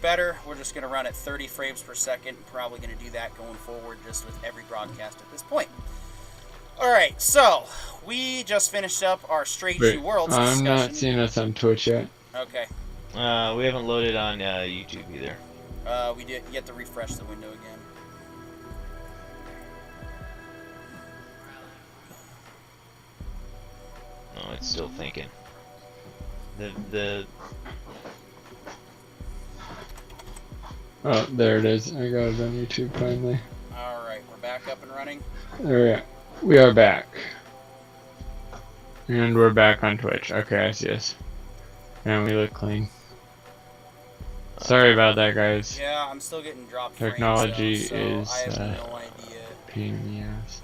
better, we're just going to run at 30 frames per second. Probably going to do that going forward just with every broadcast at this point. Alright, so we just finished up our Strange New Worlds discussion. I'm not seeing us on Twitch yet. Okay. We haven't loaded on YouTube either. We did. You have to refresh the window again. No, it's still thinking. Oh, there it is. I got it on YouTube finally. Alright, we're back up and running. There we are back. And we're back on Twitch. Okay, I see us. And we look clean. Sorry about that, guys. Yeah, I'm still getting dropped Technology frames, though, so is I have no idea. pain in the ass.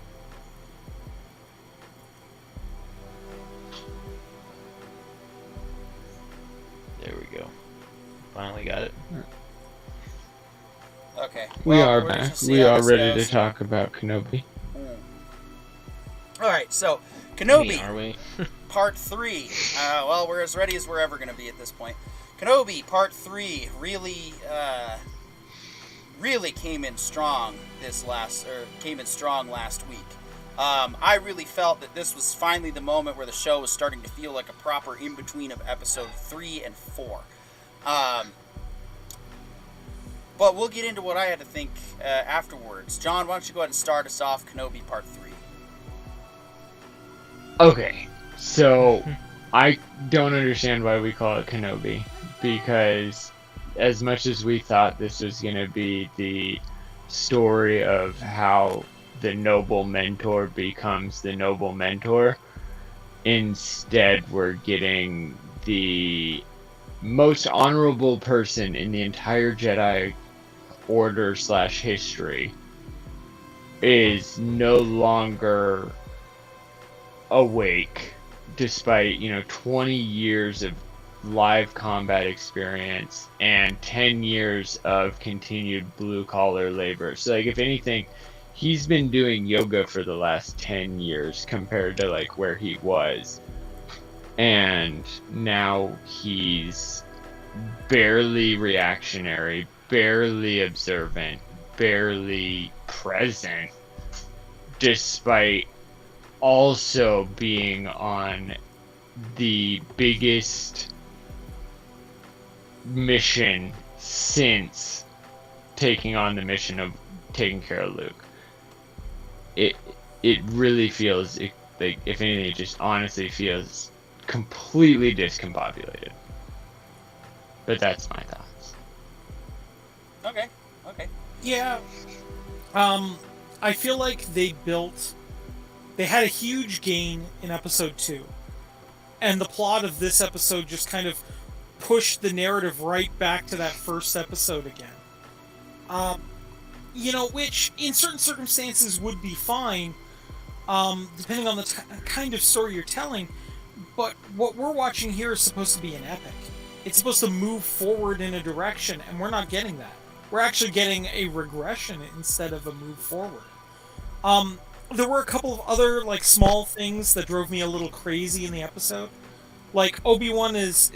There we go. Finally got it. Okay. We well, are we're back. just gonna see We how are this ready goes. to talk about Kenobi. Alright, so Kenobi Are we? Part 3. Well, we're as ready as we're ever going to be at this point. Kenobi Part 3 really came in strong last week. I really felt that this was finally the moment where the show was starting to feel like a proper in-between of episode 3 and 4. But we'll get into what I had to think afterwards. John, why don't you go ahead and start us off Kenobi Part 3. Okay, so I don't understand why we call it Kenobi, because as much as we thought this was going to be the story of how the noble mentor becomes the noble mentor, instead we're getting the most honorable person in the entire Jedi Order / history is no longer awake, despite 20 years of live combat experience and 10 years of continued blue collar labor. So if anything, he's been doing yoga for the last 10 years compared to where he was, and now he's barely reactionary, barely observant, barely present, despite also being on the biggest mission since taking on the mission of taking care of Luke. It really feels like, if anything, it just honestly feels completely discombobulated. But that's my thoughts. Okay. Yeah. I feel like they had a huge gain in episode 2. And the plot of this episode just kind of pushed the narrative right back to that first episode again. Which in certain circumstances would be fine, depending on the kind of story you're telling. But what we're watching here is supposed to be an epic. It's supposed to move forward in a direction, and we're not getting that. We're actually getting a regression instead of a move forward. There were a couple of other small things that drove me a little crazy in the episode. Obi-Wan is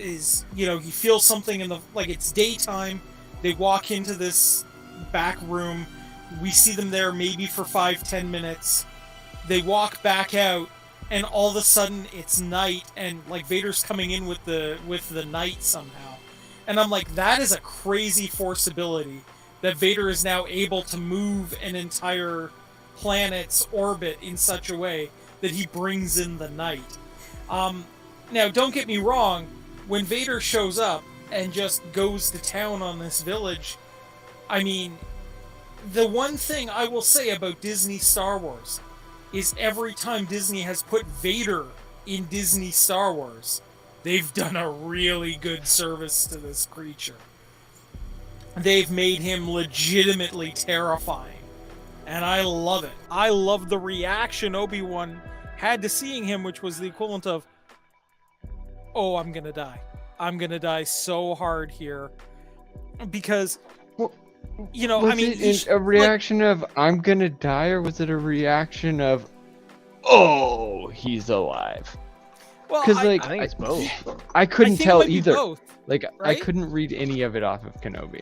he feels something in the it's daytime. They walk into this back room. We see them there maybe for 5-10 minutes. They walk back out, and all of a sudden it's night, and Vader's coming in with the night somehow. And I'm like, that is a crazy force ability that Vader is now able to move an entire planet's orbit in such a way that he brings in the night. Now, don't get me wrong, when Vader shows up and just goes to town on this village, I mean, the one thing I will say about Disney Star Wars is every time Disney has put Vader in Disney Star Wars, they've done a really good service to this creature. They've made him legitimately terrifying. And I love it. I love the reaction Obi-Wan had to seeing him, which was the equivalent of, oh, I'm gonna die. I'm gonna die so hard here. Because, Was it a reaction of, I'm gonna die, or was it a reaction of, oh, he's alive? Well, Because like I think it's both. I couldn't I think it tell might be either. both. Like I right? couldn't read any of it off of Kenobi.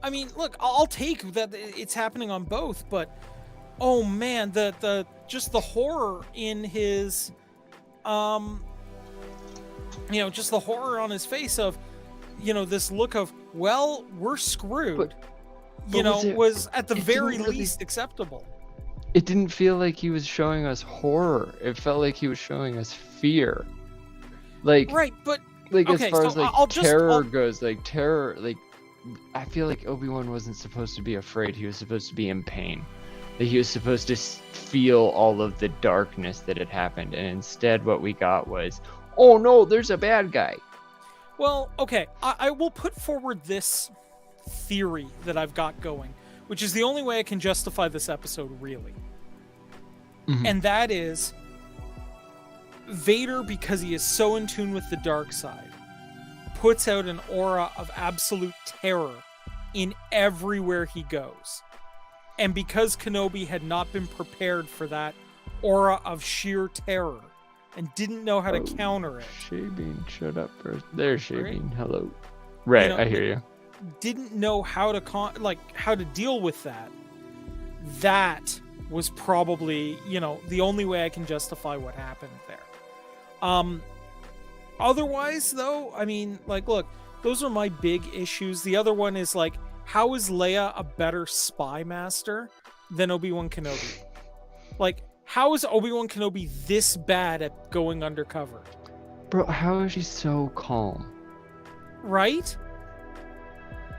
I mean, look, I'll take that it's happening on both, but oh man, the just the horror in his, just the horror on his face of, this look of, well, we're screwed. But was at the it very didn't really- least acceptable. It didn't feel like he was showing us horror. It felt like he was showing us fear. Like Right, but like okay, as far so as like I'll just- terror I'll- goes, like terror, like I feel like Obi-Wan wasn't supposed to be afraid. He was supposed to be in pain. Like he was supposed to feel all of the darkness that had happened, and instead what we got was, oh no, there's a bad guy. Well, okay, I will put forward this theory that I've got going, which is the only way I can justify this episode, really. Mhm. And that is Vader, because he is so in tune with the dark side, puts out an aura of absolute terror in everywhere he goes. And because Kenobi had not been prepared for that aura of sheer terror and didn't know how to counter it, Shabine, shut up first. There's Shabine. Right? Hello. Right, know, I hear you. didn't know how to how to deal with that. That was probably, the only way I can justify what happened there. Otherwise though, I mean, like, look, those are my big issues. The other one is like, how is Leia a better spy master than Obi-Wan Kenobi? Like, how is Obi-Wan Kenobi this bad at going undercover? Bro, how is she so calm? Right?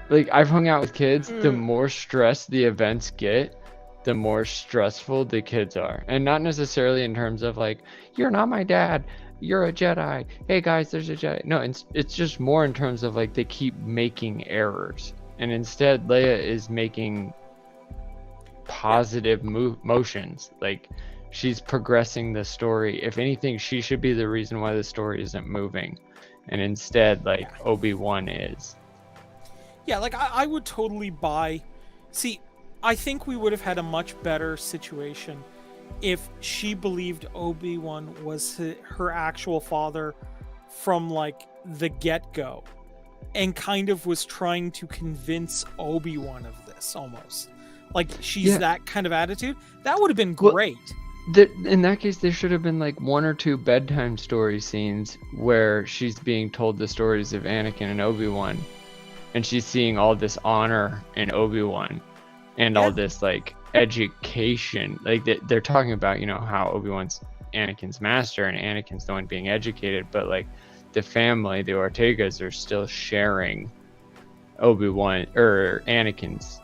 Like, I've hung out with kids, the more stressed the events get, the more stressful the kids are. And not necessarily in terms of like, you're not my dad, you're a Jedi. Hey guys, there's a Jedi. No, it's just more in terms of like, they keep making errors. And instead, Leia is making positive motions. Like, she's progressing the story. If anything, she should be the reason why the story isn't moving. And instead, like, Obi-Wan is. Yeah, like, I would totally buy... See, I think we would have had a much better situation if she believed Obi-Wan was her actual father from, like, the get-go. And kind of was trying to convince Obi-Wan of this, almost. Like, she's that kind of attitude. That would have been great. In that case, there should have been like 1 or 2 bedtime story scenes where she's being told the stories of Anakin and Obi-Wan, and she's seeing all this honor in Obi-Wan, and all this like education. Like they're talking about, how Obi-Wan's Anakin's master and Anakin's the one being educated, but like the family, the Ortegas, are still sharing Obi-Wan or Anakin's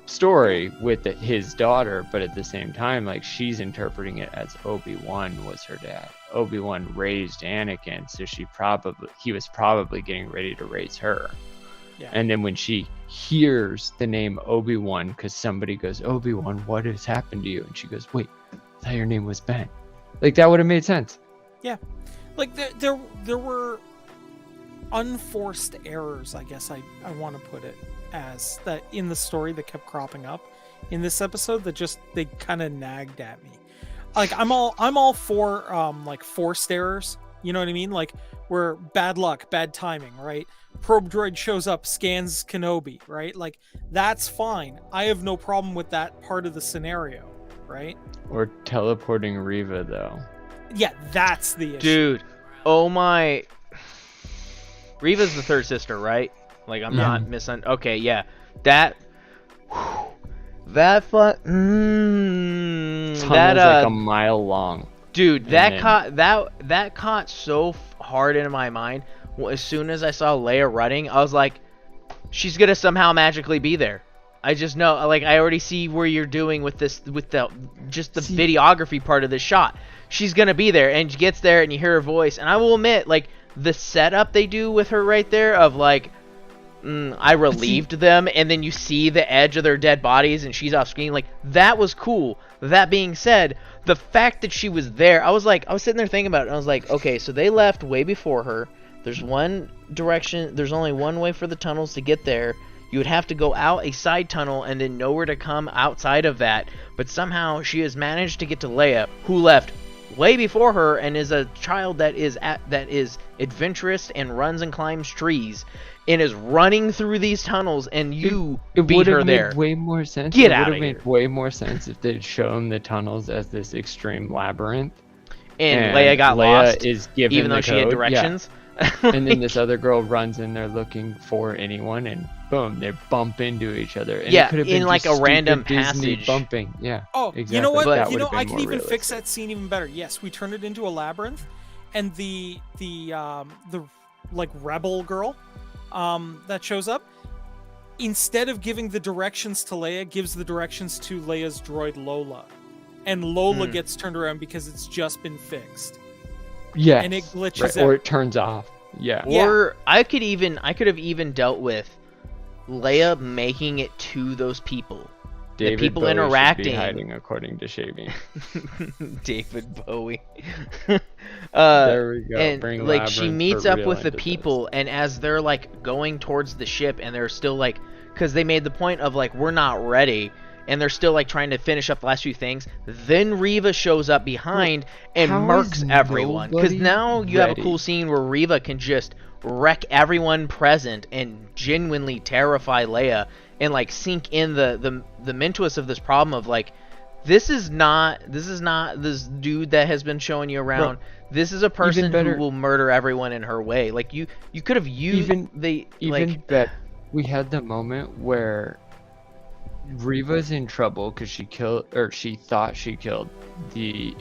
story with his daughter, but at the same time, like, she's interpreting it as Obi-Wan was her dad. Obi-Wan raised Anakin, so he was probably getting ready to raise her. Yeah. And then when she hears the name Obi-Wan, because somebody goes, Obi-Wan, what has happened to you? And she goes, wait, I thought your name was Ben. Like, that would have made sense. Yeah. Like, there were unforced errors, I guess I want to put it as, that in the story that kept cropping up in this episode that just, they kind of nagged at me. Like, I'm all for like forced errors, you know what I mean? Like, where bad luck, bad timing, right? Probe droid shows up, scans Kenobi, right? Like, that's fine. I have no problem with that part of the scenario, right? Or teleporting Reva, though. Yeah, that's the issue. Dude, oh my... Reva's the third sister, right? Like, I'm not missing... Okay, yeah. That... That Tunnel's that like a mile long. Dude, that caught so hard into my mind. As soon as I saw Leia running, I was like, she's gonna somehow magically be there. I just know, like, I already see where you're doing with this, with the videography part of this shot. She's gonna be there, and she gets there, and you hear her voice. And I will admit, like, the setup they do with her right there of like, I relieved them, and then you see the edge of their dead bodies, and she's off screen. Like, that was cool. That being said, the fact that she was there, I was sitting there thinking about it, and I was like, okay, so they left way before her. There's one direction. There's only one way for the tunnels to get there. You would have to go out a side tunnel and then nowhere to come outside of that. But somehow she has managed to get to Leia, who left way before her and is a child that is adventurous and runs and climbs trees and is running through these tunnels, and you beat her there. It would have made way more sense. Get it out would of have here. made way more sense if they'd shown the tunnels as this extreme labyrinth. And Leia got lost, is given even though the she had code, directions. yeah. And then this other girl runs in there looking for anyone, and boom, they bump into each other. And Yeah, it could have in been like just a random stupid Disney passage. bumping. Yeah. Oh, exactly. you know what? That You know, would have I been can more even fix realistic. that scene even better. Yes, we turn it into a labyrinth, and the like rebel girl that shows up, instead of giving the directions to Leia, gives the directions to Leia's droid Lola, and Lola gets turned around because it's just been fixed. Yeah. And it glitches right. out. Or it turns off. Yeah. Or I could have even dealt with Leia making it to those people. David the people Bowie should be interacting. hiding according to Shaving. David Bowie. There we go. And Bring like she Labyrinth meets for up real with the into this. people, and as they're like going towards the ship, and they're still like, because they made the point of like, we're not ready, and they're still like trying to finish up the last few things. Then Reva shows up behind and How murks is everyone, because nobody now you have a ready? cool scene where Reva can just wreck everyone present and genuinely terrify Leia, and like sink in the mentalist of this problem of like, this is not this dude that has been showing you around. Bro, this is a person better- who will murder everyone in her way. Like you could have used we had the moment where Reva's in trouble because she thought she killed the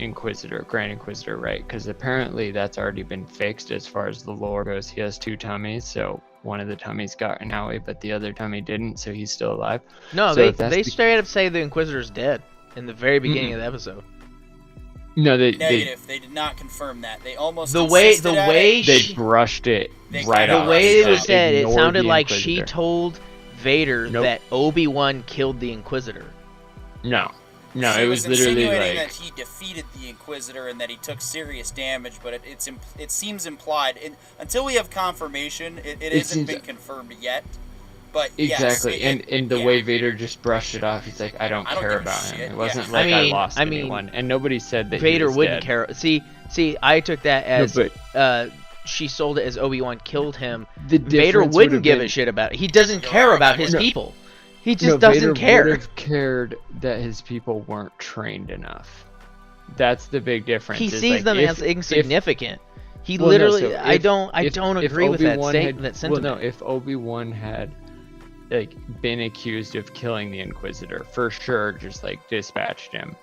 Grand Inquisitor, right? Because apparently that's already been fixed as far as the lore goes. He has 2 tummies, so one of the tummies got an owie, but the other tummy didn't, so he's still alive. No, So if that's they the- straight up say the Inquisitor's dead in the very beginning of the episode. No, they Negative. They did not confirm that. They almost The way insisted at it. they brushed it They right kinda off. The way it They was said, it ignored sounded the like she Inquisitor. told Vader Nope. that Obi-Wan killed the Inquisitor. No, She it was literally insinuating like that he defeated the Inquisitor and that he took serious damage, but it seems implied. Until we have confirmation, it It hasn't seems- been confirmed yet. But exactly, yes, and the way Vader just brushed it off, he's like, I don't care give a about shit, him. It yeah. wasn't I like mean- I lost I mean, anyone, and nobody said that Vader he was wouldn't dead. care. See, I took that as No, but she sold it as Obi-Wan killed him. the Vader difference wouldn't would've give been- a shit about it. He doesn't care about his No. people. He just No, doesn't Vader care. would have cared that his people weren't trained enough. That's the big difference. He is, sees like, them if- as insignificant. He Well, no, literally, so I if- don't if agree with that Obi-Wan statement, that sentiment. Well, no, if Obi-Wan had like been accused of killing the Inquisitor, for sure, just like dispatched him,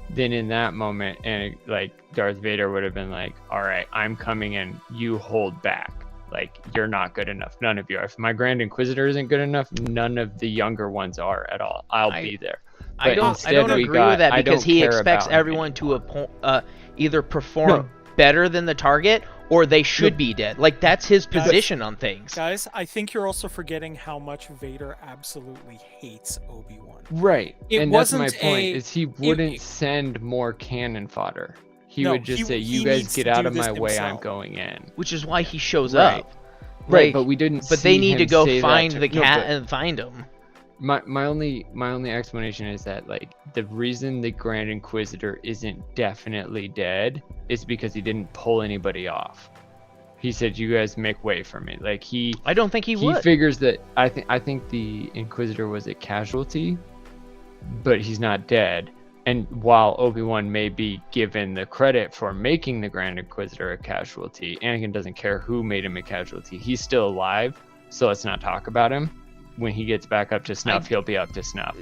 then in that moment, and like Darth Vader would have been like, "All right, I'm coming in. You hold back. Like you're not good enough. None of you are. If my Grand Inquisitor isn't good enough, none of the younger ones are at all. I'll be there." I But don't instead agree we got, with that "I because don't he care expects about him everyone anymore." to either perform No. better than the target or they should be dead. Like that's his Guys- position on things. Guys, I think you're also forgetting how much Vader absolutely hates Obi-Wan. Right, It and that's my wasn't point. a- Is he wouldn't send more cannon fodder. He No, would just he- say, he "You guys needs get to out do of this my way. I'm himself. going in." Which is why he shows Right. up. Right, Like, but we didn't. But they see need to him go say that find to- the no, cat but and find him. my only explanation is that like the reason the Grand Inquisitor isn't definitely dead is because he didn't pull anybody off. He said, "You guys make way for me." Like I don't think he would. figures that I think the Inquisitor was a casualty, but he's not dead. And while Obi-Wan may be given the credit for making the Grand Inquisitor a casualty, Anakin doesn't care who made him a casualty. He's still alive, so let's not talk about him. When he gets back up to snuff, he'll be up to snuff.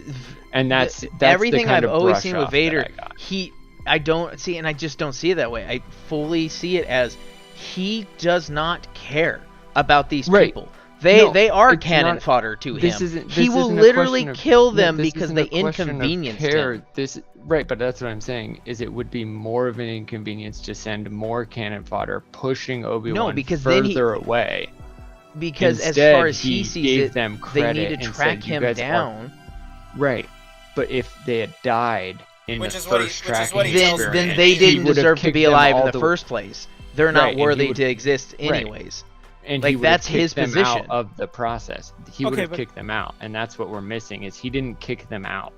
And that's everything the kind I've of always brush seen with off that Vader. I got. I don't see, and I just don't see it that way. I fully see it as he does not care about these Right. people. No, They are it's cannon not- fodder to This him. isn't. He this will isn't a literally question of- kill no, them this because isn't they a question of inconvenienced care. him. Right, but that's what I'm saying. Is it would be more of an inconvenience to send more cannon fodder pushing Obi-Wan because then further away. Because Instead, as far as he sees gave it, them they credit need to and track said, "You him guys down. Right, but if they had died in Which the is what he- first which is tracking what he Then, tells experience, then they He didn't would have deserve to kicked be them alive all in the the- first place. They're Right, not and he worthy would- to exist right. anyways. and Like, he would have that's his kicked them position. out of the process. He would Okay, have but- kicked them out, and that's what we're missing. Is he didn't kick them out.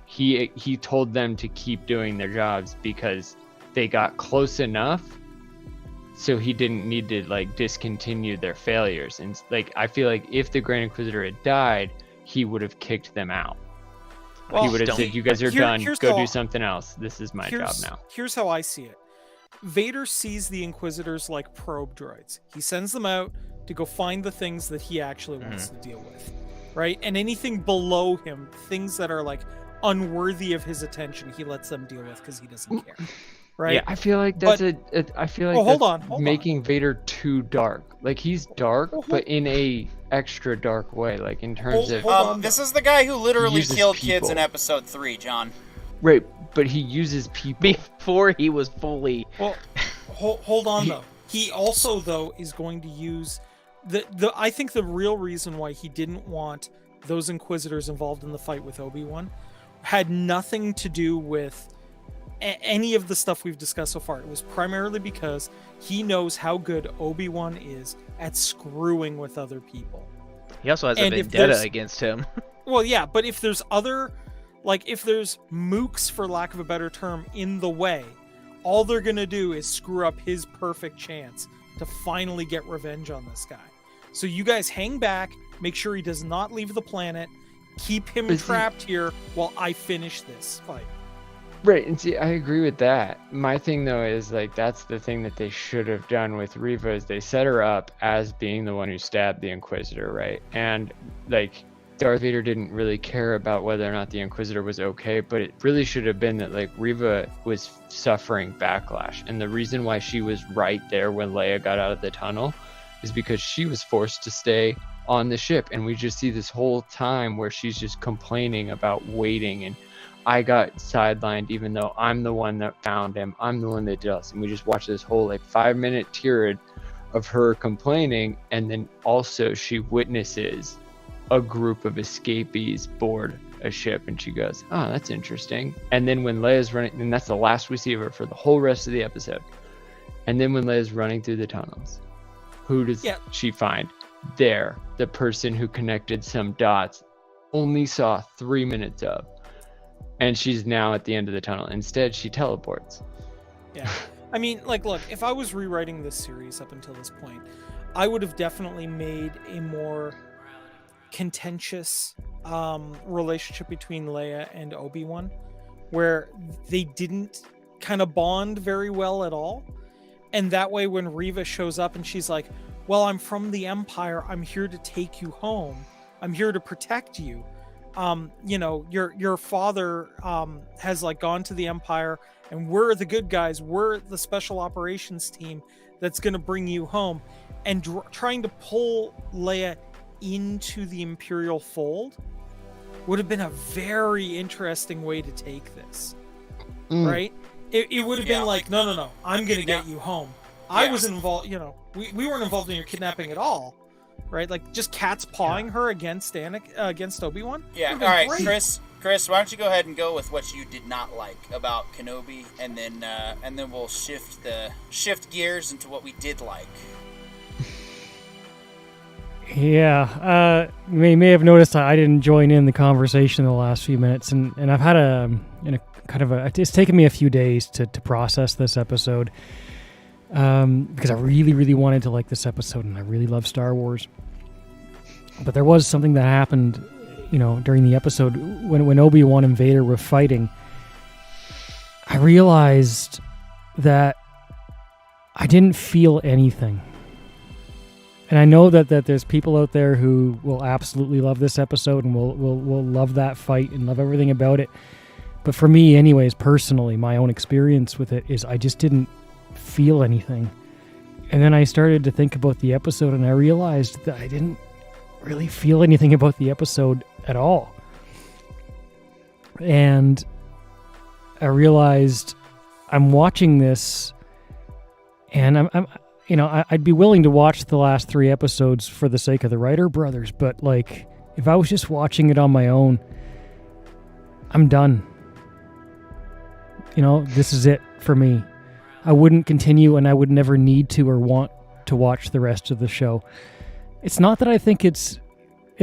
He told them to keep doing their jobs because they got close enough so he didn't need to like discontinue their failures. And like I feel like if the Grand Inquisitor had died, he would have kicked them out. Well, he would have said, you guys are done, here's go how- do something else. This is my job now. Here's how I see it. Vader sees the Inquisitors like probe droids. He sends them out to go find the things that he actually wants to deal with, right? And anything below him, things that are like unworthy of his attention, he lets them deal with because he doesn't care, right? Yeah, I feel like that's I feel like hold that's on. making Vader too dark. Like he's dark, but in a extra dark way. Like in terms of this is the guy who literally uses killed kids in people. episode 3, John. right, but he uses people. Before he was fully. Well, hold on though. He also though is going to use the I think the real reason why he didn't want those Inquisitors involved in the fight with Obi-Wan had nothing to do with any of the stuff we've discussed so far. It was primarily because he knows how good Obi-Wan is at screwing with other people. He also has And a if vendetta there's- against him. Well, yeah, but if there's other, like if there's mooks, for lack of a better term, in the way, all they're gonna do is screw up his perfect chance to finally get revenge on this guy. So you guys hang back, make sure he does not leave the planet, keep him trapped here while I finish this fight. Right, and see, I agree with that. My thing though is like that's the thing that they should have done with Reva is they set her up as being the one who stabbed the Inquisitor, right? And like Darth Vader didn't really care about whether or not the Inquisitor was okay, but it really should have been that like Reva was suffering backlash, and the reason why she was right there when Leia got out of the tunnel is because she was forced to stay on the ship, and we just see this whole time where she's just complaining about waiting and I got sidelined even though I'm the one that found him. I'm the one that did us. And we just watch this whole like 5-minute tirade of her complaining, and then also she witnesses a group of escapees board a ship and she goes, oh, that's interesting. And then when Leia's running, and that's the last we see of her for the whole rest of the episode. And then when Leia's running through the tunnels, who does she find? There, the person who connected some dots only saw 3 minutes of. And she's now at the end of the tunnel. Instead, she teleports. Yeah. I mean, like, look, if I was rewriting this series up until this point, I would have definitely made a more contentious relationship between Leia and Obi-Wan, where they didn't kind of bond very well at all. And that way, when Reva shows up and she's like, well, I'm from the Empire. I'm here to take you home. I'm here to protect you. You know, your father has like gone to the Empire, and we're the good guys. We're the special operations team that's going to bring you home. And trying to pull Leia into the Imperial fold would have been a very interesting way to take this, right? It would have been like, no, I'm going to get you home. I wasn't involved, you know, we weren't involved in your kidnapping at all. Right, like just cat's pawing her against against Obi-Wan. Yeah, all right, great. Chris, why don't you go ahead and go with what you did not like about Kenobi, and then we'll shift gears into what we did like. Yeah, you may have noticed I didn't join in the conversation in the last few minutes, and I've had it's taken me a few days to process this episode. Because I really, really wanted to like this episode, and I really love Star Wars. But there was something that happened, you know, during the episode when Obi-Wan and Vader were fighting. I realized that I didn't feel anything. And I know that there's people out there who will absolutely love this episode and will love that fight and love everything about it. But for me, anyways, personally, my own experience with it is I just didn't feel anything. And then I started to think about the episode, and I realized that I didn't really feel anything about the episode at all. And I realized I'm watching this, and I'm you know, I'd be willing to watch the last 3 episodes for the sake of the Writer brothers, but like if I was just watching it on my own, I'm done. You know, this is it for me. I wouldn't continue, and I would never need to or want to watch the rest of the show. It's not that I think it's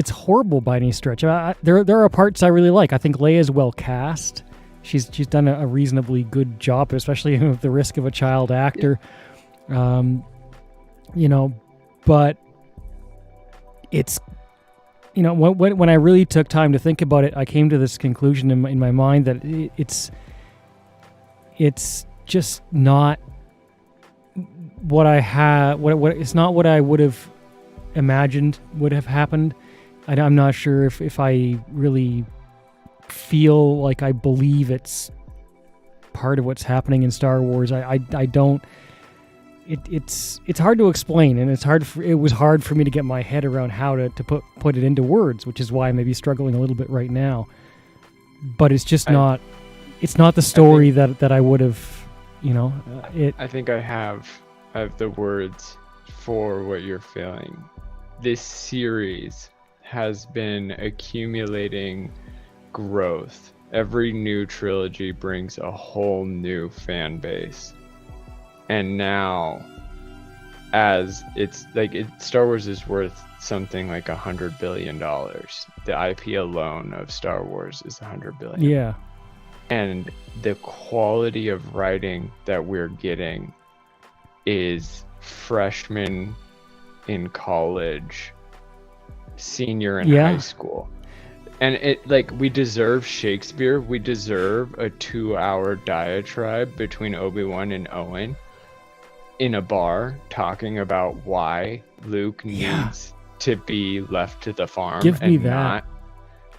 horrible by any stretch. There are parts I really like. I think Leia's well cast, she's done a reasonably good job, especially with the risk of a child actor. You know, but it's, you know, when I really took time to think about it, I came to this conclusion in my mind that it's just not what I had. What it's not what I would have imagined would have happened. I'm not sure if I really feel like I believe it's part of what's happening in Star Wars. I don't. It's hard to explain, and it was hard for me to get my head around how to put it into words, which is why I may be struggling a little bit right now. But it's just not the story that I would have, you know. I think I have the words for what you're feeling. This series has been accumulating growth. Every new trilogy brings a whole new fan base. And now, as it's like, Star Wars is worth something like $100 billion. The IP alone of Star Wars is $100 billion. Yeah. And the quality of writing that we're getting is freshman in college, senior in high school. And it, like, we deserve Shakespeare. We deserve a 2-hour diatribe between Obi-Wan and Owen in a bar talking about why Luke needs to be left to the farm. Give me that.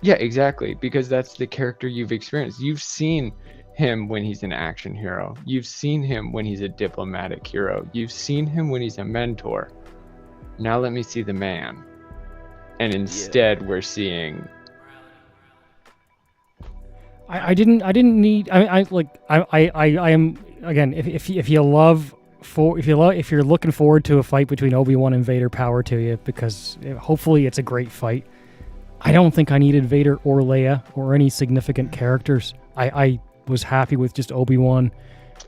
Yeah, exactly. Because that's the character you've experienced. You've seen him when he's an action hero. You've seen him when he's a diplomatic hero. You've seen him when he's a mentor. Now let me see the man. And instead we're seeing... I didn't need. I am, again. If you're looking forward to a fight between Obi-Wan and Vader, power to you, because hopefully it's a great fight. I don't think I needed Vader or Leia or any significant characters. I was happy with just Obi-Wan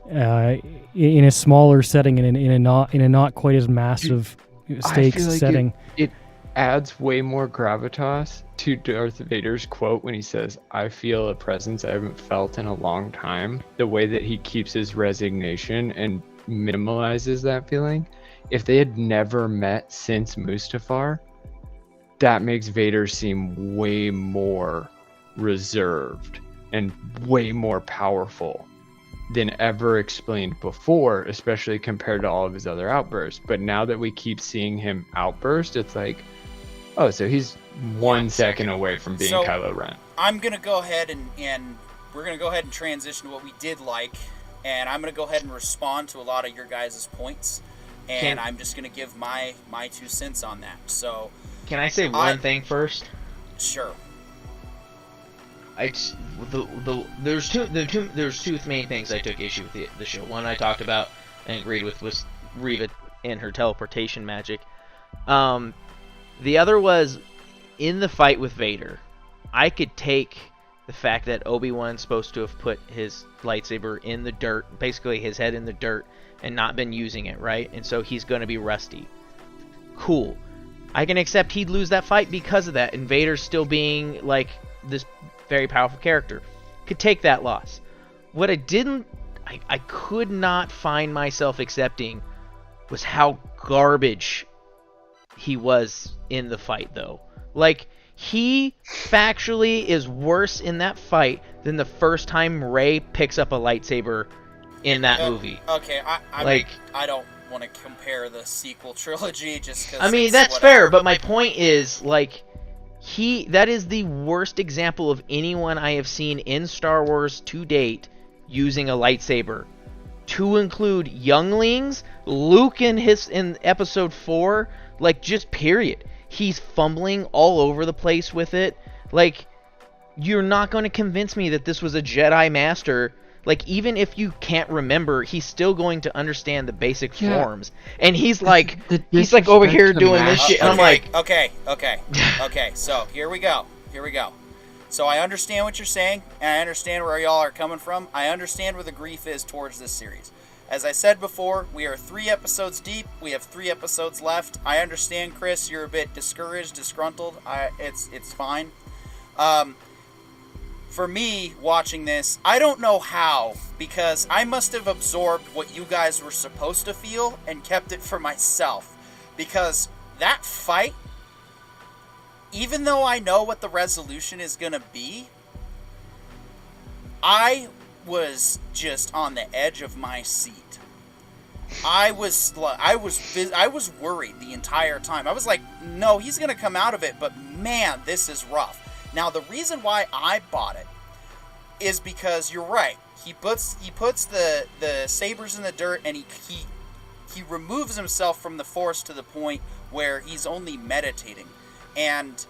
in a smaller setting and in a not quite as massive stakes setting. It adds way more gravitas to Darth Vader's quote when he says, "I feel a presence I haven't felt in a long time." The way that he keeps his resignation and minimalizes that feeling. If they had never met since Mustafar, that makes Vader seem way more reserved and way more powerful than ever explained before, especially compared to all of his other outbursts. But now that we keep seeing him outburst, it's like, oh, so he's 1 second away from being Kylo Ren. I'm going to go ahead and we're going to go ahead and transition to what we did like, and I'm going to go ahead and respond to a lot of your guys' points, and I'm just going to give my 2 cents on that. So, can I say one thing first? Sure. There's two main things I took issue with the show. One I talked about and agreed with was Reva and her teleportation magic. The other was in the fight with Vader. I could take the fact that Obi-Wan's supposed to have put his lightsaber in the dirt, basically his head in the dirt, and not been using it, right? And so he's going to be rusty. Cool. I can accept he'd lose that fight because of that, and Vader's still being like this very powerful character. Could take that loss. What I could not find myself accepting was how garbage he was in the fight, though. Like, he factually is worse in that fight than the first time Rey picks up a lightsaber in that movie. Okay, I don't want to compare the sequel trilogy just because. I mean, that's fair, but my point is, like, that is the worst example of anyone I have seen in Star Wars to date using a lightsaber. To include younglings, Luke in episode 4, like, just period. He's fumbling all over the place with it. Like, you're not going to convince me that this was a Jedi Master. Like, even if you can't remember, he's still going to understand the basic forms. And he's like over here doing this shit. And I'm like, okay. So here we go. So I understand what you're saying, and I understand where y'all are coming from. I understand where the grief is towards this series. As I said before, we are 3 episodes deep. We have 3 episodes left. I understand, Chris, you're a bit discouraged, disgruntled. It's fine. for me watching this, I don't know how, because I must have absorbed what you guys were supposed to feel and kept it for myself. Because that fight, even though I know what the resolution is going to be, I was just on the edge of my seat. I was worried the entire time. I was like, no, he's going to come out of it, but man, this is rough. Now, the reason why I bought it is because you're right. He puts the sabers in the dirt, and he removes himself from the Force to the point where he's only meditating. And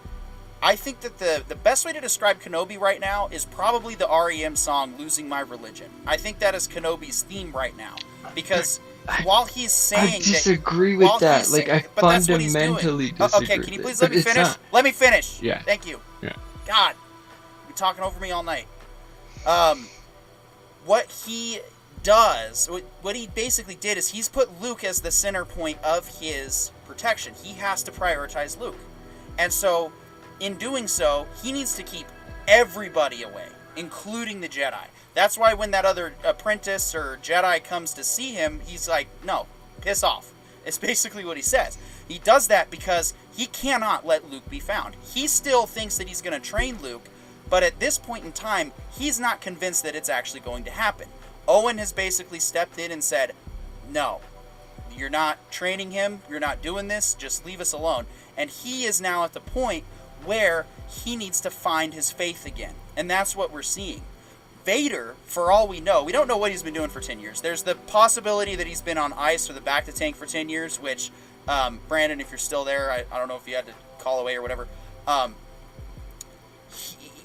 I think that the best way to describe Kenobi right now is probably the REM song "Losing My Religion." I think that is Kenobi's theme right now, because while he's saying, I disagree with that. Like, I fundamentally disagree. Okay, can you please with let me finish? Let me finish. Yeah. Thank you. Yeah. God, you're talking over me all night. What he does, what he basically did is he's put Luke as the center point of his protection. He has to prioritize Luke. And so, in doing so, he needs to keep everybody away, including the Jedi. That's why when that other apprentice or Jedi comes to see him, he's like, no, piss off. It's basically what he says. He does that because he cannot let Luke be found. He still thinks that he's going to train Luke, but at this point in time, he's not convinced that it's actually going to happen. Owen has basically stepped in and said, no, you're not training him, you're not doing this, just leave us alone. And he is now at the point where he needs to find his faith again. And that's what we're seeing. Vader, for all we don't know what he's been doing for 10 years. There's the possibility that he's been on ice or the back to tank for 10 years, which, Brandon, if you're still there, I don't know if you had to call away or whatever.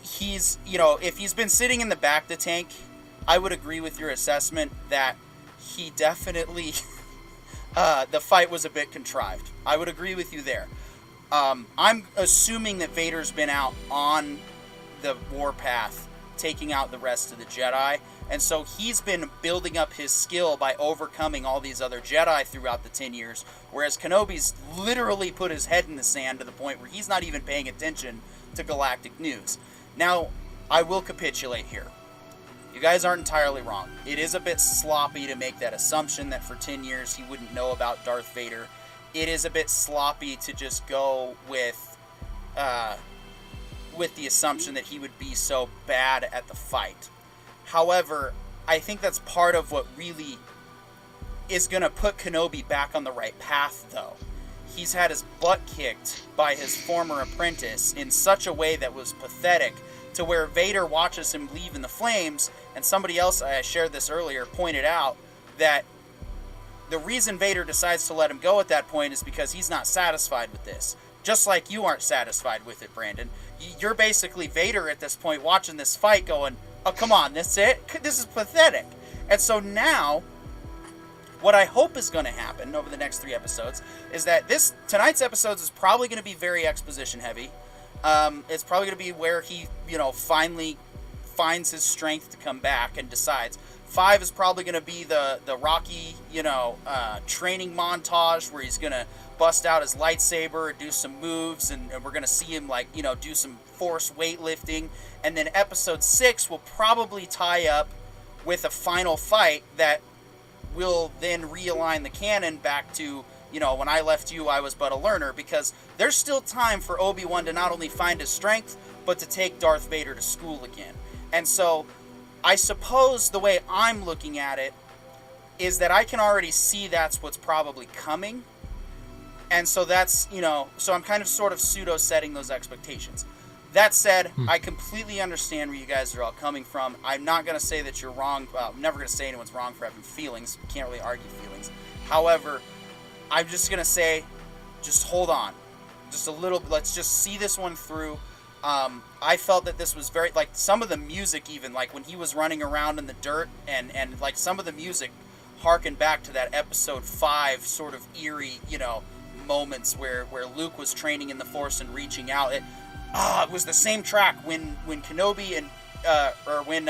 He's, if he's been sitting in the back to tank, I would agree with your assessment that he definitely, the fight was a bit contrived. I would agree with you there. I'm assuming that Vader's been out on the warpath, taking out the rest of the Jedi, and so he's been building up his skill by overcoming all these other Jedi throughout the 10 years, whereas Kenobi's literally put his head in the sand to the point where he's not even paying attention to galactic news. Now, I will capitulate here. You guys aren't entirely wrong. It is a bit sloppy to make that assumption that for 10 years he wouldn't know about Darth Vader. It is a bit sloppy to just go with the assumption that he would be so bad at the fight. However, I think that's part of what really is going to put Kenobi back on the right path, though. He's had his butt kicked by his former apprentice in such a way that was pathetic, to where Vader watches him leave in the flames, and somebody else, I shared this earlier, pointed out that the reason Vader decides to let him go at that point is because he's not satisfied with this. Just like you aren't satisfied with it, Brandon. You're basically Vader at this point, watching this fight going, oh, come on, that's it? This is pathetic. And so now, what I hope is going to happen over the next 3 episodes is that tonight's episodes is probably going to be very exposition heavy. It's probably going to be where he, finally finds his strength to come back and decides. 5 is probably going to be the Rocky, training montage where he's going to bust out his lightsaber, do some moves, and we're going to see him, do some force weightlifting. And then episode 6 will probably tie up with a final fight that will then realign the canon back to, when I left you, I was but a learner, because there's still time for Obi-Wan to not only find his strength, but to take Darth Vader to school again. And so, I suppose the way I'm looking at it is that I can already see that's what's probably coming. And so that's, so I'm kind of sort of pseudo-setting those expectations. That said, I completely understand where you guys are all coming from. I'm not going to say that you're wrong. Well, I'm never going to say anyone's wrong for having feelings. You can't really argue feelings. However, I'm just going to say, just hold on. Just a little, let's just see this one through. I felt that this was very, some of the music even, when he was running around in the dirt, and some of the music harkened back to that episode 5 sort of eerie, moments where Luke was training in the Force and reaching out. It was the same track when Kenobi and, when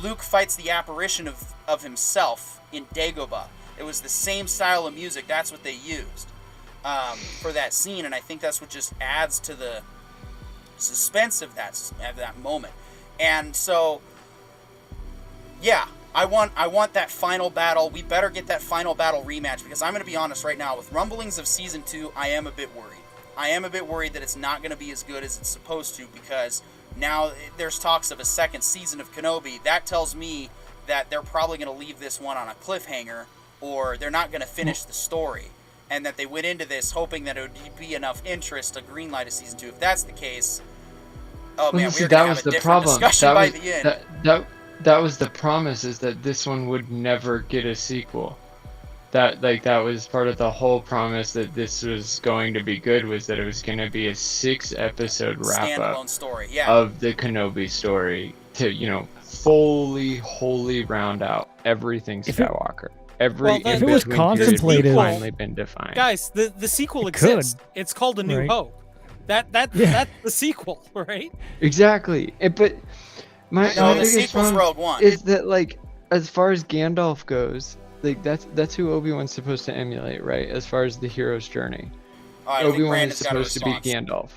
Luke fights the apparition of himself in Dagobah. It was the same style of music. That's what they used for that scene, and I think that's what just adds to the suspense of that moment. And so, yeah, I want that final battle. We better get that final battle rematch, because I'm going to be honest right now, with rumblings of Season 2, I am a bit worried. I am a bit worried that it's not going to be as good as it's supposed to, because now there's talks of a second season of Kenobi. That tells me that they're probably going to leave this one on a cliffhanger, or they're not going to finish the story, and that they went into this hoping that it would be enough interest to greenlight a Season 2. If that's the case, oh man, we're going to have a different discussion by the end. That was the promise, is that this one would never get a sequel. That was part of the whole promise, that this was going to be good, was that it was going to be a 6-episode wrap-up standalone story, yeah, of the Kenobi story to, fully, wholly round out everything Skywalker. Every if it was in-between contemplated- period has finally been defined. Guys, the sequel It could. exists. It's called A New Right. Hope. That's the sequel, right? Exactly. But my No, the biggest sequel's problem Rogue One. is that, as far as Gandalf goes, that's who Obi-Wan's supposed to emulate, right? As far as the hero's journey, I think Obi-Wan is Brandon's got a supposed to be response. Gandalf.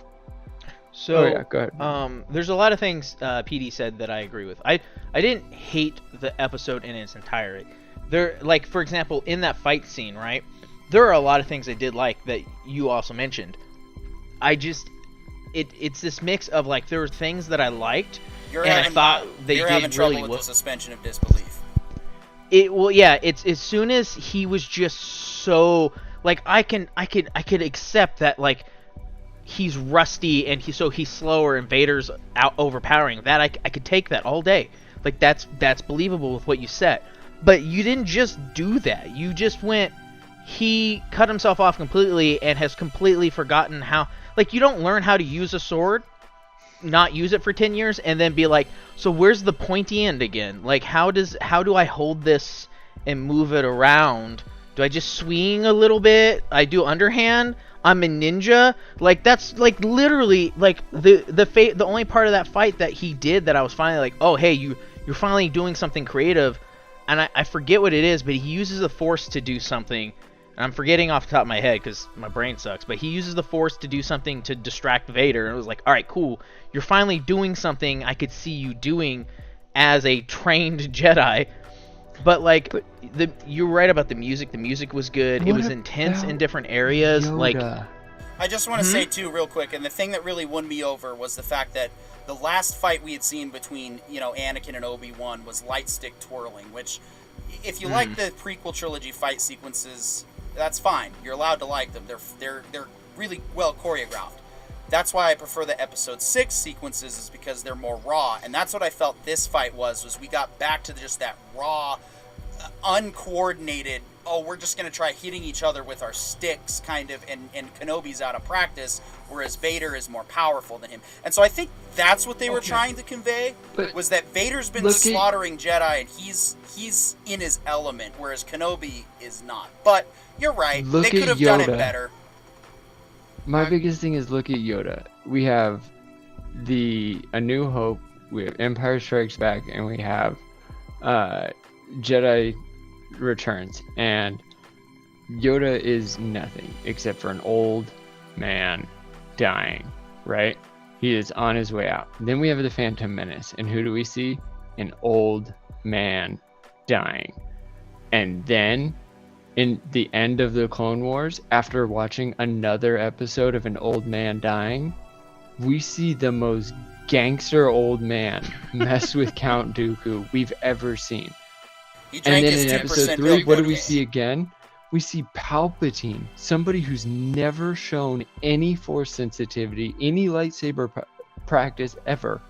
So, Oh, yeah, go ahead. there's a lot of things PD said that I agree with. I didn't hate the episode in its entirety. There, for example, in that fight scene, right? There are a lot of things I did like that you also mentioned. It's this mix of there were things that I liked, You're and having, I thought they you're did having trouble really with well. the suspension of disbelief. It's as soon as he was just so I could accept that he's rusty and he's slower and Vader's out overpowering. That I could take that all day. That's believable with what you said. But you didn't just do that. You just went. He cut himself off completely and has completely forgotten how. You don't learn how to use a sword, not use it for 10 years, and then be like, so where's the pointy end again? How do I hold this and move it around? Do I just swing a little bit? I do underhand. I'm a ninja. That's literally the only part of that fight that he did that I was finally oh hey, you're finally doing something creative, and I forget what it is, but he uses the Force to do something. I'm forgetting off the top of my head because my brain sucks, but he uses the Force to do something to distract Vader, and it was all right, cool. You're finally doing something I could see you doing as a trained Jedi. But you're right about the music. The music was good. It was intense in different areas. Yoda. I just want to say too, real quick, and the thing that really won me over was the fact that the last fight we had seen between Anakin and Obi-Wan was light stick twirling, which, if you like the prequel trilogy fight sequences, that's fine. You're allowed to like them. They're really well choreographed. That's why I prefer the Episode 6 sequences, is because they're more raw, and that's what I felt this fight was we got back to just that raw, uncoordinated, we're just going to try hitting each other with our sticks, kind of, and Kenobi's out of practice, whereas Vader is more powerful than him. And so I think that's what they were trying to convey, was that Vader's been slaughtering Jedi, and he's in his element, whereas Kenobi is not. But you're right, they could have done it better. My biggest thing is, look at Yoda. We have A New Hope, we have Empire Strikes Back, and we have Jedi Returns. And Yoda is nothing except for an old man dying, right? He is on his way out. Then we have the Phantom Menace, and who do we see? An old man dying. And then, in the end of the Clone Wars, after watching another episode of an old man dying, we see the most gangster old man mess with Count Dooku we've ever seen. He And drank then his in 10% episode 3, milk what do one we day. see again? We see Palpatine, somebody who's never shown any Force sensitivity, any lightsaber practice ever,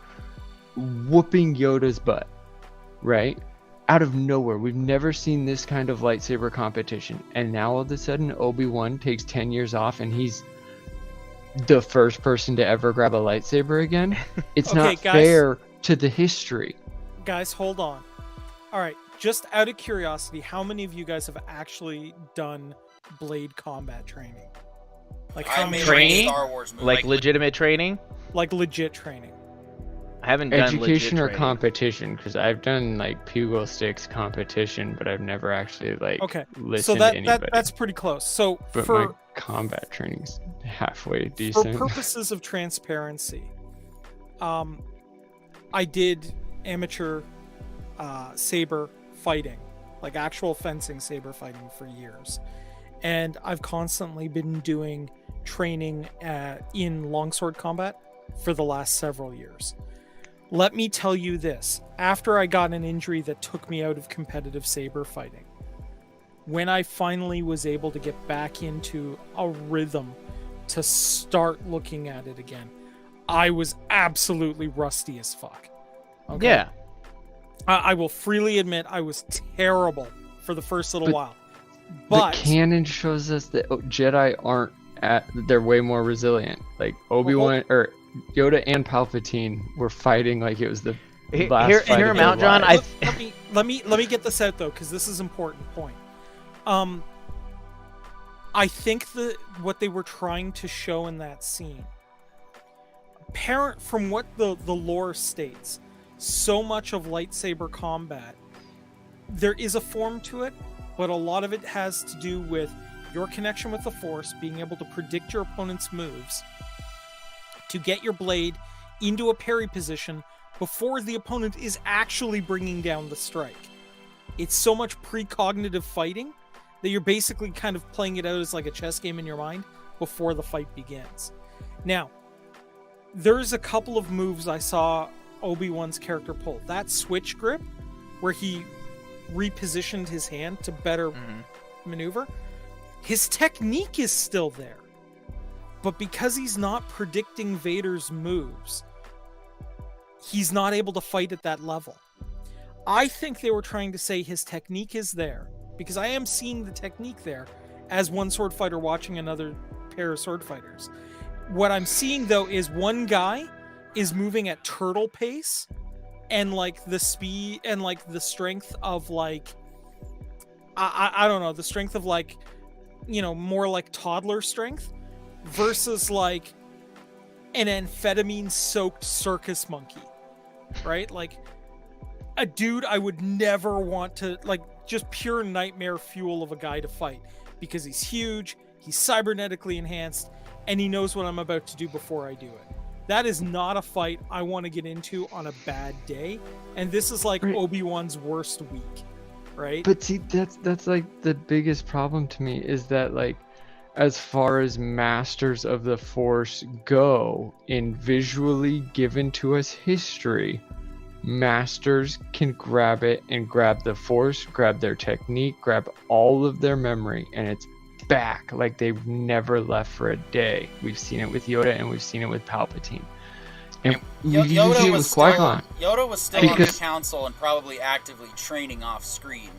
whooping Yoda's butt, right? Out of nowhere. We've never seen this kind of lightsaber competition. And now all of a sudden, Obi-Wan takes 10 years off and he's the first person to ever grab a lightsaber again. It's Okay, not guys. fair to the history. Guys, hold on. All right, just out of curiosity, how many of you guys have actually done blade combat training? How I made many? Training? a Star Wars movie. legitimate training. Legit training. I haven't done legit Education or training. competition? Because I've done pugil sticks competition, but I've never actually Okay, listened so to anybody. that's pretty close. So But my combat training's halfway for decent. purposes of transparency, I did amateur saber fighting, like actual fencing saber fighting for years. And I've constantly been doing training in longsword combat for the last several years. Let me tell you this, after I got an injury that took me out of competitive saber fighting, when I finally was able to get back into a rhythm to start looking at it again, I was absolutely rusty as fuck. Okay? Yeah. I will freely admit I was terrible for the first little while. But the canon shows us that Jedi aren't they're way more resilient. Like Obi-Wan or Yoda and Palpatine were fighting like it was the last fight hear of him out, their John. lives. let me get this out though, because this is an important point. I think that what they were trying to show in that scene, apparent from what the lore states, so much of lightsaber combat, there is a form to it, but a lot of it has to do with your connection with the Force, being able to predict your opponent's moves, to get your blade into a parry position before the opponent is actually bringing down the strike. It's so much precognitive fighting that you're basically kind of playing it out as like a chess game in your mind before the fight begins. Now, there's a couple of moves I saw Obi-Wan's character pull. That switch grip, where he repositioned his hand to better maneuver, his technique is still there. But because he's not predicting Vader's moves, he's not able to fight at that level. I think they were trying to say his technique is there, because I am seeing the technique there as one sword fighter watching another pair of sword fighters. What I'm seeing though is one guy is moving at turtle pace, and like the speed and like the strength of like I don't know, the strength of like, you know, more like toddler strength, versus like an amphetamine soaked circus monkey, right? Like a dude I would never want to, like, just pure nightmare fuel of a guy to fight, because he's huge, he's cybernetically enhanced, and he knows what I'm about to do before I do it. That is not a fight I want to get into on a bad day, and this is like Obi-Wan's worst week, right? But see, that's like the biggest problem to me, is that like, as far as masters of the Force go in visually given to us history, masters can grab it and grab the Force, grab their technique, grab all of their memory, and it's back like they've never left for a day. We've seen it with Yoda and we've seen it with Palpatine. And Yoda was still, Qui-Gon. Yoda was still on the council and probably actively training off screen.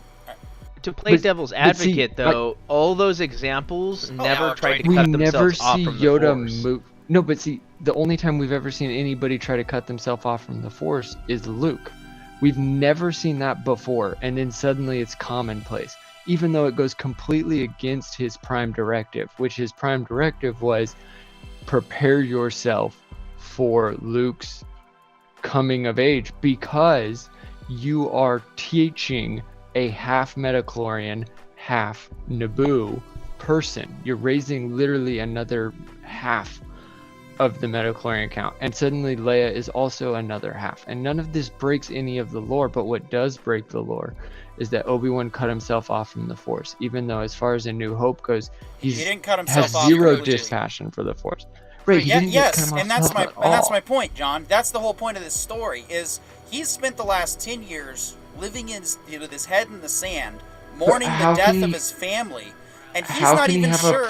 To play devil's advocate, though, all those examples never tried to cut themselves off from the Force. Move. No, but see, the only time we've ever seen anybody try to cut themselves off from the Force is Luke. We've never seen that before, and then suddenly it's commonplace, even though it goes completely against his prime directive, which his prime directive was prepare yourself for Luke's coming of age, because you are teaching a half Metachlorian, half Naboo person. You're raising literally another half of the Metachlorian count, and suddenly Leia is also another half. And none of this breaks any of the lore, but what does break the lore is that Obi-Wan cut himself off from the Force, even though as far as A New Hope goes, he didn't cut himself has off zero completely. dispassion for the Force. Right, Yes, and that's my point, John. That's the whole point of this story, is he's spent the last 10 years living with his head in the sand, mourning the death of his family, and he's not even sure.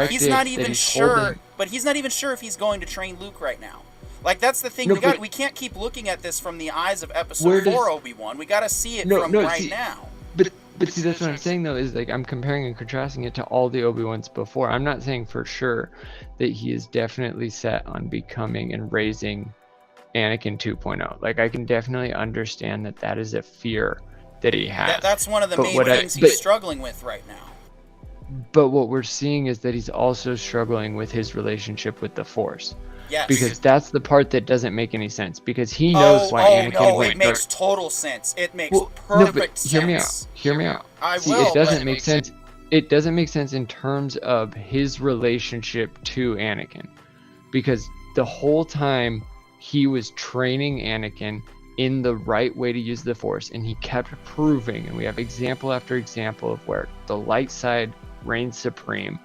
He's not even sure, but he's not even sure if he's going to train Luke right now. Like, that's the thing. We can't keep looking at this from the eyes of Episode 4 Obi-Wan. We got to see it from right now. But see, that's what I'm saying, though, is like I'm comparing and contrasting it to all the Obi-Wans before. I'm not saying for sure that he is definitely set on becoming and raising Anakin 2.0. Like, I can definitely understand that is a fear that he has. That's one of the main things he's struggling with right now. But what we're seeing is that he's also struggling with his relationship with the Force. Yes. Because that's the part that doesn't make any sense. Because he knows why Anakin went. It makes total sense. It makes perfect sense. Hear me out. It doesn't make sense. It doesn't make sense in terms of his relationship to Anakin. Because the whole time he was training Anakin in the right way to use the Force, and he kept proving, and we have example after example of where the light side reigns supreme.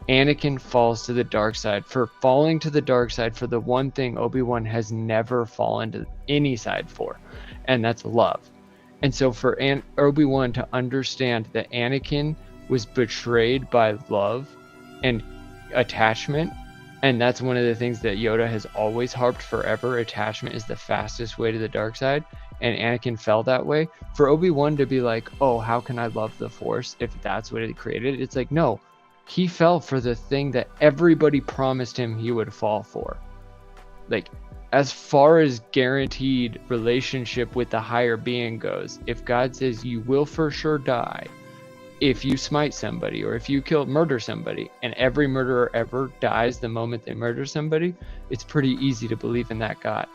Anakin falls to the dark side for falling to the dark side for the one thing Obi-Wan has never fallen to any side for, and that's love. And so for Obi-Wan to understand that Anakin was betrayed by love and attachment, and that's one of the things that Yoda has always harped forever, attachment is the fastest way to the dark side, and Anakin fell that way. For Obi-Wan to be like, oh, how can I love the Force if that's what it created? It's like, no, he fell for the thing that everybody promised him he would fall for. Like, as far as guaranteed relationship with the higher being goes, if God says you will for sure die if you smite somebody or if you murder somebody, and every murderer ever dies the moment they murder somebody, it's pretty easy to believe in that God.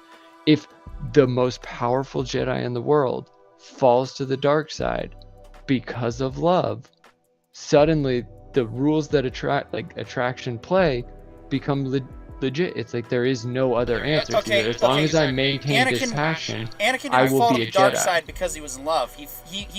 If the most powerful Jedi in the world falls to the dark side because of love, suddenly the rules that attraction play become legit. It's like there is no other answer to it. As long as I maintain this passion, Anakin I didn't will fall be to a the dark Jedi. side because he was in love. He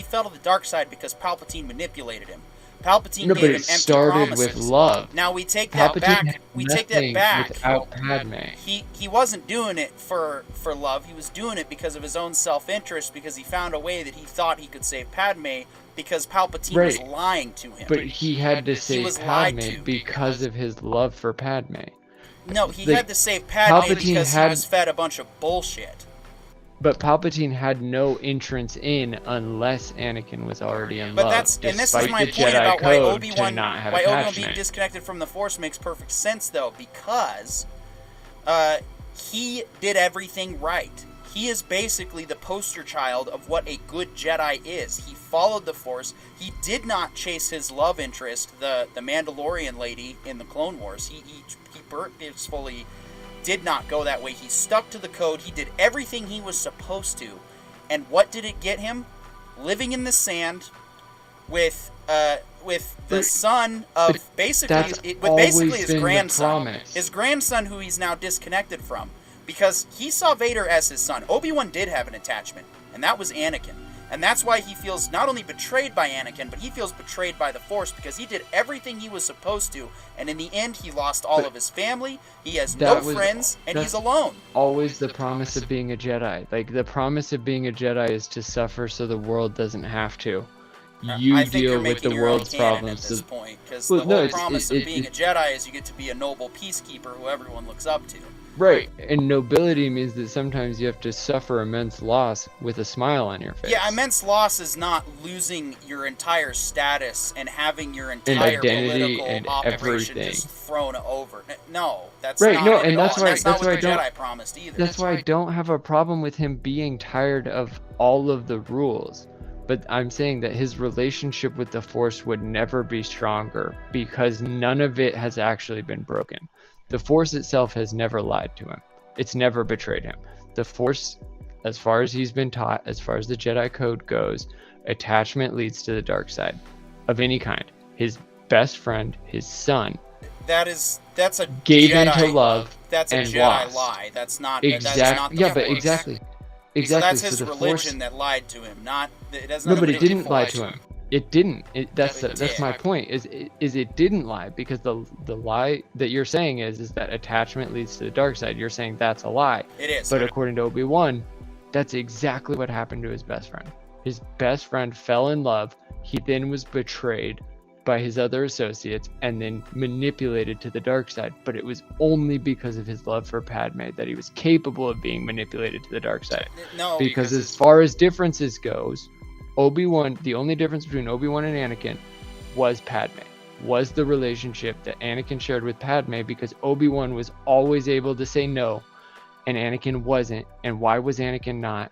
fell to the dark side because Palpatine manipulated him. Palpatine No, gave but him it empty started promises. with love. Now we take that Palpatine back. had We take that nothing back. without Padme. He wasn't doing it for love. He was doing it because of his own self-interest, because he found a way that he thought he could save Padme, because Palpatine was Right. lying to him. But he had to He save was lied Padme to. because of his love for Padme. No, he like, had to save Padme Palpatine because he had- was fed a bunch of bullshit. But Palpatine had no entrance in unless Anakin was already in But love. and this is despite my the point Jedi about why code Obi-Wan, to not have why Obi-Wan being attachment. disconnected from the Force makes perfect sense, though, because he did everything right. He is basically the poster child of what a good Jedi is. He followed the Force. He did not chase his love interest, the Mandalorian lady in the Clone Wars. He purposefully did not go that way. He stuck to the code. He did everything he was supposed to. And what did it get him? Living in the sand with the But- son of but basically that's his always been the grandson. promise. His grandson, who he's now disconnected from. Because he saw Vader as his son. Obi-Wan did have an attachment, and that was Anakin. And that's why he feels not only betrayed by Anakin, but he feels betrayed by the Force, because he did everything he was supposed to, and in the end he lost all of his family, he has no That was- friends, and that's he's alone. Always the promise of being a Jedi. Like, the promise of being a Jedi is to suffer so the world doesn't have to. You I think you're deal with making the your own world's canon problems. at this so- point, because Well, the no, whole it's- promise it- of being a Jedi is you get to be a noble peacekeeper who everyone looks up to. Right, and nobility means that sometimes you have to suffer immense loss with a smile on your face. Yeah, immense loss is not losing your entire status and having your entire identity political and operation everything. just thrown over. No, that's Right, not no, it and at that's all. why- That's not that's why what the I don't- Jedi promised either. That's why I don't have a problem with him being tired of all of the rules. But I'm saying that his relationship with the Force would never be stronger because none of it has actually been broken. The Force itself has never lied to him. It's never betrayed him. The Force, as far as he's been taught, as far as the Jedi Code goes, attachment leads to the dark side of any kind. His best friend, his son, that's a gave Jedi, into love That's a and Jedi lost. lie. That's not. That is not Exactly. the Yeah, but Force. exactly. So Exactly. that's his the religion Force, that lied to him. Not. It has no, nothing but to it do with didn't lie evil. to him. It didn't. That's But it did. my point. Is it didn't lie because the lie that you're saying is that attachment leads to the dark side. You're saying that's a lie. It is. But according to Obi-Wan, that's exactly what happened to his best friend. His best friend fell in love. He then was betrayed by his other associates and then manipulated to the dark side. But it was only because of his love for Padme that he was capable of being manipulated to the dark side. No, Because as far as differences goes, Obi-Wan, the only difference between Obi-Wan and Anakin was Padme, was the relationship that Anakin shared with Padme, because Obi-Wan was always able to say no and Anakin wasn't. And why was Anakin not?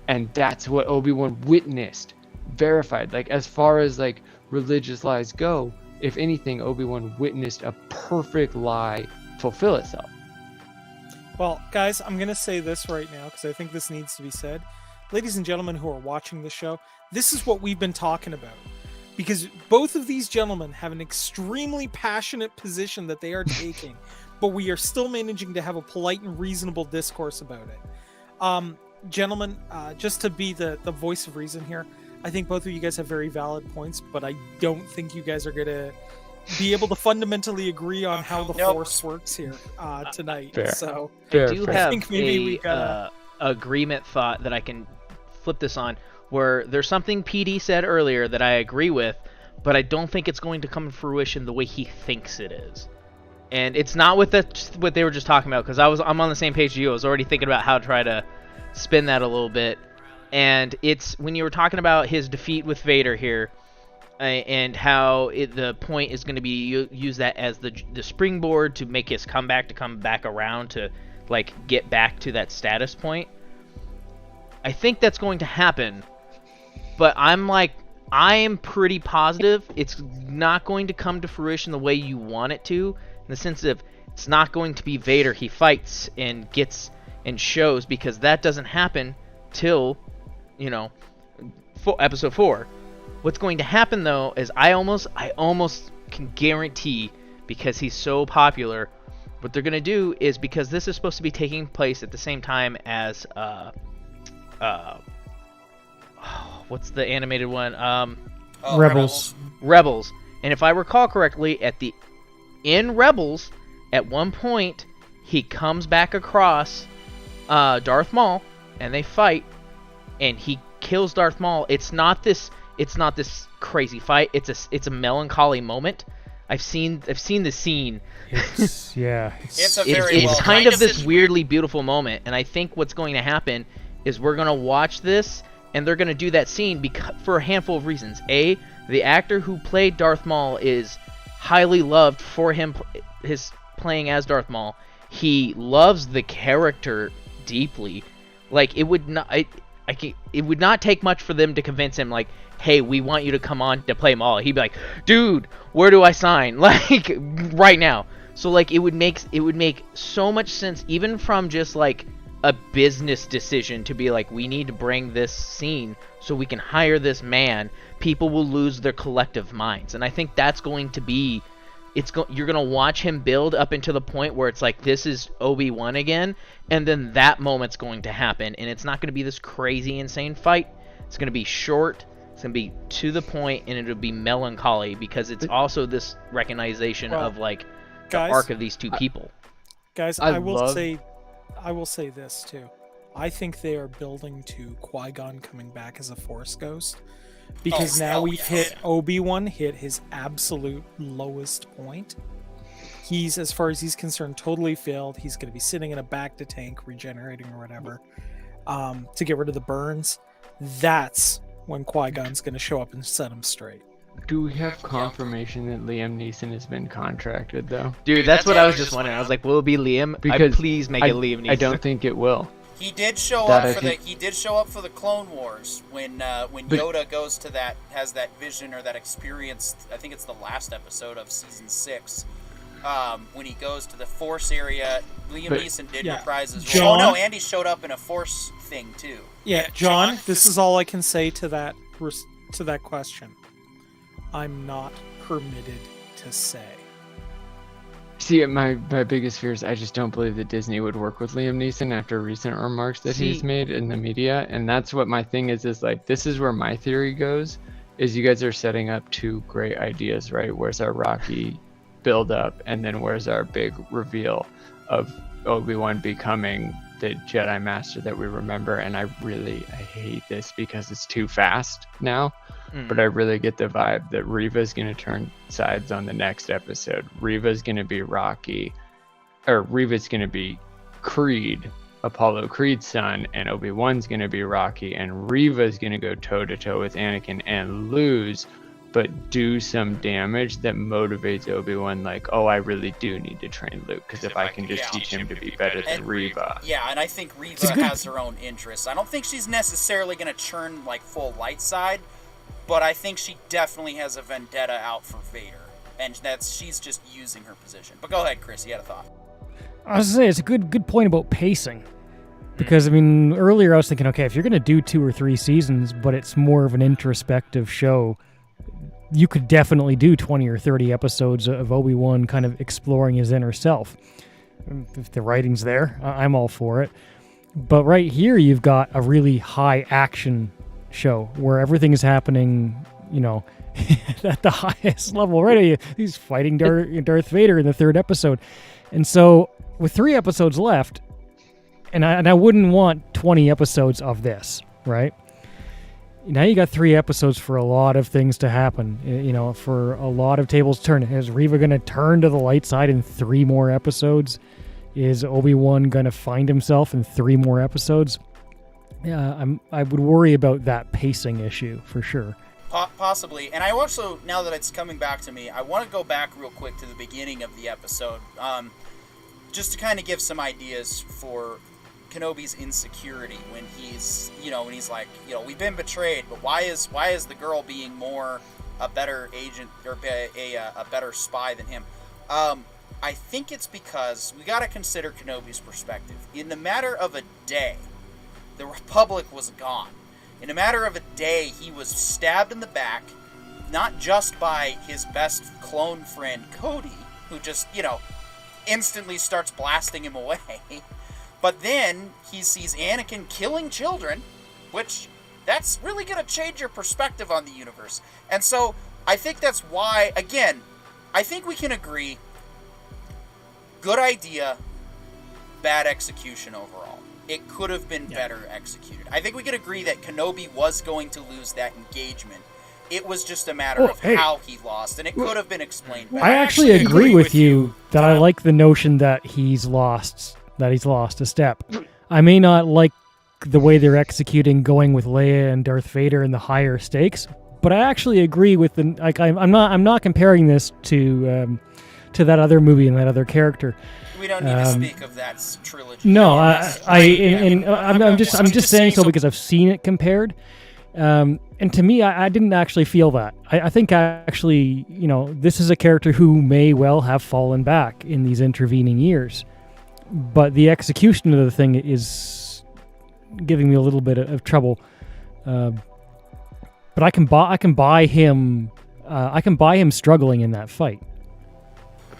And that's what Obi-Wan witnessed, verified. Like, as far as like religious lies go, if anything, Obi-Wan witnessed a perfect lie fulfill itself. Well, guys, I'm going to say this right now because I think this needs to be said. Ladies and gentlemen who are watching the show, this is what we've been talking about. Because both of these gentlemen have an extremely passionate position that they are taking. but we are still managing to have a polite and reasonable discourse about it. Gentlemen, just to be the voice of reason here, I think both of you guys have very valid points, but I don't think you guys are going to be able to fundamentally agree on how the Force works here tonight. Fair. So Fair, I do fair. have think maybe we gotta- agreement thought that I can flip this on, where there's something PD said earlier that I agree with, but I don't think it's going to come to fruition the way he thinks it is. And it's not with what they were just talking about, because I'm on the same page as you. I was already thinking about how to try to spin that a little bit. And it's when you were talking about his defeat with Vader here, and how the point is going to be use that as the springboard to make his comeback, to come back around to like get back to that status point. I think that's going to happen, but I'm pretty positive it's not going to come to fruition the way you want it to, in the sense of it's not going to be Vader he fights and gets and shows, because that doesn't happen till, episode 4. What's going to happen though is I almost can guarantee, because he's so popular, what they're going to do is, because this is supposed to be taking place at the same time as what's the animated one? Rebels. Rebels. And if I recall correctly, in Rebels, at one point he comes back across Darth Maul and they fight, and he kills Darth Maul. It's not this crazy fight. It's a melancholy moment. I've seen the scene. It's It's a very It's well kind done. of this weirdly beautiful moment, and I think what's going to happen is we're going to watch this, and they're going to do that scene for a handful of reasons. A, the actor who played Darth Maul is highly loved for his playing as Darth Maul. He loves the character deeply. Like, it would not take much for them to convince him, like, hey, we want you to come on to play Maul. He'd be like, dude, where do I sign? Like, right now. So, like, it would make so much sense, even from just, like, a business decision, to be like, we need to bring this scene so we can hire this man. People will lose their collective minds. And I think that's going to be... you're going to watch him build up into the point where it's like, this is Obi-Wan again, and then that moment's going to happen, and it's not going to be this crazy, insane fight. It's going to be short, it's going to be to the point, and it'll be melancholy, because it's also this recognition of, like, the arc of these two people. Guys, I will say this, too. I think they are building to Qui-Gon coming back as a Force ghost. Because now we've hit Obi-Wan hit his absolute lowest point. He's, as far as he's concerned, totally failed. He's going to be sitting in a bacta tank, regenerating or whatever, to get rid of the burns. That's when Qui-Gon's going to show up and set him straight. Do we have confirmation that Liam Neeson has been contracted, though? Dude, that's what I was just wondering. I was like, will it be Liam? Because please make it Liam Neeson. I don't think it will. He did show up for the Clone Wars when Yoda goes to has that vision or that experience. I think it's the last episode of season 6. When he goes to the Force area, Liam Neeson did reprise his role. Oh no, Andy showed up in a Force thing too. Yeah, John, this is all I can say to that question. I'm not permitted to say. See, my biggest fear is I just don't believe that Disney would work with Liam Neeson after recent remarks that he's made in the media, and that's what my thing is like, this is where my theory goes, is you guys are setting up two great ideas, right? Where's our Rocky build-up, and then where's our big reveal of Obi-Wan becoming the Jedi Master that we remember, and I hate this because it's too fast now. But I really get the vibe that Reva's going to turn sides on the next episode. Reva's going to be Rocky, or Reva's going to be Creed, Apollo Creed's son, and Obi-Wan's going to be Rocky, and Reva's going to go toe-to-toe with Anakin and lose, but do some damage that motivates Obi-Wan, like, oh, I really do need to train Luke, because if I can just teach him to be better than Reva. Yeah, and I think Reva has her own interests. I don't think she's necessarily going to churn, like, full light side, but I think she definitely has a vendetta out for Vader, and she's just using her position. But go ahead, Chris, you had a thought. I was going to say, it's a good point about pacing. Because, I mean, earlier I was thinking, okay, if you're going to do 2 or 3 seasons, but it's more of an introspective show, you could definitely do 20 or 30 episodes of Obi-Wan kind of exploring his inner self. If the writing's there, I'm all for it. But right here, you've got a really high action show where everything is happening, at the highest level. Right? He's fighting Darth Vader in the 3rd episode. And so with 3 episodes left, and I wouldn't want 20 episodes of this, right? Now you got 3 episodes for a lot of things to happen, for a lot of tables to turn. Is Reva going to turn to the light side in 3 more episodes? Is Obi-Wan going to find himself in 3 more episodes? I would worry about that pacing issue for sure. Possibly. And I also, now that it's coming back to me, I want to go back real quick to the beginning of the episode, just to kind of give some ideas for Kenobi's insecurity when he's like, we've been betrayed, but why is the girl being more a better agent or a better spy than him? I think it's because we got to consider Kenobi's perspective. In the matter of a day, the Republic was gone. In a matter of a day, he was stabbed in the back, not just by his best clone friend Cody, who just, instantly starts blasting him away. But then he sees Anakin killing children, which that's really going to change your perspective on the universe. And so I think that's why, again, I think we can agree, good idea, bad execution overall. It could have been better executed. I think we could agree that Kenobi was going to lose that engagement. It was just a matter of how he lost, and it could have been explained better. I actually agree with you that I like the notion that he's lost a step. I may not like the way they're executing going with Leia and Darth Vader and the higher stakes, but I actually agree with I'm not comparing this to that other movie and that other character. We don't need to speak of that trilogy. No, I'm just saying so because I've seen it compared. And to me, I didn't actually feel that. I think actually, this is a character who may well have fallen back in these intervening years. But the execution of the thing is giving me a little bit of trouble. But I can buy him struggling in that fight.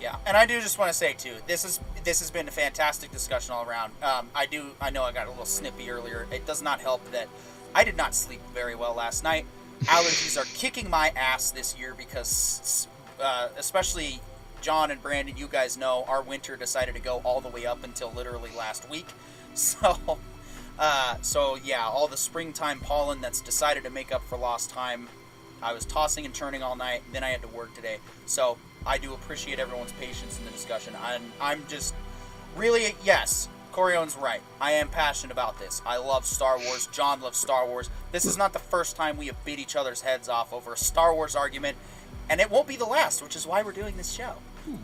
Yeah, and I do just want to say too, this has been a fantastic discussion all around. I know I got a little snippy earlier. It does not help that I did not sleep very well last night. Allergies are kicking my ass this year because, especially John and Brandon, you guys know our winter decided to go all the way up until literally last week. So yeah, all the springtime pollen that's decided to make up for lost time. I was tossing and turning all night, then I had to work today. So I do appreciate everyone's patience in the discussion. I'm just really, yes, Corione's right. I am passionate about this. I love Star Wars. John loves Star Wars. This is not the first time we have beat each other's heads off over a Star Wars argument, and it won't be the last, which is why we're doing this show.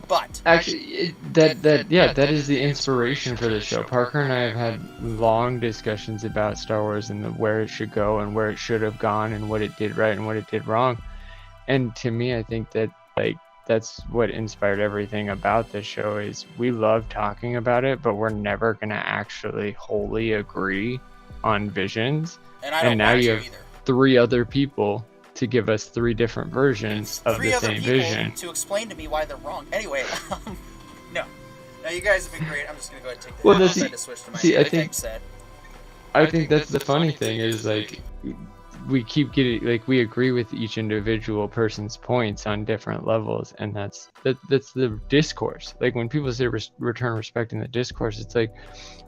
But actually, that is the inspiration for the show. Parker and I have had long discussions about Star Wars and where it should go and where it should have gone and what it did right and what it did wrong. And to me, I think that that's what inspired everything about this show. Is we love talking about it, but we're never gonna actually wholly agree on visions. And now you have 3 other people to give us 3 different versions of the same vision to explain to me why they're wrong. Anyway, no, you guys have been great. I'm just gonna go ahead and take the switch to my I think that's the funny thing is we keep getting we agree with each individual person's points on different levels, and that's the discourse. When people say return respect in the discourse, it's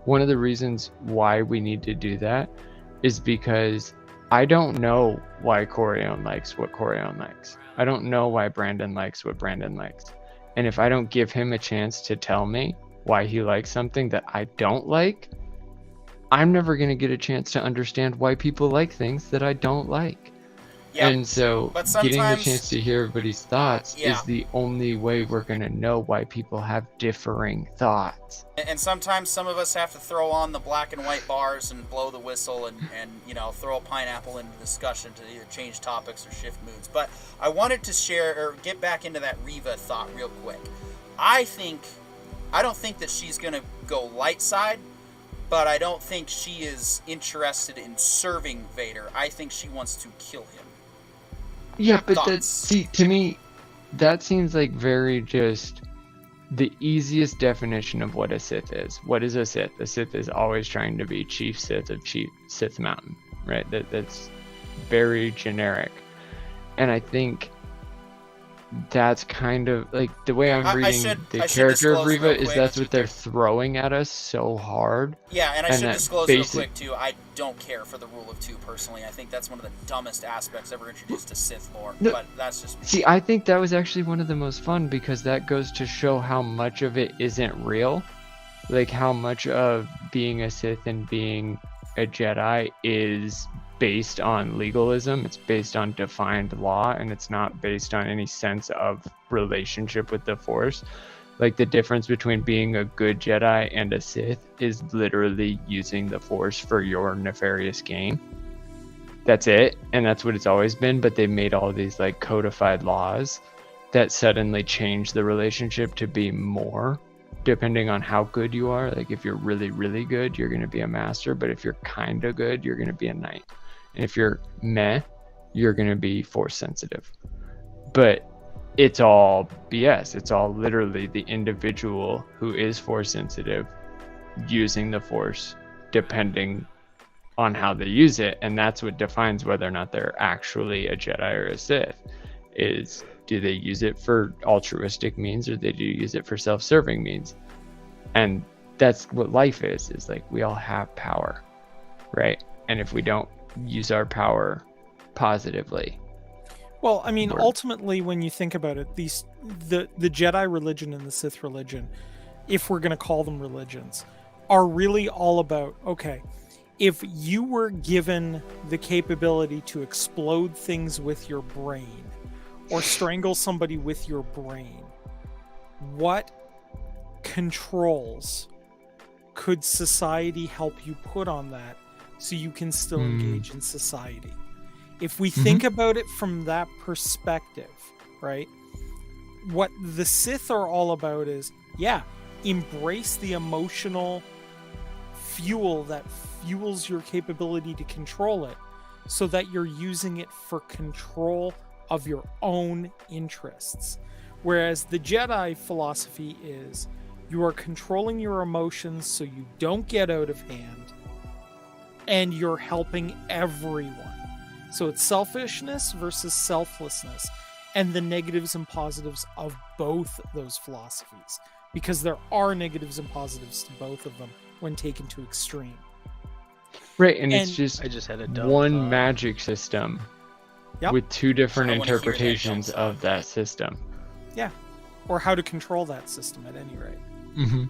one of the reasons why we need to do that is because I don't know why Corione likes what Corione likes. I don't know why Brandon likes what Brandon likes. And if I don't give him a chance to tell me why he likes something that I don't like, I'm never going to get a chance to understand why people like things that I don't like. Yep. And so getting the chance to hear everybody's thoughts is the only way we're going to know why people have differing thoughts. And sometimes some of us have to throw on the black and white bars and blow the whistle and throw a pineapple into the discussion to either change topics or shift moods. But I wanted to share or get back into that Reva thought real quick. I don't think that she's going to go light side, but I don't think she is interested in serving Vader. I think she wants to kill him. Yeah, but to me, that seems very just the easiest definition of what a Sith is. What is a Sith? A Sith is always trying to be Chief Sith of Chief Sith Mountain, right? That's very generic. And I think that's kind of like the way I'm reading the character of Reva is that's what they're throwing at us so hard. Yeah, and I should disclose real quick too, I don't care for the Rule of Two personally. I think that's one of the dumbest aspects ever introduced to Sith lore, but that's just me. See, I think that was actually one of the most fun because that goes to show how much of it isn't real. Like how much of being a Sith and being a Jedi is based on legalism, it's based on defined law, and it's not based on any sense of relationship with the Force. Like the difference between being a good Jedi and a Sith is literally using the Force for your nefarious gain. That's it, and that's what it's always been, but they made all these like codified laws that suddenly change the relationship to be more depending on how good you are. Like if you're really, really good, you're going to be a master, but if you're kind of good, you're going to be a knight. And if you're meh, you're going to be Force sensitive. But it's all BS. It's all literally the individual who is Force sensitive using the Force depending on how they use it. And that's what defines whether or not they're actually a Jedi or a Sith. Is do they use it for altruistic means or they do use it for self-serving means? And that's what life is like we all have power, right? And if we don't use our power positively. Well, I mean, ultimately, when you think about it, the Jedi religion and the Sith religion, if we're going to call them religions, are really all about, okay, if you were given the capability to explode things with your brain or strangle somebody with your brain, what controls could society help you put on that so you can still engage in society? If we think about it from that perspective, right? What the Sith are all about is, yeah, embrace the emotional fuel that fuels your capability to control it so that you're using it for control of your own interests. Whereas the Jedi philosophy is you are controlling your emotions so you don't get out of hand and you're helping everyone. So it's selfishness versus selflessness and the negatives and positives of both those philosophies, because there are negatives and positives to both of them when taken to extreme. Right, and it's just I just had one magic system with two different interpretations of that system. Yeah, or how to control that system at any rate.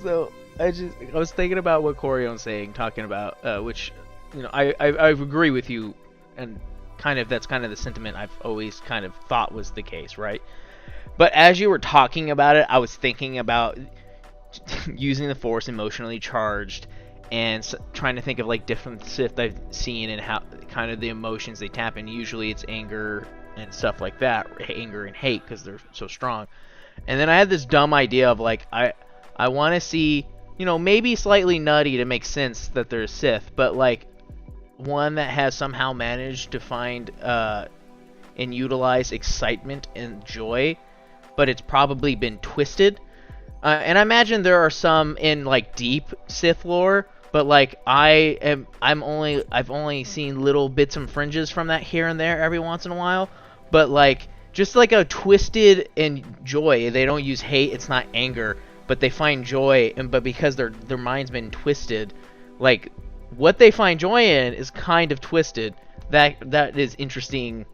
So I was thinking about what Corion's saying, talking about which, you know, I agree with you, and that's kind of the sentiment I've always kind of thought was the case, right? But as you were talking about it, I was thinking about using the Force emotionally charged, and trying to think of like different Sith I've seen and how kind of the emotions they tap in. Usually it's anger and stuff like that, anger and hate because they're so strong. And then I had this dumb idea of like I want to see, you know, maybe slightly nutty to make sense that they're a Sith, but like one that has somehow managed to find and utilize excitement and joy, but it's probably been twisted. And I imagine there are some in like deep Sith lore, but like I've only seen little bits and fringes from that here and there every once in a while. But like just like a twisted and joy, they don't use hate. It's not anger, but they find joy, but because their mind's been twisted, like what they find joy in is kind of twisted. That is interesting.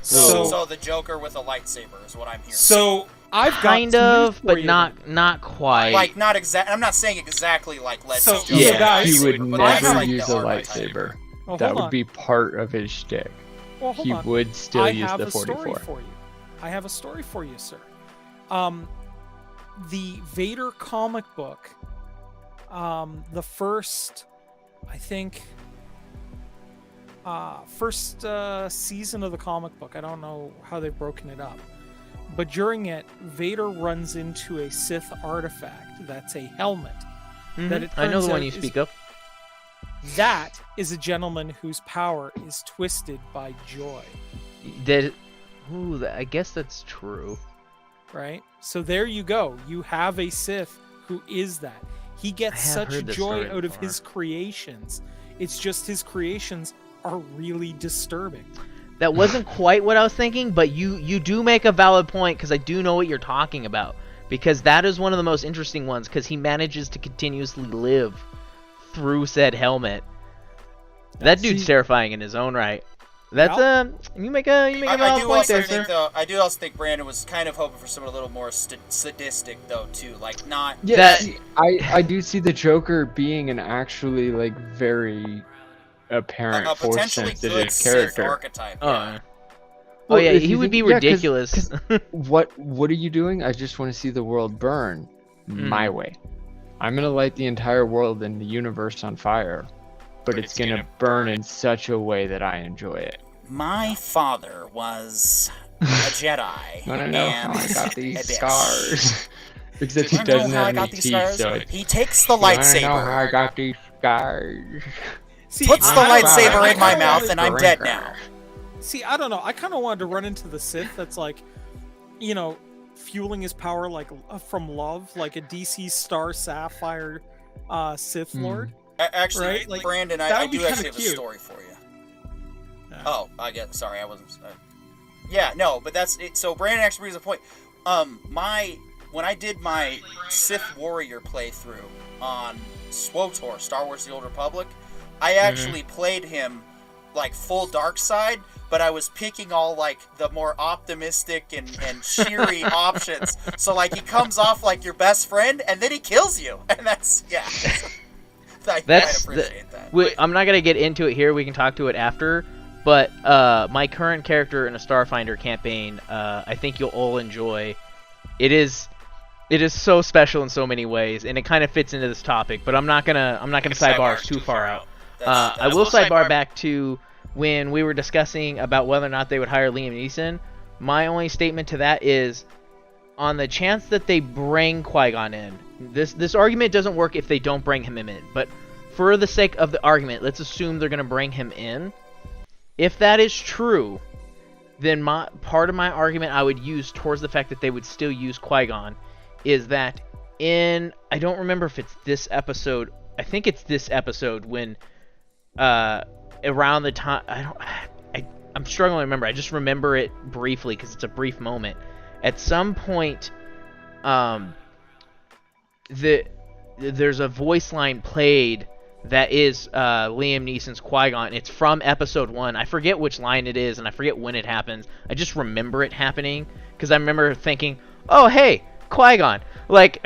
So the Joker with a lightsaber is what I'm hearing. So I've got kind of, but not quite. Like not exact. I'm not saying exactly like Let's So- Joker. Yeah, Yeah, he would but that's never like the use a archetype. lightsaber. Well, That hold would on. be part of his shtick. Well, hold He on. would still I use have the a story 44. for you. I have a story for you, sir. The Vader comic book, the first, I think, first season of the comic book. I don't know how they've broken it up, but during it, Vader runs into a Sith artifact that's a helmet. That it I know turns the one out you is- speak of. That is a gentleman whose power is twisted by joy. I guess that's true. right? So there you go. You have a Sith who is that. He gets I have such heard this joy story out of before. his creations. It's just his creations are really disturbing. That wasn't quite what I was thinking, but you do make a valid point, because I do know what you're talking about. Because that is one of the most interesting ones, because he manages to continuously live through said helmet. That dude's terrifying in his own right. That's you make a valid point there, sir. I do also think Brandon was kind of hoping for something a little more sadistic, though, too. Like, not... Yeah, That- see, I do see the Joker being an actually, like, very apparent a potentially force-sensitive good Sith character. archetype. Oh, Yeah. oh yeah, if he you would think- be yeah, 'cause- ridiculous. 'cause what are you doing? I just want to see the world burn my way. I'm gonna light the entire world and the universe on fire, but it's gonna burn in such a way that I enjoy it. My father was a Jedi. You wanna know how I and got a these bitch. scars? Except You he wanna know doesn't how I have got any these teeth, scars? so it's... He takes the You wanna know how I lightsaber, got these scars? See, puts the I don't know. lightsaber I in my kinda mouth, wanted- and I'm dead now. See, I don't know. I kind of wanted to run into the Sith that's like, you know, fueling his power like from love, like a DC Star Sapphire Sith Lord. Actually, Right? Like, Brandon, that I would be do actually kinda have a cute. story for you. Yeah. Oh, I get. Sorry, I wasn't. Yeah, no, but that's it. So Brandon actually brings a point. When I did my Sith Warrior playthrough on SWOTOR, Star Wars: The Old Republic, I actually played him like full dark side, but I was picking all like the more optimistic and cheery options. So like he comes off like your best friend, and then he kills you, and that's I appreciate that. I'm not gonna get into it here. We can talk to it after. But my current character in a Starfinder campaign, I think you'll all enjoy. It is so special in so many ways, and it kind of fits into this topic. But I'm not gonna sidebar too far out. I will sidebar back to when we were discussing about whether or not they would hire Liam Neeson. My only statement to that is, on the chance that they bring Qui-Gon in, this argument doesn't work if they don't bring him in. But for the sake of the argument, let's assume they're gonna bring him in. If that is true, then part of my argument I would use towards the fact that they would still use Qui-Gon is that I don't remember if it's this episode. I think it's this episode when around the time I'm struggling to remember. I just remember it briefly because it's a brief moment. At some point, there's a voice line played that is Liam Neeson's Qui-Gon. It's from episode 1. I forget which line it is, and I forget when it happens. I just remember it happening, because I remember thinking, oh, hey, Qui-Gon. Like,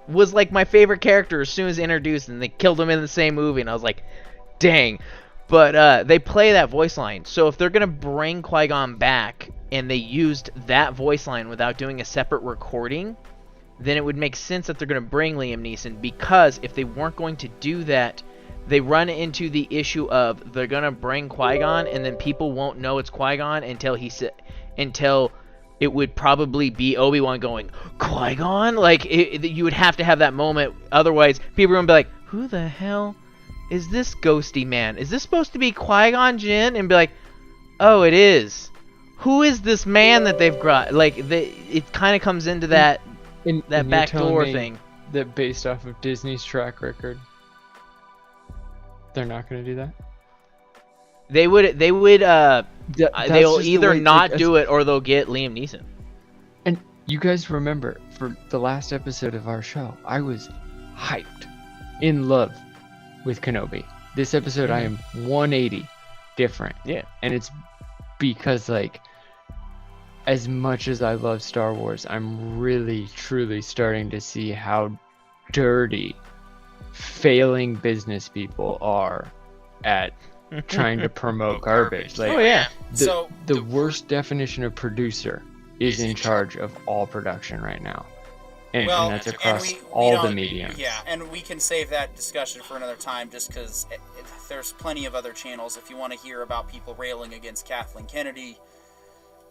was like my favorite character as soon as introduced, and they killed him in the same movie, and I was like, dang. But they play that voice line. So if they're going to bring Qui-Gon back, and they used that voice line without doing a separate recording, then it would make sense that they're going to bring Liam Neeson, because if they weren't going to do that, they run into the issue of they're going to bring Qui-Gon, and then people won't know it's Qui-Gon until it would probably be Obi-Wan going, Qui-Gon? Like, you would have to have that moment. Otherwise, people are going to be like, who the hell is this ghosty man? Is this supposed to be Qui-Gon Jinn? And be like, oh, it is. Who is this man that they've brought? Like, it kind of comes into that And back you're telling door me thing. That based off of Disney's track record, they're not going to do that? They'll just the either way- not like, do it, or they'll get Liam Neeson. And you guys remember, for the last episode of our show, I was hyped, in love with Kenobi. This episode, I am 180 different. Yeah. And it's because, like, as much as I love Star Wars, I'm really, truly starting to see how dirty failing business people are at trying to promote garbage. Like, Oh yeah. the worst definition of producer is in charge of all production right now. And that's across all the mediums. Yeah, and we can save that discussion for another time, just because there's plenty of other channels. If you want to hear about people railing against Kathleen Kennedy.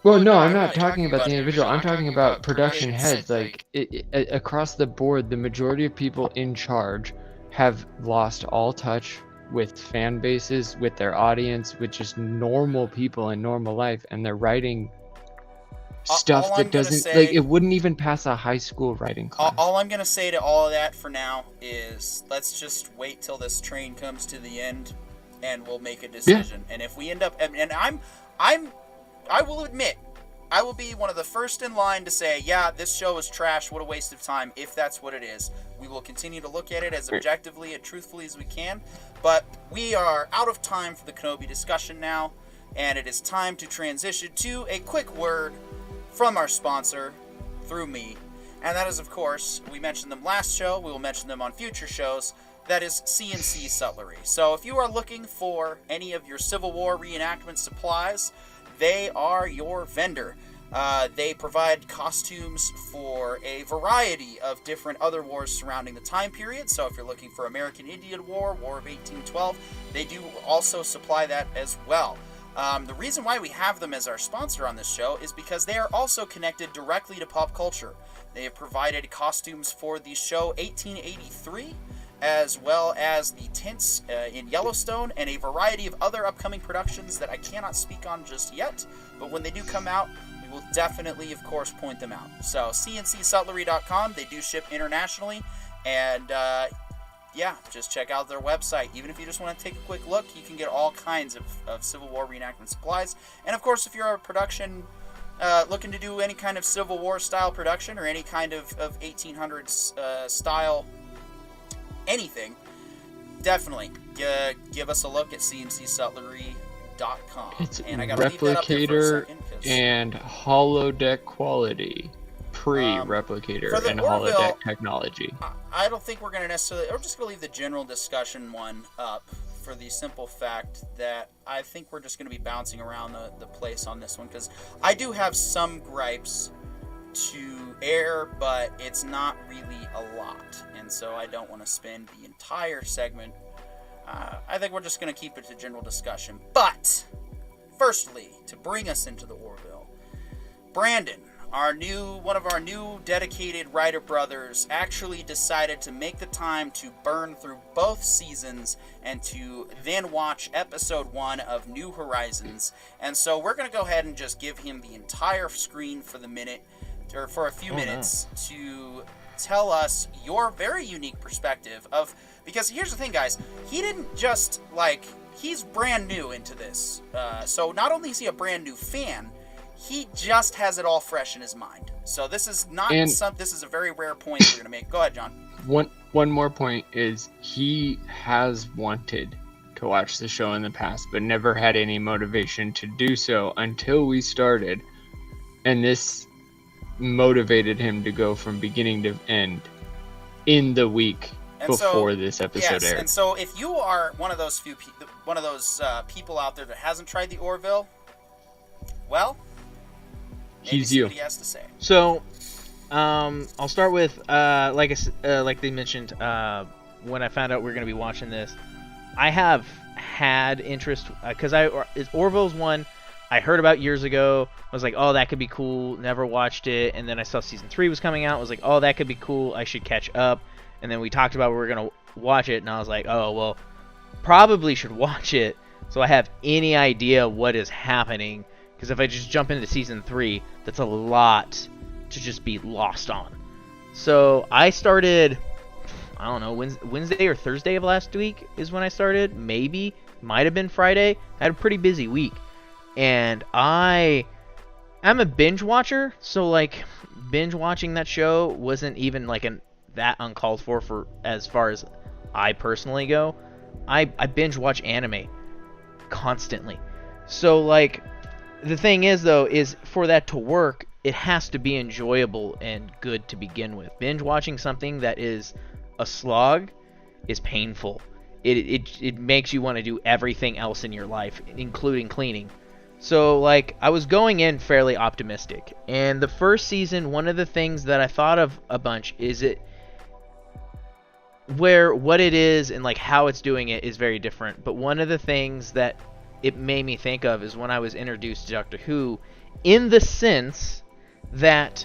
Well, no, I'm not talking about the individual. I'm talking about production heads. Like, across the board, the majority of people in charge have lost all touch with fan bases, with their audience, with just normal people in normal life, and they're writing stuff all I'm that gonna doesn't say- like it wouldn't even pass a high school writing class. All I'm gonna say to all of that for now is let's just wait till this train comes to the end, and we'll make a decision. And if we end up, and I will admit, I will be one of the first in line to say, yeah, this show is trash. What a waste of time. If that's what it is, we will continue to look at it as objectively and truthfully as we can. But we are out of time for the Kenobi discussion now, and it is time to transition to a quick word from our sponsor through me. And that is, of course, we mentioned them last show. We will mention them on future shows. That is CNC Sutlery. So if you are looking for any of your Civil War reenactment supplies, they are your vendor. They provide costumes for a variety of different other wars surrounding the time period. So if you're looking for American Indian War, War of 1812, they do also supply that as well. The reason why we have them as our sponsor on this show is because they are also connected directly to pop culture. They have provided costumes for the show 1883, as well as the tints in Yellowstone, and a variety of other upcoming productions that I cannot speak on just yet, but when they do come out, we will definitely, of course, point them out. So, cncsutlery.com, they do ship internationally, and yeah, just check out their website. Even if you just want to take a quick look, you can get all kinds of Civil War reenactment supplies. And, of course, if you're a production looking to do any kind of Civil War style production or any kind of 1800s style anything, definitely give us a look at cncsutlery.com. It's and I gotta leave that up there for a replicator second, 'cause, and holodeck quality. Pre-replicator for the and Orville, holodeck technology. I don't think we're going to necessarily... We're just going to leave the general discussion one up for the simple fact that I think we're just going to be bouncing around the place on this one, because I do have some gripes to air, but it's not really a lot, and so I don't want to spend the entire segment. I think we're just going to keep it to general discussion. But, firstly, to bring us into the Orville, Brandon, one of our new dedicated writer brothers, actually decided to make the time to burn through both seasons and to then watch episode 1 of New Horizons. And so we're going to go ahead and just give him the entire screen for a few minutes to tell us your very unique perspective of, because here's the thing, guys, he didn't just, he's brand new into this. So not only is he a brand new fan, he just has it all fresh in his mind. So this is this is a very rare point we're going to make. Go ahead, John. One more point is he has wanted to watch the show in the past, but never had any motivation to do so until we started. And this motivated him to go from beginning to end in the week before this episode aired. And so if you are one of those people out there that hasn't tried the Orville, well, he's you. What he has to say. So, I'll start with like they mentioned when I found out we were going to be watching this. I have had interest because Orville's one I heard about years ago. I was like, oh, that could be cool. Never watched it, and then I saw season 3 was coming out. I was like, oh, that could be cool. I should catch up. And then we talked about we were going to watch it, and I was like, oh, well, probably should watch it so I have any idea what is happening. Because if I just jump into season 3, that's a lot to just be lost on. So I started, I don't know, Wednesday or Thursday of last week is when I started. Maybe, might have been Friday. I had a pretty busy week. And I'm a binge watcher, so binge watching that show wasn't even that uncalled for as far as I personally go. I binge watch anime constantly. So the thing is, though, is for that to work, it has to be enjoyable and good to begin with. Binge watching something that is a slog is painful. It makes you want to do everything else in your life, including cleaning. So, I was going in fairly optimistic. And the first season, one of the things that I thought of a bunch is what it is and, how it's doing it is very different. But one of the things that it made me think of is when I was introduced to Doctor Who, in the sense that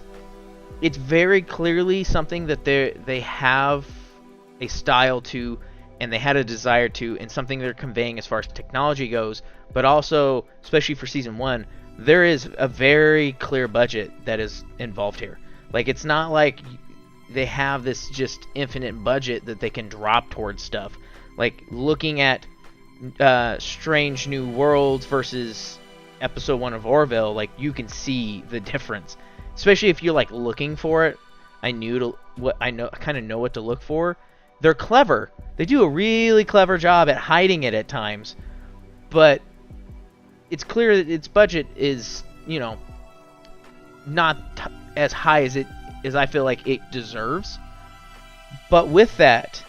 it's very clearly something that they have a style to, and they had a desire to, and something they're conveying as far as technology goes, but also, especially for season 1, there is a very clear budget that is involved here. Like, it's not like they have this just infinite budget that they can drop towards stuff. Like, looking at Strange New Worlds versus episode 1 of Orville, like, you can see the difference. Especially if you're, like, looking for it. I kind of know what to look for. They're clever. They do a really clever job at hiding it at times. But it's clear that its budget is, you know, not as high as I feel like it deserves. But with that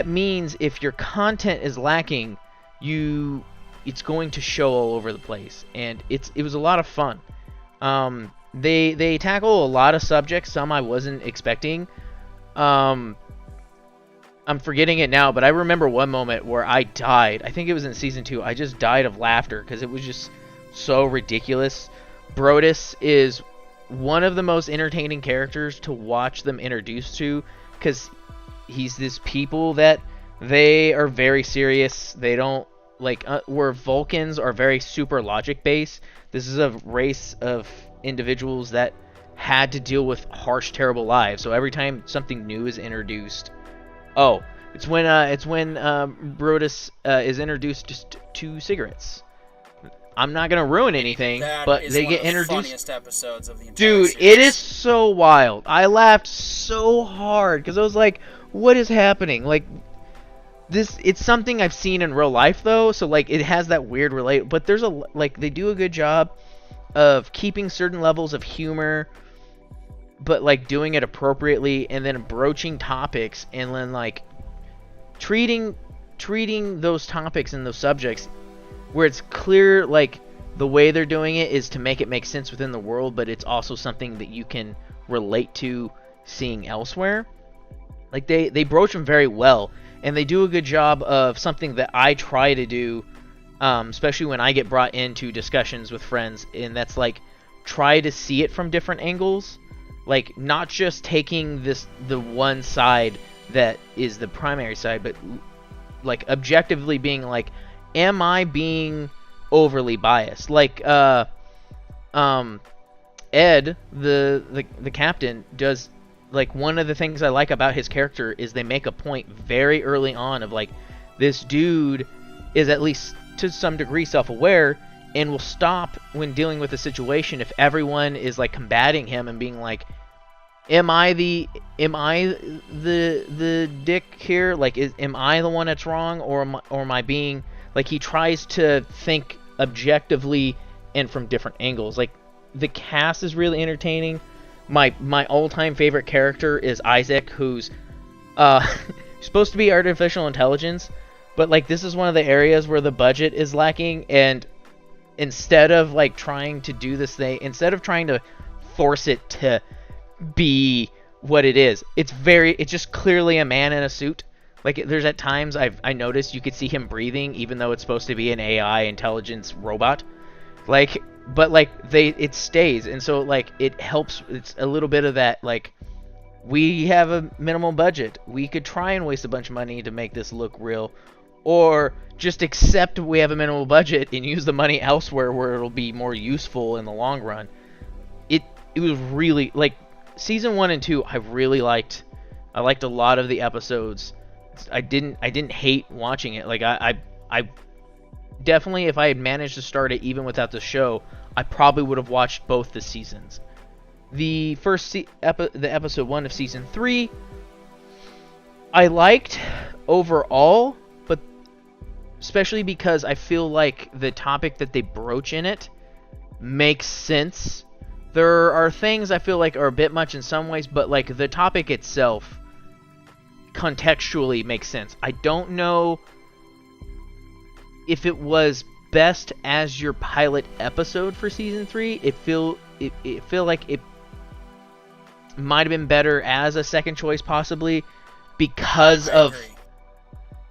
means if your content is lacking, it's going to show all over the place, and it was a lot of fun. They tackle a lot of subjects, some I wasn't expecting. I'm forgetting it now, but I remember one moment where I died. I think it was in season 2. I just died of laughter because it was just so ridiculous. Brodus is one of the most entertaining characters to watch them introduced to, because he's this people that they are very serious. They don't like where Vulcans are very super logic based. This is a race of individuals that had to deal with harsh, terrible lives. So every time something new is introduced, it's when Brodus is introduced just to cigarettes. I'm not gonna ruin anything, but they get introduced. Funniest episodes of the entire Dude, series. it is so wild. I laughed so hard because I was like, "What is happening?" Like, it's something I've seen in real life though, so like it has that weird relate. But there's they do a good job of keeping certain levels of humor, but like doing it appropriately, and then broaching topics, and then like treating those topics and those subjects where it's clear, like, the way they're doing it is to make it make sense within the world, but it's also something that you can relate to seeing elsewhere. Like, they broach them very well, and they do a good job of something that I try to do, especially when I get brought into discussions with friends, and that's, like, try to see it from different angles. Like, not just taking the one side that is the primary side, but, like, objectively being, like, am I being overly biased? Like, Ed, the captain, does, like, one of the things I like about his character is they make a point very early on of, like, this dude is at least to some degree self-aware and will stop when dealing with a situation if everyone is, like, combating him and being like, am I the dick here? Like, am I the one that's wrong, or am I being... Like, he tries to think objectively and from different angles. Like, the cast is really entertaining. My all-time favorite character is Isaac, who's supposed to be artificial intelligence, but, like, this is one of the areas where the budget is lacking, and instead of, like, trying to do this thing, instead of trying to force it to be what it is, it's just clearly a man in a suit. Like, there's at times I noticed you could see him breathing, even though it's supposed to be an AI intelligence robot. Like, but like it stays, and so like it helps. It's a little bit of that. Like, we have a minimal budget. We could try and waste a bunch of money to make this look real, or just accept we have a minimal budget and use the money elsewhere where it'll be more useful in the long run. It was really, like, season 1 and 2. I really liked. I liked a lot of the episodes. I didn't hate watching it. Like, I definitely, if I had managed to start it even without the show, I probably would have watched both the seasons. The episode 1 of season 3, I liked overall, but especially because I feel like the topic that they broach in it makes sense. There are things I feel like are a bit much in some ways, but like the topic itself contextually makes sense. I don't know if it was best as your pilot episode for season 3. It feel like it might have been better as a second choice, possibly because of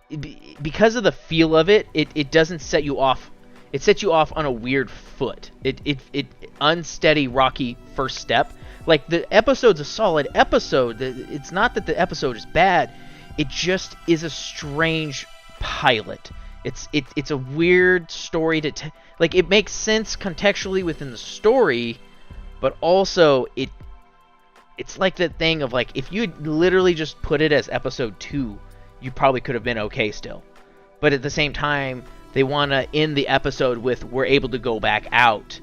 the feel of it. It doesn't set you off. It sets you off on a weird foot. It unsteady, rocky first step. Like, the episode's a solid episode. It's not that the episode is bad. it just is a strange pilot. It's a weird story to like. It makes sense contextually within the story, but also it's like that thing of like, if you literally just put it as episode 2, you probably could have been okay still. But at the same time, they want to end the episode with, we're able to go back out.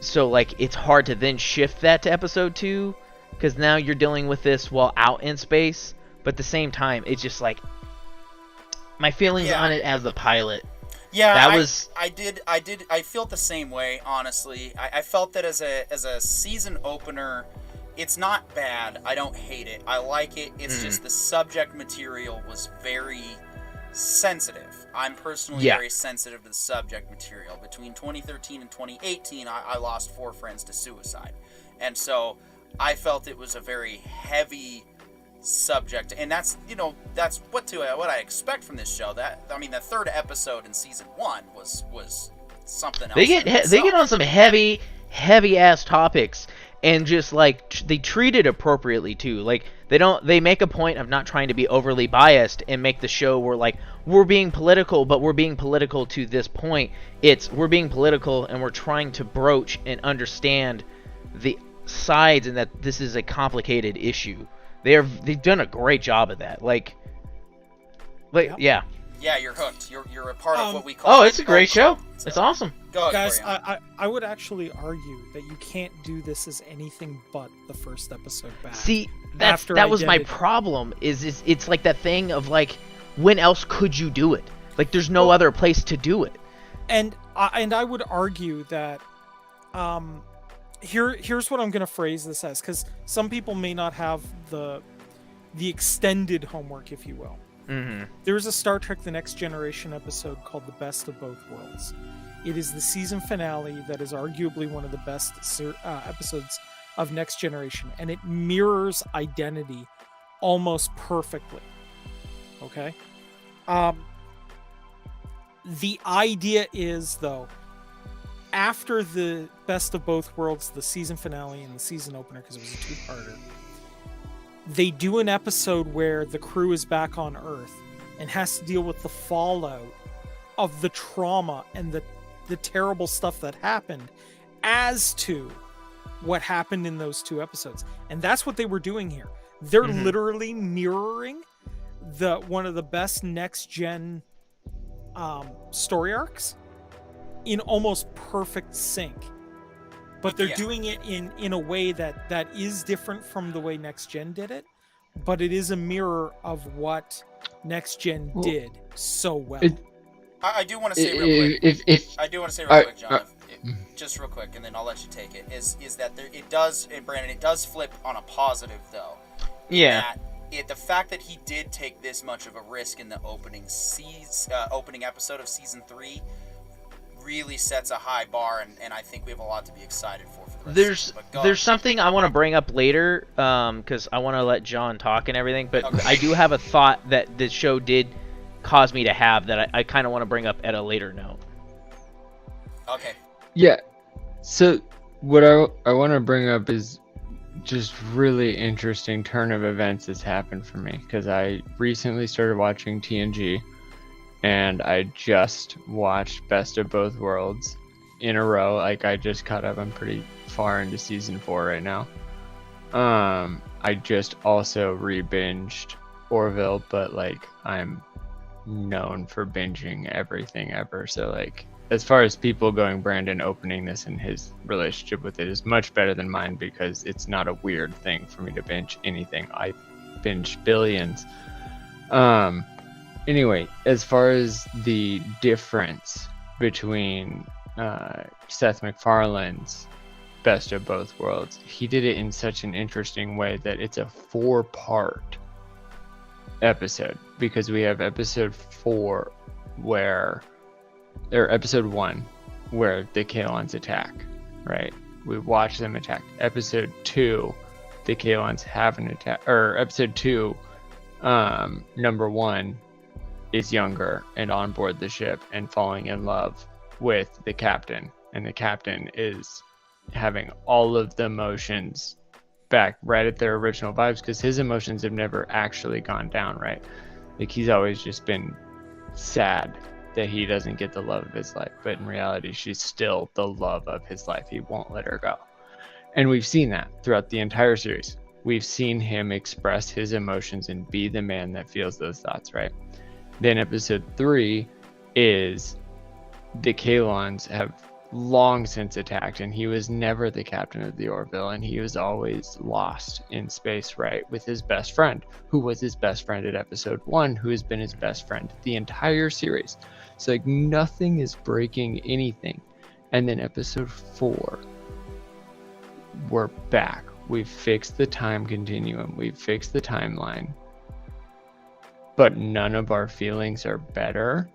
So like, it's hard to then shift that to episode 2, because now you're dealing with this while out in space. But at the same time, it's just like, my feelings on it as the pilot. Yeah, that I felt the same way, honestly. I felt that as a season opener, it's not bad. I don't hate it. I like it. It's just the subject material was very sensitive. I'm personally very sensitive to the subject material. Between 2013 and 2018, I lost 4 friends to suicide. And so I felt it was a very heavy subject, and that's what I expect from this show. That, I mean, the 3rd episode in season 1 was something else. They get on some heavy ass topics, and just like they treat it appropriately too. Like they make a point of not trying to be overly biased and make the show where like, we're being political, but we're being political to this point. We're being political and we're trying to broach and understand the sides, and that this is a complicated issue. They've done a great job of that. Like yeah. Yeah, you're hooked. You're a part of what we call. Oh, it's a great show. So, it's awesome. Go ahead, guys. I would actually argue that you can't do this as anything but the first episode back. See, that was my problem. Is it's like that thing of like, when else could you do it? Like, there's no other place to do it. And I would argue that here's what I'm going to phrase this as, because some people may not have the extended homework, if you will. Mm-hmm. There's a Star Trek The Next Generation episode called The Best of Both Worlds. It is the season finale that is arguably one of the best episodes of Next Generation, and it mirrors Identity almost perfectly. Okay? The idea is, though, after the Best of Both Worlds, the season finale and the season opener, because it was a 2-parter, they do an episode where the crew is back on Earth and has to deal with the fallout of the trauma and the terrible stuff that happened as to what happened in those 2 episodes. And that's what they were doing here. They're literally mirroring one of the best next-gen story arcs in almost perfect sync. But they're doing it in a way that is different from the way Next Gen did it, but it is a mirror of what Next Gen did so well. I do want to say real quick, John, just real quick, and then I'll let you take it. Is that it does, and Brandon, it does flip on a positive though. Yeah. The fact that he did take this much of a risk in the opening episode of season 3 really sets a high bar, and I think we have a lot to be excited for the rest of the season. There's something I want to bring up later, because I want to let John talk and everything, but okay. I do have a thought that the show did cause me to have that I kind of want to bring up at a later note. Okay. Yeah. So what I want to bring up is just really interesting turn of events that's happened for me, because I recently started watching TNG. And I just watched Best of Both Worlds in a row. Like, I just caught up. I'm pretty far into season 4 right now. I just also re-binged Orville, but like, I'm known for binging everything ever. So like, as far as people going, Brandon opening this and his relationship with it is much better than mine, because it's not a weird thing for me to binge anything. I binge billions. Anyway, as far as the difference between Seth MacFarlane's Best of Both Worlds, he did it in such an interesting way that it's a 4-part episode, because we have episode 4 episode 1 where the Kaylons attack, right? We watch them attack. Episode 2, the Kaylons have an attack, or episode 2, number 1 is younger and on board the ship and falling in love with the captain, and the captain is having all of the emotions back right at their original vibes, because his emotions have never actually gone down, right? Like, he's always just been sad that he doesn't get the love of his life, but in reality, she's still the love of his life. He won't let her go. And we've seen that throughout the entire series. We've seen him express his emotions and be the man that feels those thoughts, right? Then episode 3 is the Kalons have long since attacked, and he was never the captain of the Orville, and he was always lost in space, right, with his best friend, who was his best friend at episode 1, who has been his best friend the entire series. So, like, nothing is breaking anything. And then episode 4, we're back. We've fixed the time continuum. We've fixed the timeline. But none of our feelings are better.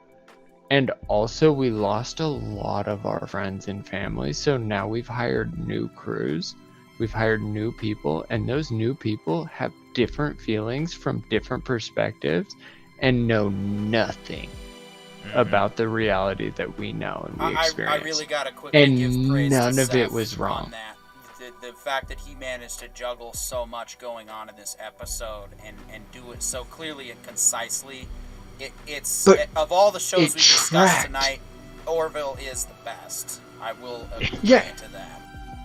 And also, we lost a lot of our friends and family. So now we've hired new crews. We've hired new people. And those new people have different feelings from different perspectives and know nothing about the reality that we know and we experience. I really got to quickly and give praise none to of Seth it was wrong. on that. The fact that he managed to juggle so much going on in this episode and do it so clearly and concisely, of all the shows we've discussed tonight, Orville is the best. I will agree to that.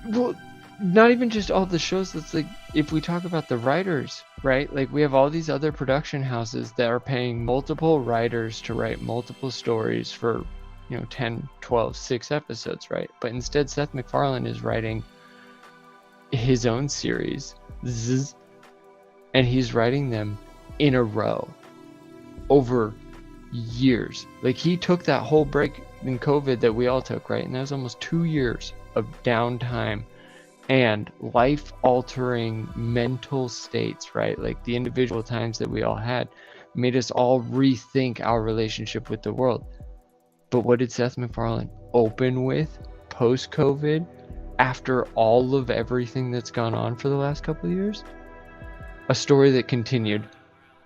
Well, not even just all the shows. That's like, if we talk about the writers, right? Like, we have all these other production houses that are paying multiple writers to write multiple stories for, 10, 12, 6 episodes, right? But instead, Seth MacFarlane is writing his own series, and he's writing them in a row over years. Like, he took that whole break in COVID that we all took, right? And that was almost 2 years of downtime and life-altering mental states, right? Like, the individual times that we all had made us all rethink our relationship with the world. But what did Seth MacFarlane open with post-COVID? After all of everything that's gone on for the last couple of years? A story that continued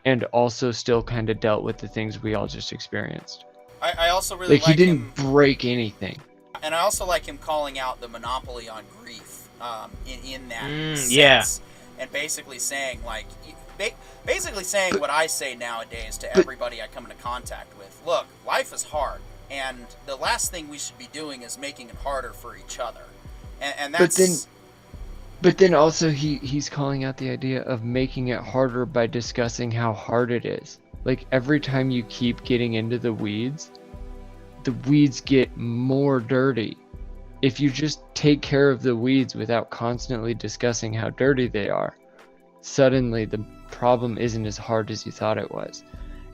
and also still kind of dealt with the things we all just experienced. I also really like he didn't break anything. And I also like him calling out the monopoly on grief in that sense. Yeah. And basically saying, like, basically saying what I say nowadays to everybody I come into contact with. Look, life is hard, and the last thing we should be doing is making it harder for each other. And that's... But then also he's calling out the idea of making it harder by discussing how hard it is. Like, every time you keep getting into the weeds get more dirty. If you just take care of the weeds without constantly discussing how dirty they are, suddenly the problem isn't as hard as you thought it was.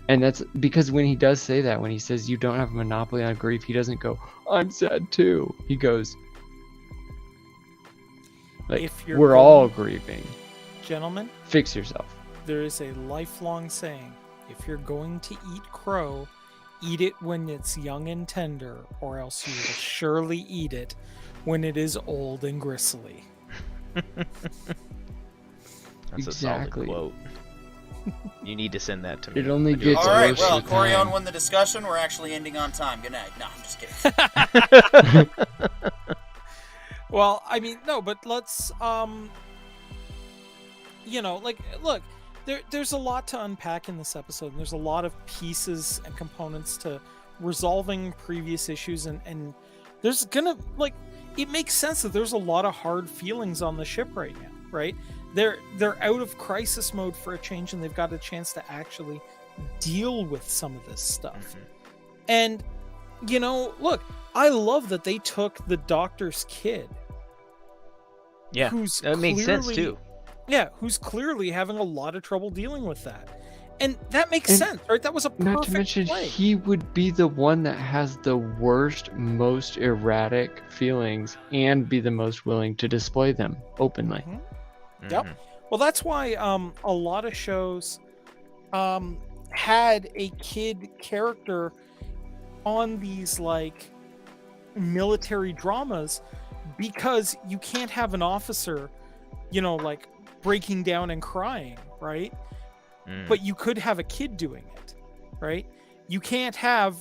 And that's because when he does say that, when he says you don't have a monopoly on grief, he doesn't go, I'm sad too. He goes, like, we're all grieving. Gentlemen, fix yourself. There is a lifelong saying, if you're going to eat crow, eat it when it's young and tender, or else you will surely eat it when it is old and gristly. That's exactly. A solid quote. You need to send that to me. It only gets all right, worse well, with Corion time. won the discussion. We're actually ending on time. Good night. No, I'm just kidding. Well, I mean, no, but let's, look, there's a lot to unpack in this episode, and there's a lot of pieces and components to resolving previous issues, and there's gonna, it makes sense that there's a lot of hard feelings on the ship right now, right? They're out of crisis mode for a change, and they've got a chance to actually deal with some of this stuff. And, look, I love that they took the doctor's kid. Yeah, that makes sense too. Yeah, who's clearly having a lot of trouble dealing with that. And that makes sense, right? That was a perfect Not to mention, play. he would be the one that has the worst, most erratic feelings and be the most willing to display them openly. Yep. Well, that's why a lot of shows had a kid character on these, military dramas, because you can't have an officer, breaking down and crying, right? But you could have a kid doing it, right? You can't have,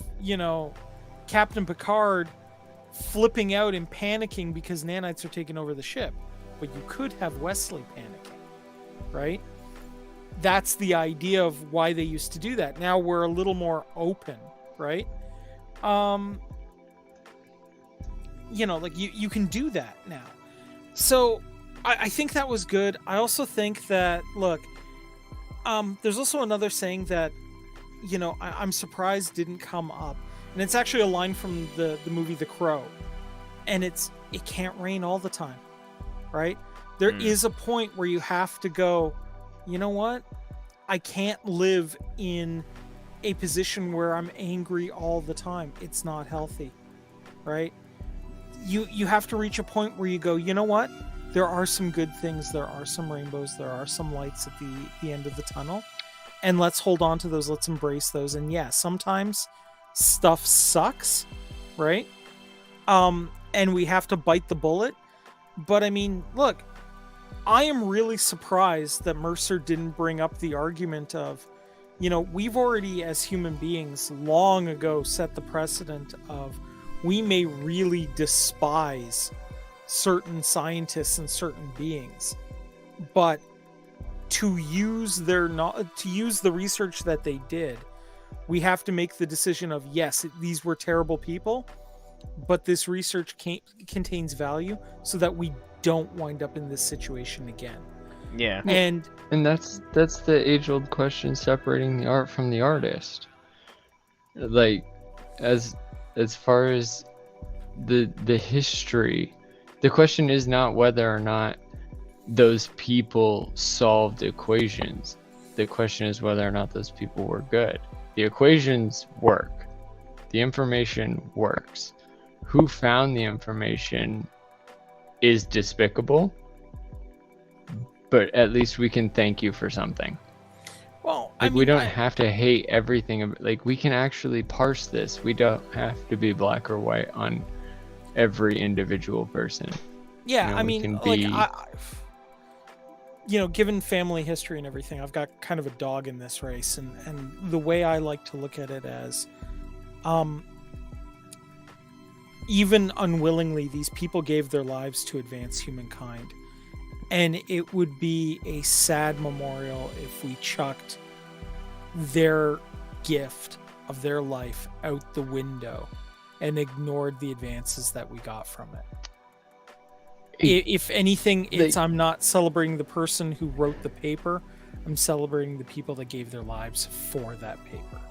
Captain Picard flipping out and panicking because nanites are taking over the ship. but you could have Wesley panicking, right? That's the idea of why they used to do that. Now we're a little more open, right? Like you can do that now. So I think that was good. I also think that, look, there's also another saying that, I'm surprised didn't come up. And it's actually a line from the movie The Crow. And it can't rain all the time, right? There is a point where you have to go, you know what? I can't live in a position where I'm angry all the time. It's not healthy, right? You have to reach a point where you go, you know what? There are some good things. There are some rainbows. There are some lights at the end of the tunnel. And let's hold on to those. Let's embrace those. And yeah, sometimes stuff sucks, right? And we have to bite the bullet. But I mean, look, I am really surprised that Mercer didn't bring up the argument of, we've already, as human beings, long ago set the precedent of we may really despise certain scientists and certain beings, but to use the research that they did, we have to make the decision of, yes, these were terrible people, but this research contains value so that we don't wind up in this situation again. Yeah. And that's the age-old question separating the art from the artist. Like, as far as the history, the question is not whether or not those people solved equations. The question is whether or not those people were good. The equations work. The information works. Who found the information is despicable, but at least we can thank you for something. Well, we don't have to hate everything. Like, we can actually parse this. We don't have to be black or white on every individual person. Yeah, given family history and everything, I've got kind of a dog in this race, and the way I like to look at it as, even unwillingly, these people gave their lives to advance humankind. And it would be a sad memorial if we chucked their gift of their life out the window and ignored the advances that we got from it. If anything, I'm not celebrating the person who wrote the paper. I'm celebrating the people that gave their lives for that paper.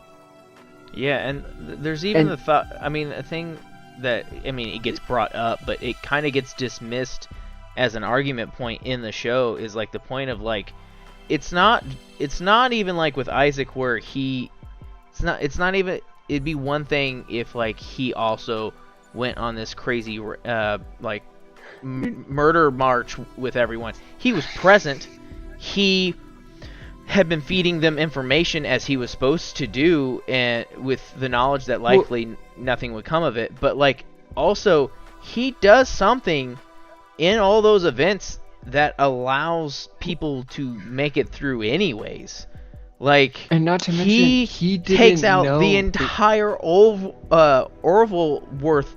Yeah, and there's even the thought, a thing that, it gets brought up, but it kind of gets dismissed as an argument point in the show, is like the point of, like, it's not even like with Isaac where it's not even, it'd be one thing if, like, he also went on this crazy murder march with everyone. He was present. He had been feeding them information as he was supposed to do, and with the knowledge that likely nothing would come of it. But, like, also he does something in all those events that allows people to make it through anyways. Like, and not to mention, he takes out the entire Orville worth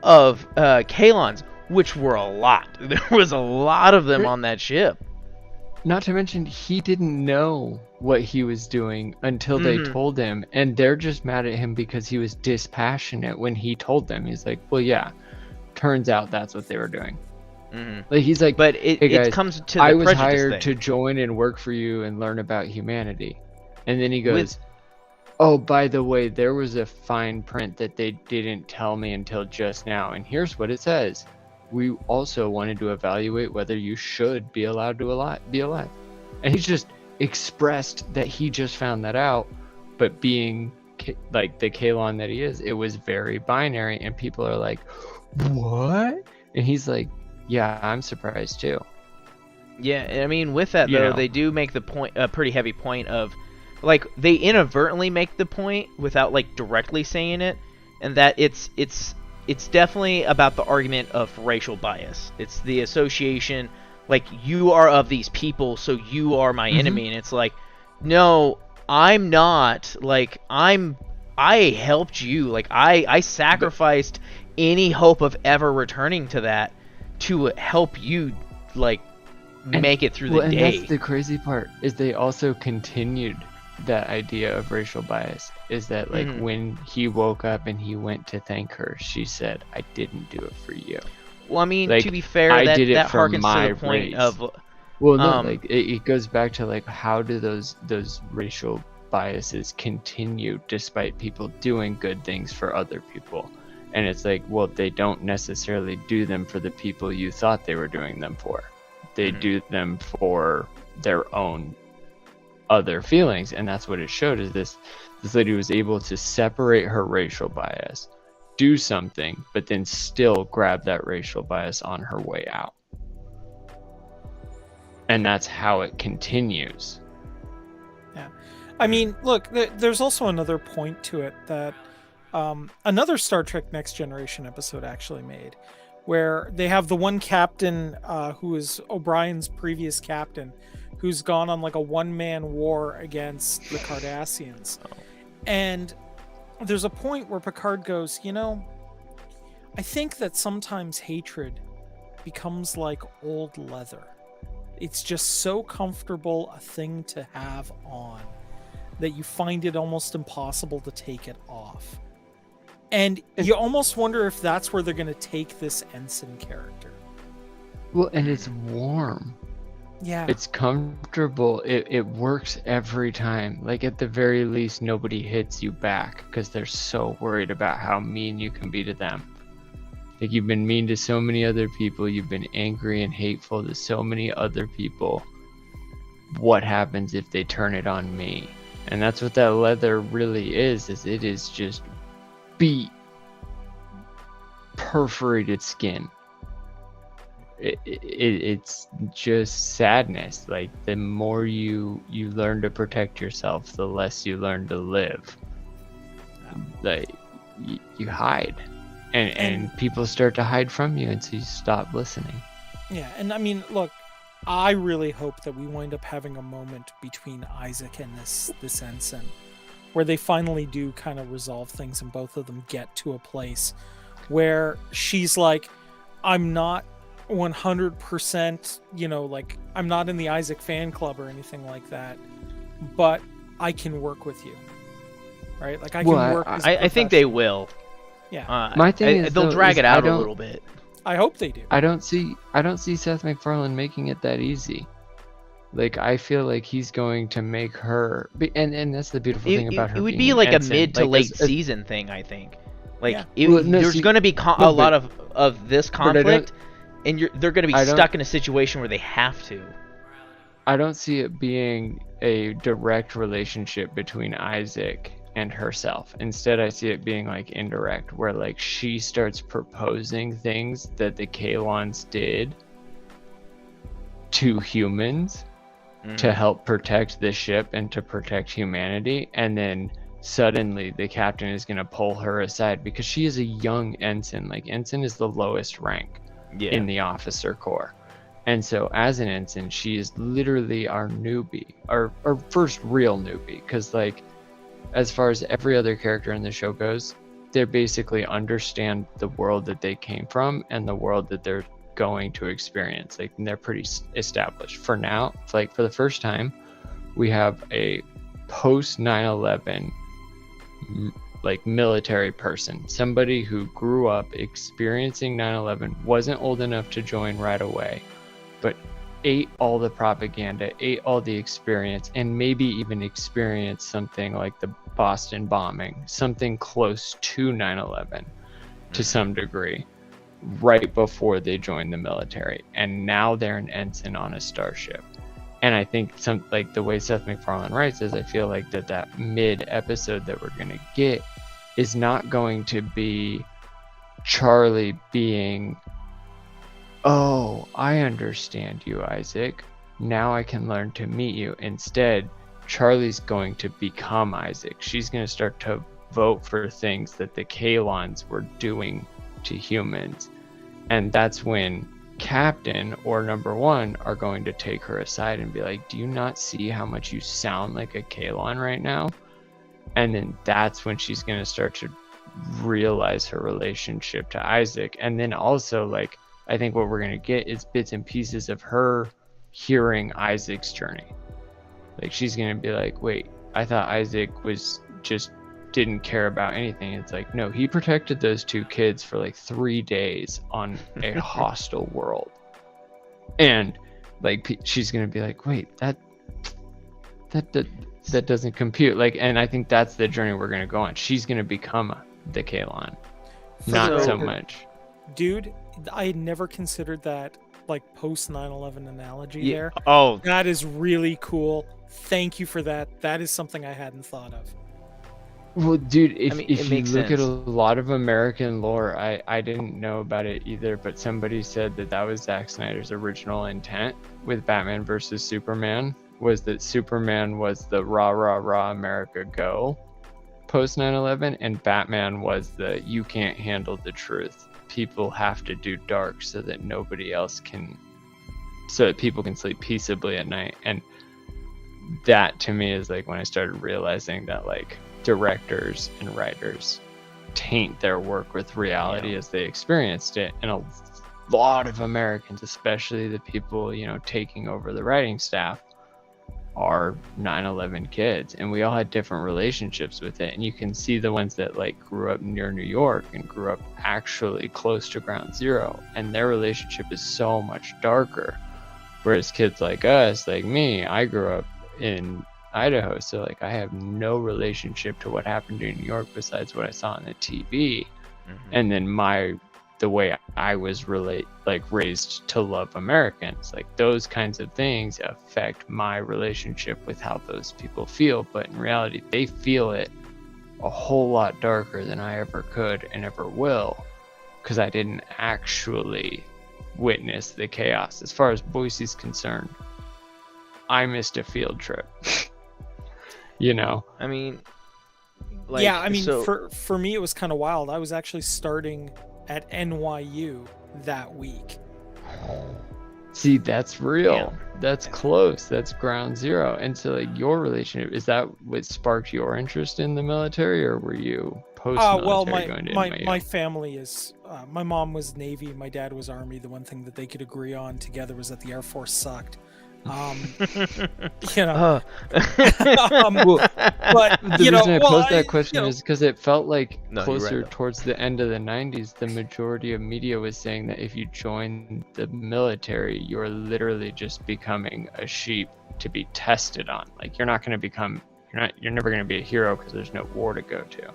of Kalons, which were a lot. There was a lot of them on that ship. Not to mention, he didn't know what he was doing until they told him, and they're just mad at him because he was dispassionate when he told them. He's like, well, yeah, turns out that's what they were doing. Like, he's like, but hey guys, it comes to the I was prejudice hired thing. to join and work for you and learn about humanity. And then he goes, oh, by the way, there was a fine print that they didn't tell me until just now, and here's what it says. We also wanted to evaluate whether you should be allowed to be alive. And he's just expressed that he just found that out, but being like the Kalon that he is, it was very binary, and people are like, what? And he's like, yeah, I'm surprised too. Yeah, with that though, they do make the point, a pretty heavy point of, like, they inadvertently make the point without, like, directly saying it, and that it's definitely about the argument of racial bias. It's the association, like, you are of these people, so you are my enemy. And it's like, no, I'm not. Like, I helped you. Like, I sacrificed any hope of ever returning to that to help you like make it through the and day. that's the crazy part, is they also continued that idea of racial bias. Is that like when he woke up and he went to thank her, she said, "I didn't do it for you." Well, I mean, Like, to be fair, I that did it that for harkens my to the point race. of Well, no, Um, like it goes back to like, how do those racial biases continue despite people doing good things for other people? And it's like, well, they don't necessarily do them for the people you thought they were doing them for. They do them for their own other feelings, and that's what it showed. Is this lady was able to separate her racial bias, do something, but then still grab that racial bias on her way out. And that's how it continues. Yeah. I mean, look, there's also another point to it that another Star Trek Next Generation episode actually made, where they have the one captain who is O'Brien's previous captain, who's gone on like a one-man war against the Cardassians. And there's a point where Picard goes, you know, I think that sometimes hatred becomes like old leather. It's just so comfortable a thing to have on that you find it almost impossible to take it off. And you almost wonder if that's where they're going to take this ensign character. Well, and it's warm. Yeah. It's comfortable. It works every time. Like, at the very least, nobody hits you back because they're so worried about how mean you can be to them. Like, you've been mean to so many other people. You've been angry and hateful to so many other people. What happens if they turn it on me? And that's what that leather really is it is just beat, perforated skin. It's just sadness. Like, the more you learn to protect yourself, the less you learn to live. Like, you hide. And people start to hide from you, and so you stop listening. Yeah, and I mean, look, I really hope that we wind up having a moment between Isaac and this ensign, where they finally do kind of resolve things, and both of them get to a place where she's like, I'm not 100%, you know, like, I'm not in the Isaac fan club or anything like that, but I can work with you, right? Like, I can work. I think they will. Yeah. My thing is, they'll drag it out a little bit. I hope they do. I don't see Seth MacFarlane making it that easy. Like, I feel like he's going to make her, and that's the beautiful thing about her. It would being be an like a ensign. mid to Like, late as season thing, I think. Like, Well, no, there's see- going to be a no, lot but- of this conflict, and they're going to be stuck in a situation where they have to. I don't see it being a direct relationship between Isaac and herself. Instead, I see it being like indirect, where like she starts proposing things that the Kaylons did to humans to help protect the ship and to protect humanity, and then suddenly the captain is going to pull her aside because she is a young ensign. Like, ensign is the lowest rank in the officer corps. And so as an ensign, she is literally our newbie, our first real newbie, because like, as far as every other character in the show goes, they basically understand the world that they came from and the world that they're going to experience. Like, they're pretty established. For now, like, for the first time, we have a post 9/11 like military person, somebody who grew up experiencing 9/11, wasn't old enough to join right away, but ate all the propaganda, ate all the experience, and maybe even experienced something like the Boston bombing, something close to 9/11 to some degree, right before they joined the military. And now they're an ensign on a starship. And I think like the way Seth MacFarlane writes is, I feel like that mid episode that we're gonna get is not going to be Charlie being, oh, I understand you, Isaac. Now I can learn to meet you. Instead, Charlie's going to become Isaac. She's going to start to vote for things that the Kaylons were doing to humans. And that's when Captain or Number One are going to take her aside and be like, do you not see how much you sound like a Kaylon right now? And then that's when she's going to start to realize her relationship to Isaac. And then also, like, I think what we're going to get is bits and pieces of her hearing Isaac's journey. Like, she's going to be like, wait, I thought Isaac was just didn't care about anything. It's like, no, he protected those two kids for like 3 days on a hostile world. And like, she's going to be like, wait, that doesn't compute. Like, and I think that's the journey we're going to go on. She's going to become the Kaylon. Not so much. Dude, I had never considered that like post 9/11 analogy there. Oh, That is really cool. Thank you for that. That is something I hadn't thought of. Well, dude, if it you makes look at a sense. lot of American lore, I didn't know about it either, but somebody said that was Zack Snyder's original intent with Batman versus Superman, was that Superman was the rah, rah, rah, America go post 9/11, and Batman was the you can't handle the truth. People have to do dark so that people can sleep peaceably at night. And that to me is like when I started realizing that like directors and writers taint their work with reality as they experienced it, and a lot of Americans, especially the people, you know, taking over the writing staff, are 9/11 kids, and we all had different relationships with it. And you can see the ones that like grew up near New York and grew up actually close to ground zero, and their relationship is so much darker, whereas kids like us, like me, I grew up in Idaho, so like I have no relationship to what happened in New York besides what I saw on the TV. And then the way I was raised to love Americans, like those kinds of things affect my relationship with how those people feel. But in reality, they feel it a whole lot darker than I ever could and ever will, because I didn't actually witness the chaos. As far as Boise's concerned, I missed a field trip. You know, I mean, like, yeah, I mean, so, for me, it was kind of wild. I was actually starting at NYU that week. see, that's real. Yeah. That's close. That's ground zero. And so, like, your relationship, is that what sparked your interest in the military, or were you post-military Well, going to my NYU? family is. My mom was Navy. My dad was Army. The one thing that they could agree on together was that the Air Force sucked. You know. But The you know, reason I well, posed that question you know, is because it felt like No, you're right, closer though. towards the end of the 90s, the majority of media was saying that if you join the military, you're literally just becoming a sheep to be tested on. Like, you're never going to be a hero because there's no war to go to.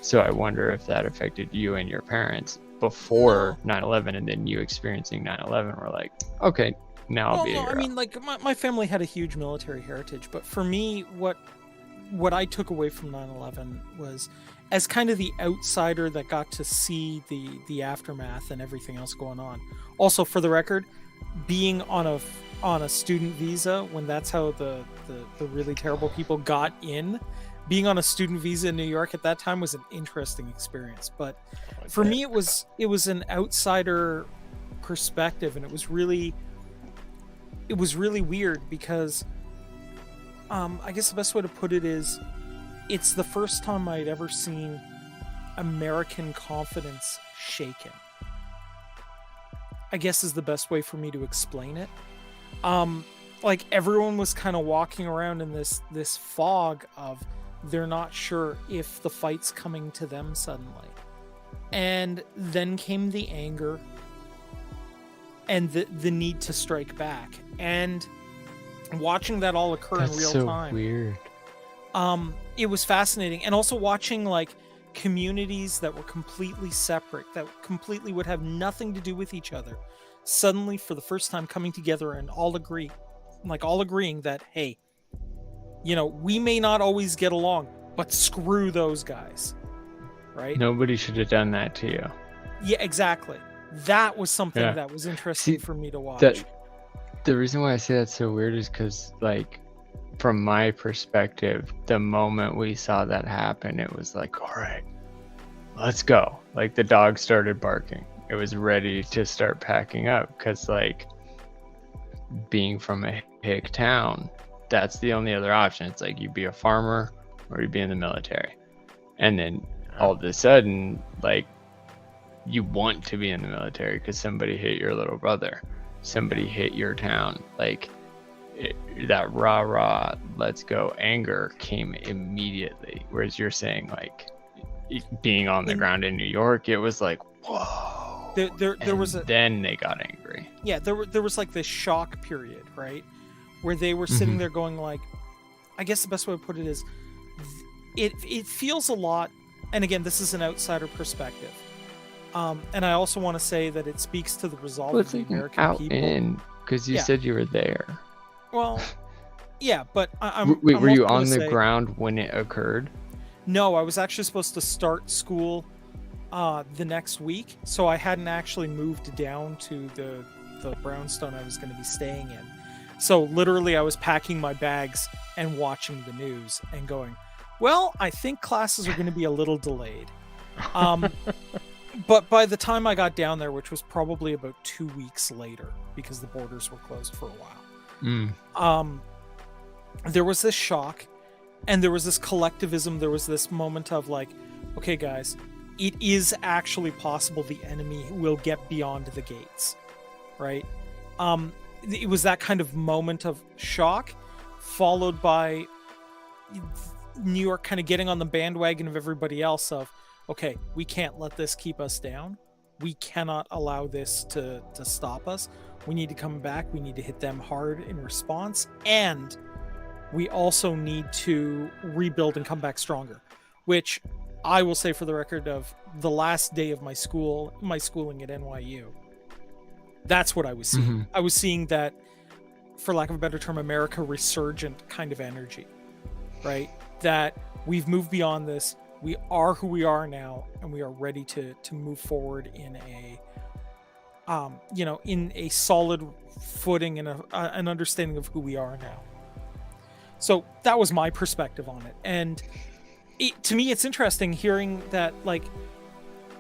So I wonder if that affected you and your parents before 9/11, and then you experiencing 9/11 were like, okay, now I'll be a hero. I mean, like my family had a huge military heritage, but for me, what I took away from 9/11 was, as kind of the outsider that got to see the aftermath and everything else going on. Also, for the record, being on a student visa, when that's how the really terrible people got in, being on a student visa in New York at that time was an interesting experience. But for me, it was an outsider perspective, and it was really weird because I guess the best way to put it is, it's the first time I'd ever seen American confidence shaken, I guess, is the best way for me to explain it. Like, everyone was kind of walking around in this fog of they're not sure if the fight's coming to them suddenly. And then came the anger and the need to strike back. And watching that all occur in real so time. Weird. It was fascinating. And also watching, like, communities that were completely separate, that completely would have nothing to do with each other, suddenly for the first time coming together and all agreeing that, hey, you know, we may not always get along, but screw those guys. Right? Nobody should have done that to you. Yeah, exactly. That was something Yeah. that was interesting See, for me to watch. The reason why I say that's so weird is because, like, from my perspective, the moment we saw that happen, it was like, all right, let's go. Like, the dog started barking. It was ready to start packing up because, like, being from a hick town, that's the only other option. It's like, you'd be a farmer or you'd be in the military. And then all of a sudden, like, you want to be in the military because somebody hit your little brother, somebody hit your town. Like that rah, let's go anger came immediately. Whereas you're saying like being on the ground in New York, it was like, whoa. There was then they got angry. Yeah, there was like this shock period, right? Where they were sitting there going like, I guess the best way to put it is, it feels a lot, and again, this is an outsider perspective. And I also want to say that it speaks to the resolve of the American people. Because you said you were there. Well, yeah, but were you on the ground when it occurred? No, I was actually supposed to start school the next week, so I hadn't actually moved down to the brownstone I was going to be staying in. So literally I was packing my bags and watching the news and going, well, I think classes are going to be a little delayed. But by the time I got down there, which was probably about 2 weeks later, because the borders were closed for a while, there was this shock, and there was this collectivism. There was this moment of like, okay, guys, it is actually possible the enemy will get beyond the gates, right? It was that kind of moment of shock, followed by New York kind of getting on the bandwagon of everybody else of, okay, we can't let this keep us down. We cannot allow this to stop us. We need to come back. We need to hit them hard in response. And we also need to rebuild and come back stronger, which I will say for the record of the last day of my schooling at NYU, that's what I was seeing. I was seeing that, for lack of a better term, America resurgent kind of energy, right? That we've moved beyond this. We are who we are now, and we are ready to move forward in a solid footing and an understanding of who we are now. So that was my perspective on it. And to me, it's interesting hearing that, like,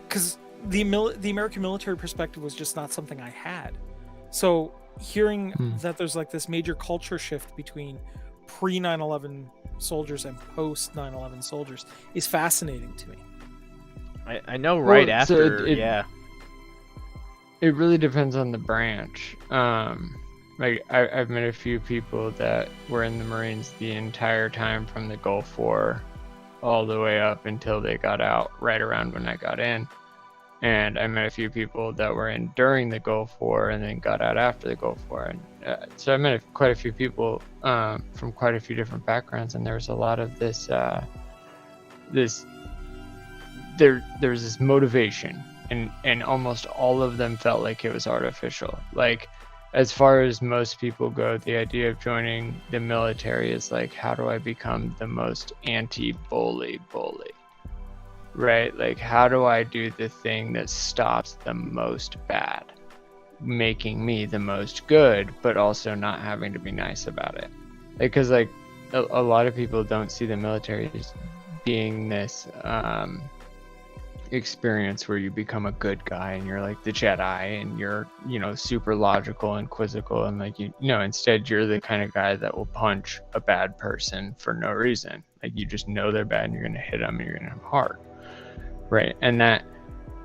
because the American military perspective was just not something I had. So hearing that there's like this major culture shift between pre 9/11 soldiers and post 9/11 soldiers is fascinating to me. I know after, so it really depends on the branch. Like I've met a few people that were in the Marines the entire time from the Gulf War all the way up until they got out right around when I got in. And I met a few people that were in during the Gulf War and then got out after the Gulf War. And so I met quite a few people from quite a few different backgrounds, and there was a lot of this there's this motivation, and almost all of them felt like it was artificial. Like, as far as most people go, the idea of joining the military is like, how do I become the most anti-bully? Right? Like, how do I do the thing that stops the most bad, making me the most good, but also not having to be nice about it? Because like a lot of people don't see the military as being this experience where you become a good guy and you're like the Jedi and you're, super logical and quizzical, and like, instead you're the kind of guy that will punch a bad person for no reason. Like, you just know they're bad and you're going to hit them and you're going to hit them hard. Right. And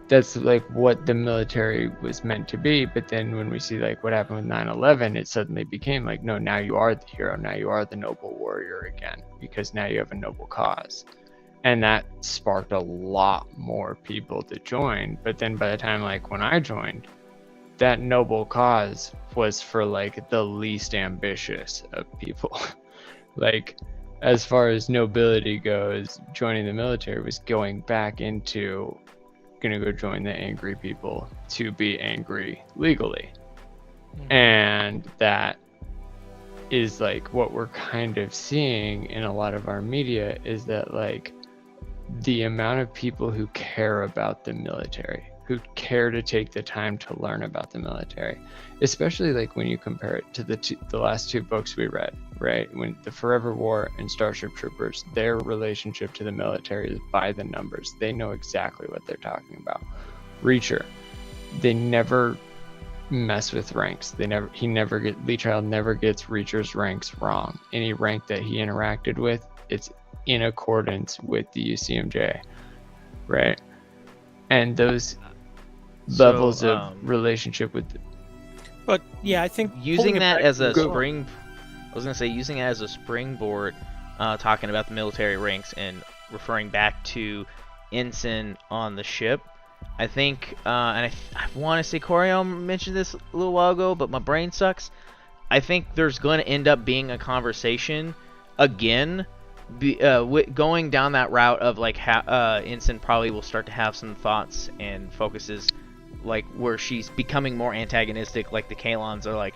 that's like what the military was meant to be. But then when we see like what happened with 9/11, it suddenly became like, no, now you are the hero. Now you are the noble warrior again, because now you have a noble cause. And that sparked a lot more people to join. But then by the time, like, when I joined, that noble cause was for like the least ambitious of people. Like, as far as nobility goes, joining the military was going back into gonna go join the angry people to be angry legally. And that is like what we're kind of seeing in a lot of our media, is that like the amount of people who care about the military, who care to take the time to learn about the military, especially like when you compare it to the last two books we read, right? When the Forever War and Starship Troopers, their relationship to the military is by the numbers. They know exactly what they're talking about. Reacher, they never mess with ranks. Lee Child never gets Reacher's ranks wrong. Any rank that he interacted with, it's in accordance with the UCMJ, right? And those levels So, of relationship with. But yeah, I think using pulling it that back as to a the- spring, I was gonna say using it as a springboard, talking about the military ranks and referring back to ensign on the ship. I think, and I want to say Coriel mentioned this a little while ago, but my brain sucks. I think there's going to end up being a conversation again, going down that route of like ensign probably will start to have some thoughts and focuses, like where she's becoming more antagonistic. Like the Kalons are like,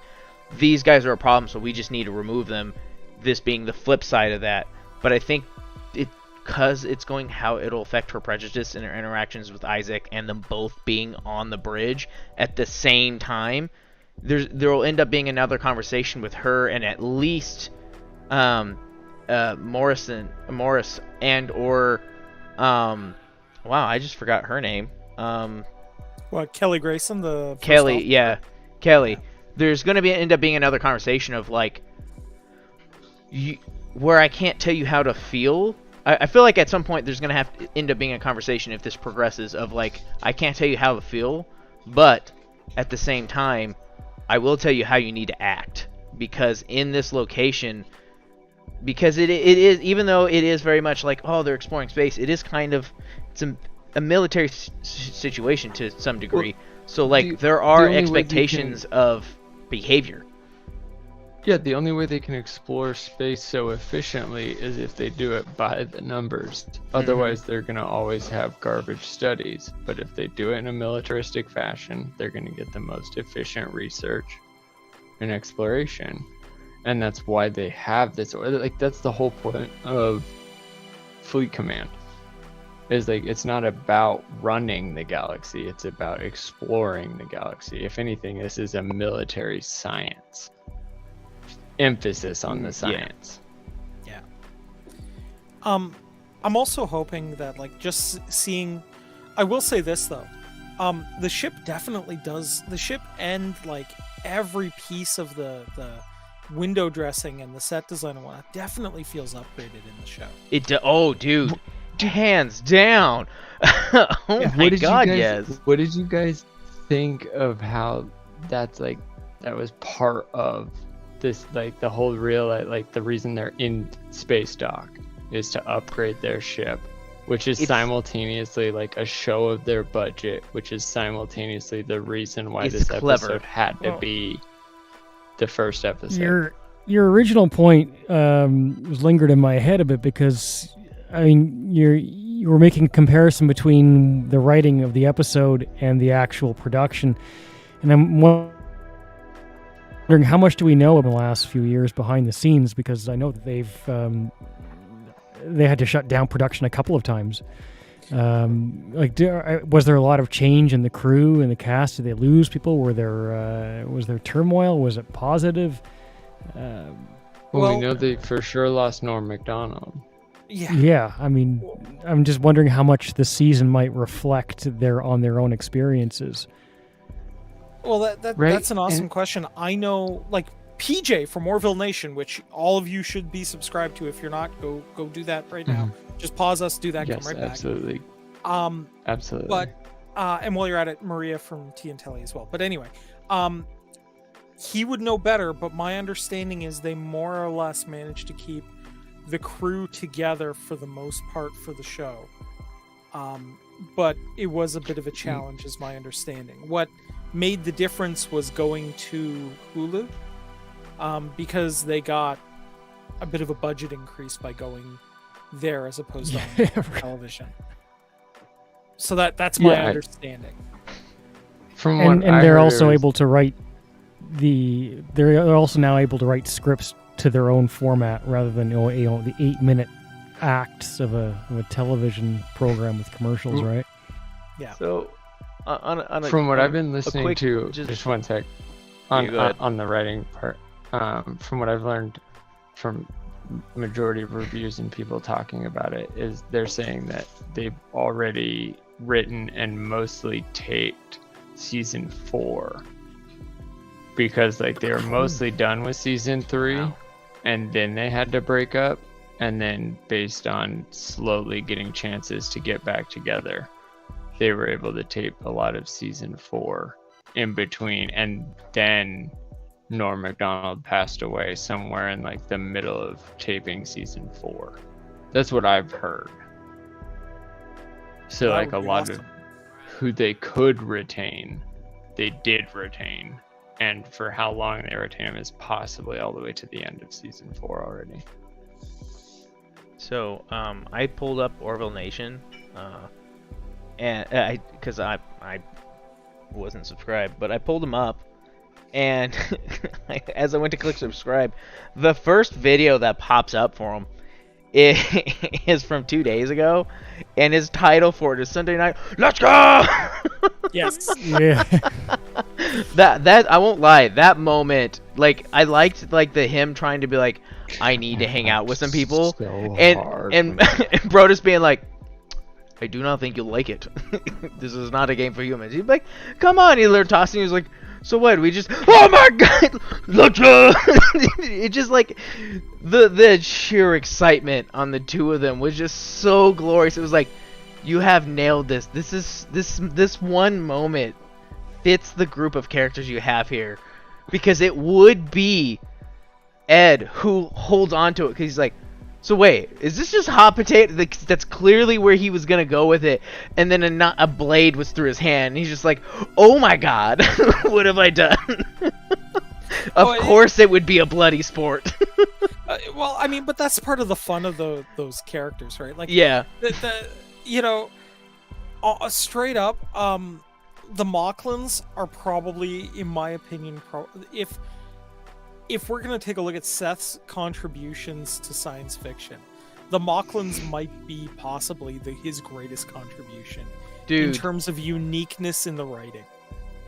these guys are a problem, so we just need to remove them. This being the flip side of that. But I think because it's going how it'll affect her prejudice and her interactions with Isaac and them both being on the bridge at the same time, there will end up being another conversation with her and at least Morris and or wow, I just forgot her name. What, Kelly Grayson, the first Kelly, officer? yeah, Kelly. There's going to end up being another conversation of like, where I can't tell you how to feel. I feel like at some point there's going to have to end up being a conversation if this progresses of like, I can't tell you how to feel, but at the same time, I will tell you how you need to act. Because in this location, because it is, even though it is very much like, oh, they're exploring space, it is kind of, it's a military situation to some degree. So like, there are expectations of behavior. Yeah, the only way they can explore space so efficiently is if they do it by the numbers. Otherwise, they're going to always have garbage studies. But if they do it in a militaristic fashion, they're going to get the most efficient research and exploration. And that's why they have this. Like, that's the whole point of Fleet Command. Is like, it's not about running the galaxy, it's about exploring the galaxy. If anything, this is a military science. Emphasis on the science. Yeah. I'm also hoping that, like, just seeing, I will say this though, the ship definitely does, the ship and like every piece of the window dressing and the set design and whatnot definitely feels upgraded in the show. Oh, dude, hands down. Oh my god, yes. What did you guys think of how that's like, that was part of this, like the whole real, like the reason they're in space dock is to upgrade their ship, which is simultaneously like a show of their budget, which is simultaneously the reason why this episode had to be the first episode. Your original point was lingered in my head a bit because, I mean, you were making a comparison between the writing of the episode and the actual production, and I'm wondering how much do we know in the last few years behind the scenes, because I know that they had to shut down production a couple of times. Was there a lot of change in the crew and the cast? Did they lose people? Was there turmoil? Was it positive? Well, we know they for sure lost Norm Macdonald. Yeah. I mean, I'm just wondering how much the season might reflect on their own experiences. Well, that's an awesome question. I know, like, PJ from Orville Nation, which all of you should be subscribed to. If you're not, go do that right now. Just pause us, do that, yes, come right absolutely. back. Absolutely. But and while you're at it, Maria from TNTelly as well. But anyway, he would know better, but my understanding is they more or less managed to keep the crew together for the most part for the show. But it was a bit of a challenge, is my understanding. What made the difference was going to Hulu, because they got a bit of a budget increase by going there as opposed to on television. So that's my understanding. From what they're also able to write they're also now able to write scripts to their own format rather than the 8-minute acts of a television program with commercials, right? Yeah. So from what I've been listening to, just one sec, on the writing part, from what I've learned from majority of reviews and people talking about it, is they're saying that they've already written and mostly taped season 4, because like they were mostly done with season 3, and then they had to break up, and then based on slowly getting chances to get back together, they were able to tape a lot of season 4 in between, and then Norm Macdonald passed away somewhere in like the middle of taping season 4. That's what I've heard. So That like a would be lot awesome. of who they could retain, they did retain. And for how long they retain him is possibly all the way to the end of season 4 already. So, I pulled up Orville Nation, and because I wasn't subscribed, but I pulled him up, and as I went to click subscribe, the first video that pops up for him is from 2 days ago, and his title for it is Sunday Night. Let's go! Yes. Yeah. That I won't lie, that moment, like I liked like the him trying to be like, I need to hang out with some people, So and hard. and Brodus being like, I do not think you'll like it. This is not a game for humans. He'd be like, come on, he started tossing. He was like, so what? We just, oh my god, let's go! It just like the sheer excitement on the two of them was just so glorious. It was like, you have nailed this. This one moment fits the group of characters you have here, because it would be Ed who holds on to it because he's like, so wait, is this just hot potato? That's clearly where he was gonna go with it, and then a blade was through his hand, and he's just like, oh my god, what have I done? Of course it would be a bloody sport. Well, I mean, but that's part of the fun of those characters, right? Like, Yeah. Straight up, the Mocklins are probably, in my opinion, if we're gonna take a look at Seth's contributions to science fiction, the Mocklins might be possibly his greatest contribution, in Dude, terms of uniqueness in the writing.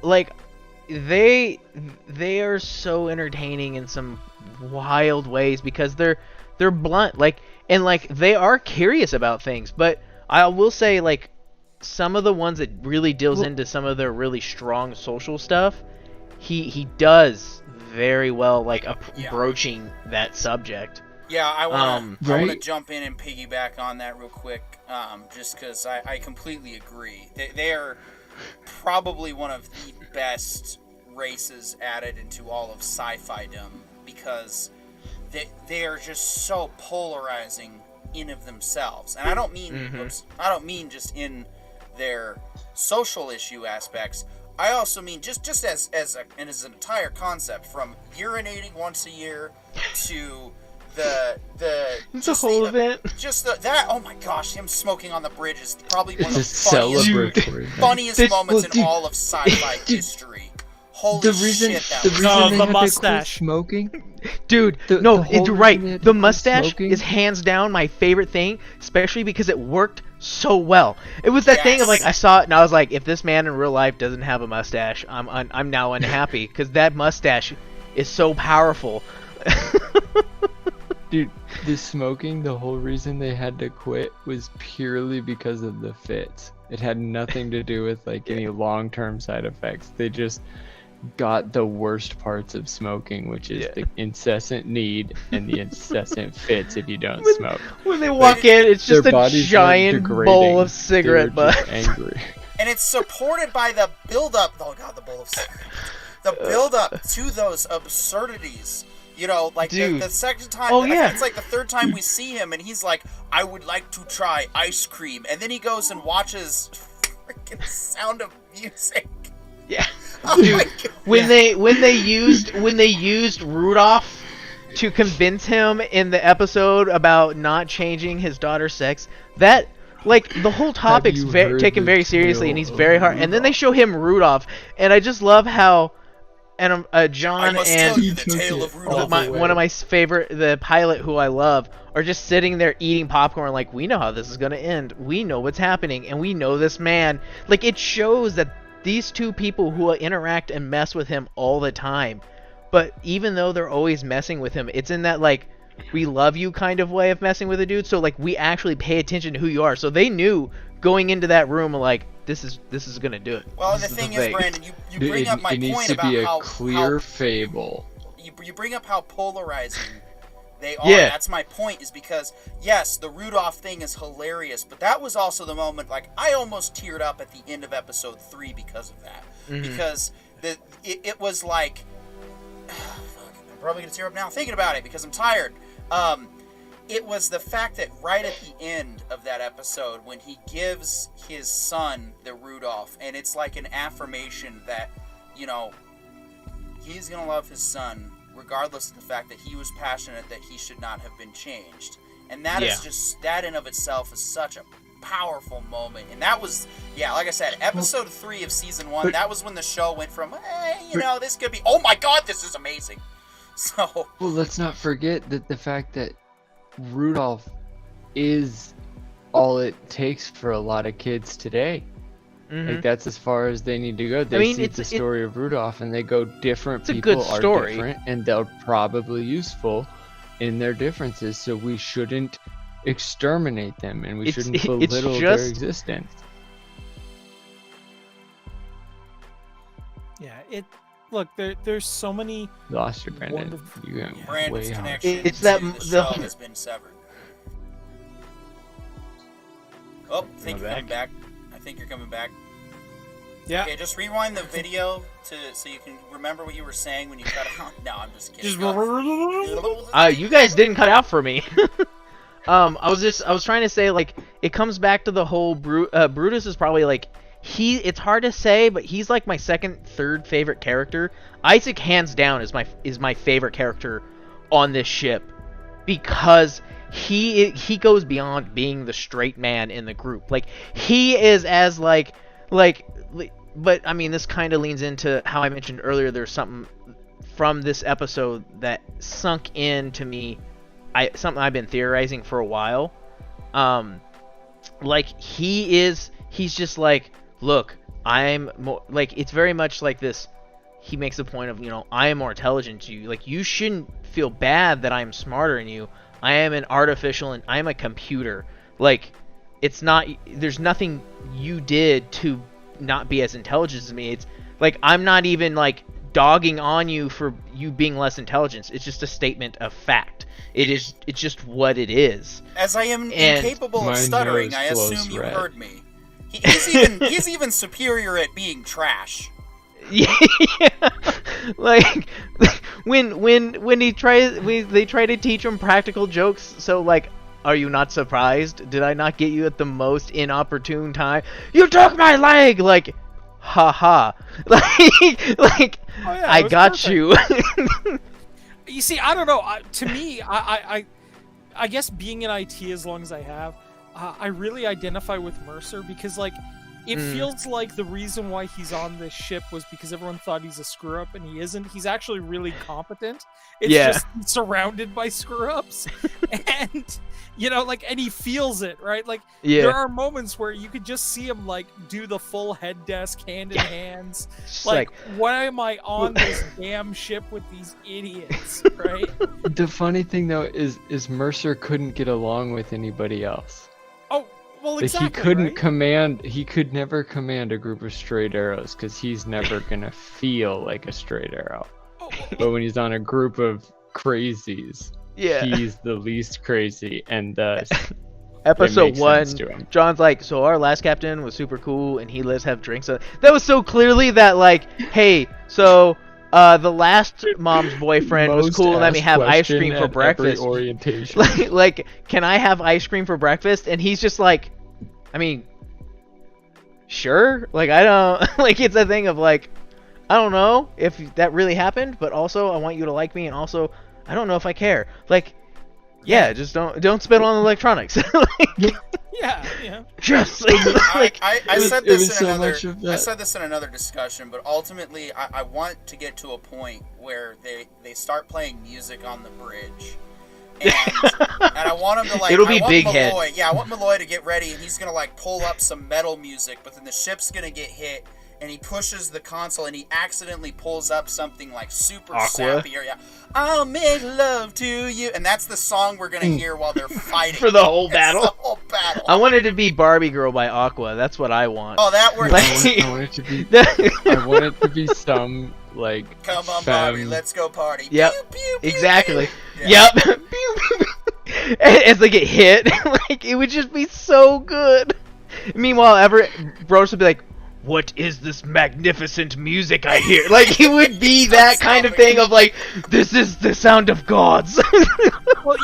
like they are so entertaining in some wild ways because they're blunt, like, and like they are curious about things, but I will say, like, some of the ones that really deals into some of their really strong social stuff, he does very well, like broaching that subject. Yeah, I want to Right? jump in and piggyback on that real quick, just because I completely agree. They are probably one of the best races added into all of sci-fi-dom, because they are just so polarizing in of themselves. And I don't mean just in their social issue aspects. I also mean just as an entire concept, from urinating once a year to the It's a whole event. Just that, oh my gosh, him smoking on the bridge is probably one of It's the a funniest, celebratory. funniest moments dude, in all of sci-fi history. Holy shit, that the was reason No, they the had to quit mustache. smoking. Dude, The no, whole it's reason right. they had to The quit mustache smoking? is hands down my favorite thing, especially because it worked so well. It was that thing of like, Yes. I saw it and I was like, if this man in real life doesn't have a mustache, I'm now unhappy, because that mustache is so powerful. Dude, the smoking, the whole reason they had to quit was purely because of the fits. It had nothing to do with like any long-term side effects. They just got the worst parts of smoking, which is the incessant need and the incessant fits if you don't smoke. When they walk in, it's just Their a bodies weren't giant degrading. bowl of They cigarette were just butts. angry. and it's supported by the build-up. Oh god, the bowl of cigarettes. The build-up to those absurdities. You know, like Dude. the second time. Oh, I think yeah. it's like the third time we see him, and he's like, "I would like to try ice cream," and then he goes and watches freaking Sound of Music. Yeah. Oh Dude, my God. when they used Rudolph to convince him in the episode about not changing his daughter's sex, that, like, the whole topic's you heard taken the very seriously, and tale he's of very hard. And then they show him Rudolph, and I just love how, and I John must and tell you the tale of Rudolph. one of my favorite, the pilot who I love, are just sitting there eating popcorn like, we know how this is gonna end. We know what's happening, and we know this man. Like, it shows that these two people who interact and mess with him all the time, but even though they're always messing with him, it's in that, like, we love you kind of way of messing with a dude. So, like, we actually pay attention to who you are. So they knew going into that room, like, this is gonna do it. Well, and the This thing the is, thing. Brandon, you Dude, bring up my it needs point to about be a how clear fable. you bring up how polarizing They are. Yeah. That's my point, is because, yes, the Rudolph thing is hilarious, but that was also the moment, like, I almost teared up at the end of episode 3 because of that. Because it was like, I'm probably going to tear up now thinking about it because I'm tired. It was the fact that right at the end of that episode, when he gives his son the Rudolph, and it's like an affirmation that, you know, he's going to love his son regardless of the fact that he was passionate that he should not have been changed. And that is just, that in of itself is such a powerful moment. And that was, like I said, episode 3 of season 1, that was when the show went from, this could be, oh my god, this is amazing. So. Well, let's not forget that the fact that Rudolph is all it takes for a lot of kids today. Like, that's as far as they need to go. They see the story of Rudolph and they go, different people are different and they're probably useful in their differences, so we shouldn't exterminate them and we shouldn't belittle their existence. Yeah, look, there's so many. Lost your Brandon. Wonderful. You got Brandon's way connection It's to that the the- show has been severed. Oh, I think you're back? coming back. I think you're coming back. Yeah. Okay, just rewind the video so you can remember what you were saying when you cut out. No, I'm just kidding. You guys didn't cut out for me. I was trying to say, like, it comes back to the whole Brutus is probably like, it's hard to say, but he's like my third favorite character. Isaac, hands down, is my favorite character on this ship, because he goes beyond being the straight man in the group. Like, he is as but I mean, this kind of leans into how I mentioned earlier. There's something from this episode that sunk into me. Something I've been theorizing for a while. Like, he's just like, look, I'm more like, it's very much like this. He makes the point of, I am more intelligent to you. Like, you shouldn't feel bad that I'm smarter than you. I am an artificial and I'm a computer. Like, it's not, there's nothing you did to not be as intelligent as me. It's like, I'm not even like dogging on you for you being less intelligent. It's just a statement of fact. It's just what it is. As I am incapable of stuttering, I assume you heard me. He's even superior at being trash. Yeah. Like, when they try to teach him practical jokes, so like, are you not surprised? Did I not get you at the most inopportune time? You took my leg! Like, haha. Like, Oh, yeah, I it was got perfect. you. You see, I don't know. To me, I guess being in IT as long as I have, I really identify with Mercer, because, like, it feels like the reason why he's on this ship was because everyone thought he's a screw-up, and he isn't. He's actually really competent. It's just he's surrounded by screw-ups. And, and he feels it, right? Like, there are moments where you could just see him, like, do the full head desk, hand in hands. Like, why am I on this damn ship with these idiots, right? The funny thing, though, is Mercer couldn't get along with anybody else. Oh, well, Like, exactly, he could never command a group of straight arrows, because he's never gonna feel like a straight arrow. Oh, But when he's on a group of crazies, he's the least crazy, and thus Episode makes 1, sense to him. John's like, so our last captain was super cool, and he lets have drinks. That was so clearly that, like, hey, so the last mom's boyfriend was cool and let me have ice cream for breakfast. Orientation. Like, can I have ice cream for breakfast? And he's just like, I mean, sure. Like, I don't, like, it's a thing of, like, I don't know if that really happened, but also I want you to like me, and also I don't know if I care. Like, yeah, just don't spit on electronics. Like, yeah. just I said this in so another. much of that. I said this in another discussion, but ultimately, I want to get to a point where they start playing music on the bridge, and I want him to, like, It'll be I want Big Malloy, Head. Yeah, I want Malloy to get ready, and he's gonna, like, pull up some metal music, but then the ship's gonna get hit. And he pushes the console, and he accidentally pulls up something like super sappy, or I'll make love to you, and that's the song we're gonna hear while they're fighting for the whole It's battle. The whole battle. I want it to be Barbie Girl by Aqua. That's what I want. Oh, that works. Like- I want it to be. I want it to be some like Come on, femme- Barbie, let's go party. Yep. Pew, pew, pew, Exactly. pew. Yeah. Yep. As they get hit, like it would just be so good. Meanwhile, Brodus would be like, "What is this magnificent music I hear?" Like it would be that kind of thing of like, "This is the sound of gods." Well,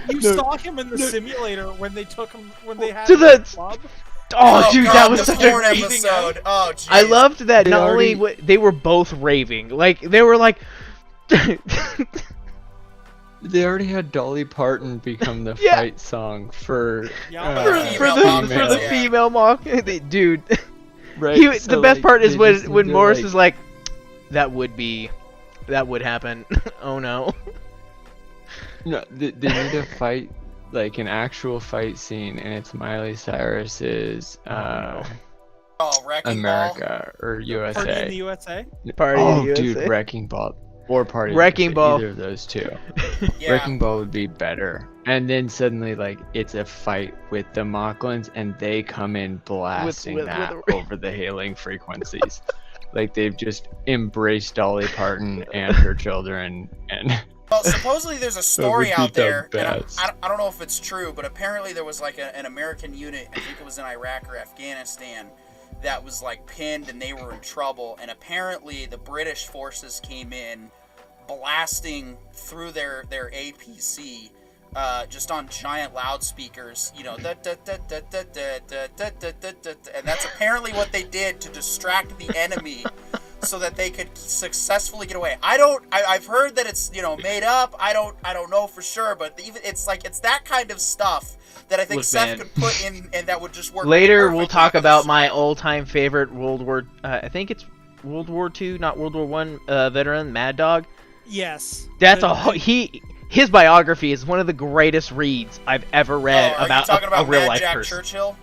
you saw him in the simulator when they took him when they had To him the- in the club. Oh, dude, God, that was the such a. porn episode. Oh, jeez. I loved that They not already- only they were both raving, like they were like. They already had Dolly Parton become the Yeah. fight song for Yeah. for Female the yeah. female mock, dude. right. The best part is when Morris is is like, that would happen. Oh no. no, they need to fight like an actual fight scene, and it's Miley Cyrus's Oh, Wrecking America or Party in USA. the USA. Party in Oh, the dude, USA. Wrecking Ball or Party in the Wrecking USA, Ball. either of those two. Ball. Yeah. Wrecking Ball would be better. And then suddenly, like, it's a fight with the Mocklins, and they come in blasting with- that with- over the hailing frequencies. Like, they've just embraced Dolly Parton and her children, and Well, supposedly there's a story would be out the there, and best. I don't know if it's true, but apparently there was like an American unit, I think it was in Iraq or Afghanistan, that was like pinned and they were in trouble, and apparently the British forces came in blasting through their APC just on giant loudspeakers, you know, and that's apparently what they did to distract the enemy so that they could successfully get away. I've heard that it's, you know, made up. I don't know for sure, but even it's that kind of stuff that I think Look, Seth man. could put in and that would just work. Later, we'll perfectly talk for about this. my all-time favorite World War. I think it's World War II, not World War One veteran, Mad Dog. Yes. That's The- his biography is one of the greatest reads I've ever read Are you about talking a real Mad life Jack person. Churchill?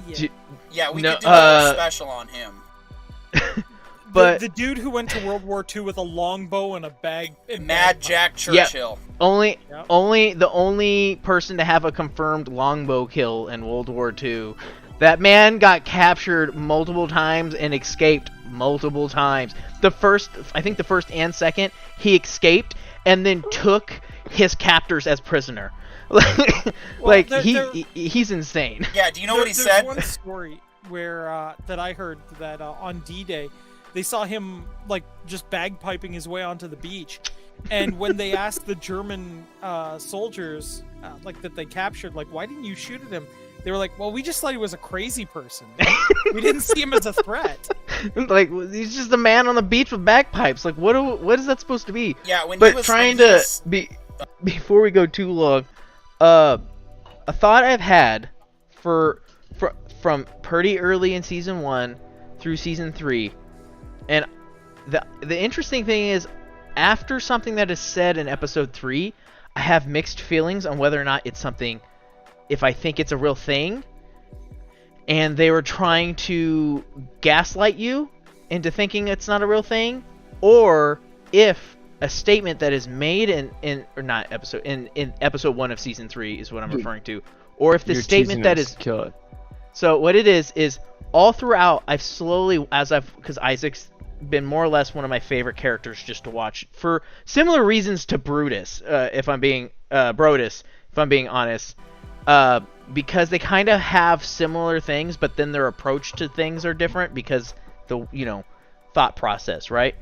Yeah. J- Yeah, we No, could do a special on him. But the dude who went to World War II with a longbow and a bag. And Mad bagpipe. Jack Churchill. only Yep. the only person to have a confirmed longbow kill in World War II. That man got captured multiple times and escaped multiple times. I think the first and second, he escaped and then took his captors as prisoner. Like he's insane. Yeah, do you know what he There's said? one story where that I heard that on D-Day, they saw him like just bagpiping his way onto the beach, and when they asked the German soldiers like that they captured, like, why didn't you shoot at him? They were like, well, we just thought he was a crazy person. We didn't see him as a threat. Like he's just a man on the beach with bagpipes. Like what is that supposed to be? Yeah, when he But was trying when he to was- before we go too long, a thought I've had from pretty early in season 1 through season 3, and the interesting thing is, after something that is said in episode 3, I have mixed feelings on whether or not it's something, if I think it's a real thing, and they were trying to gaslight you into thinking it's not a real thing, or if a statement that is made in episode 1 of season 3 is what I'm referring to, or if the You're statement teasing that us. is Kill it. so what it is all throughout I've slowly, because Isaac's been more or less one of my favorite characters just to watch for similar reasons to Brodus, if I'm being honest, because they kind of have similar things, but then their approach to things are different because the thought process, right?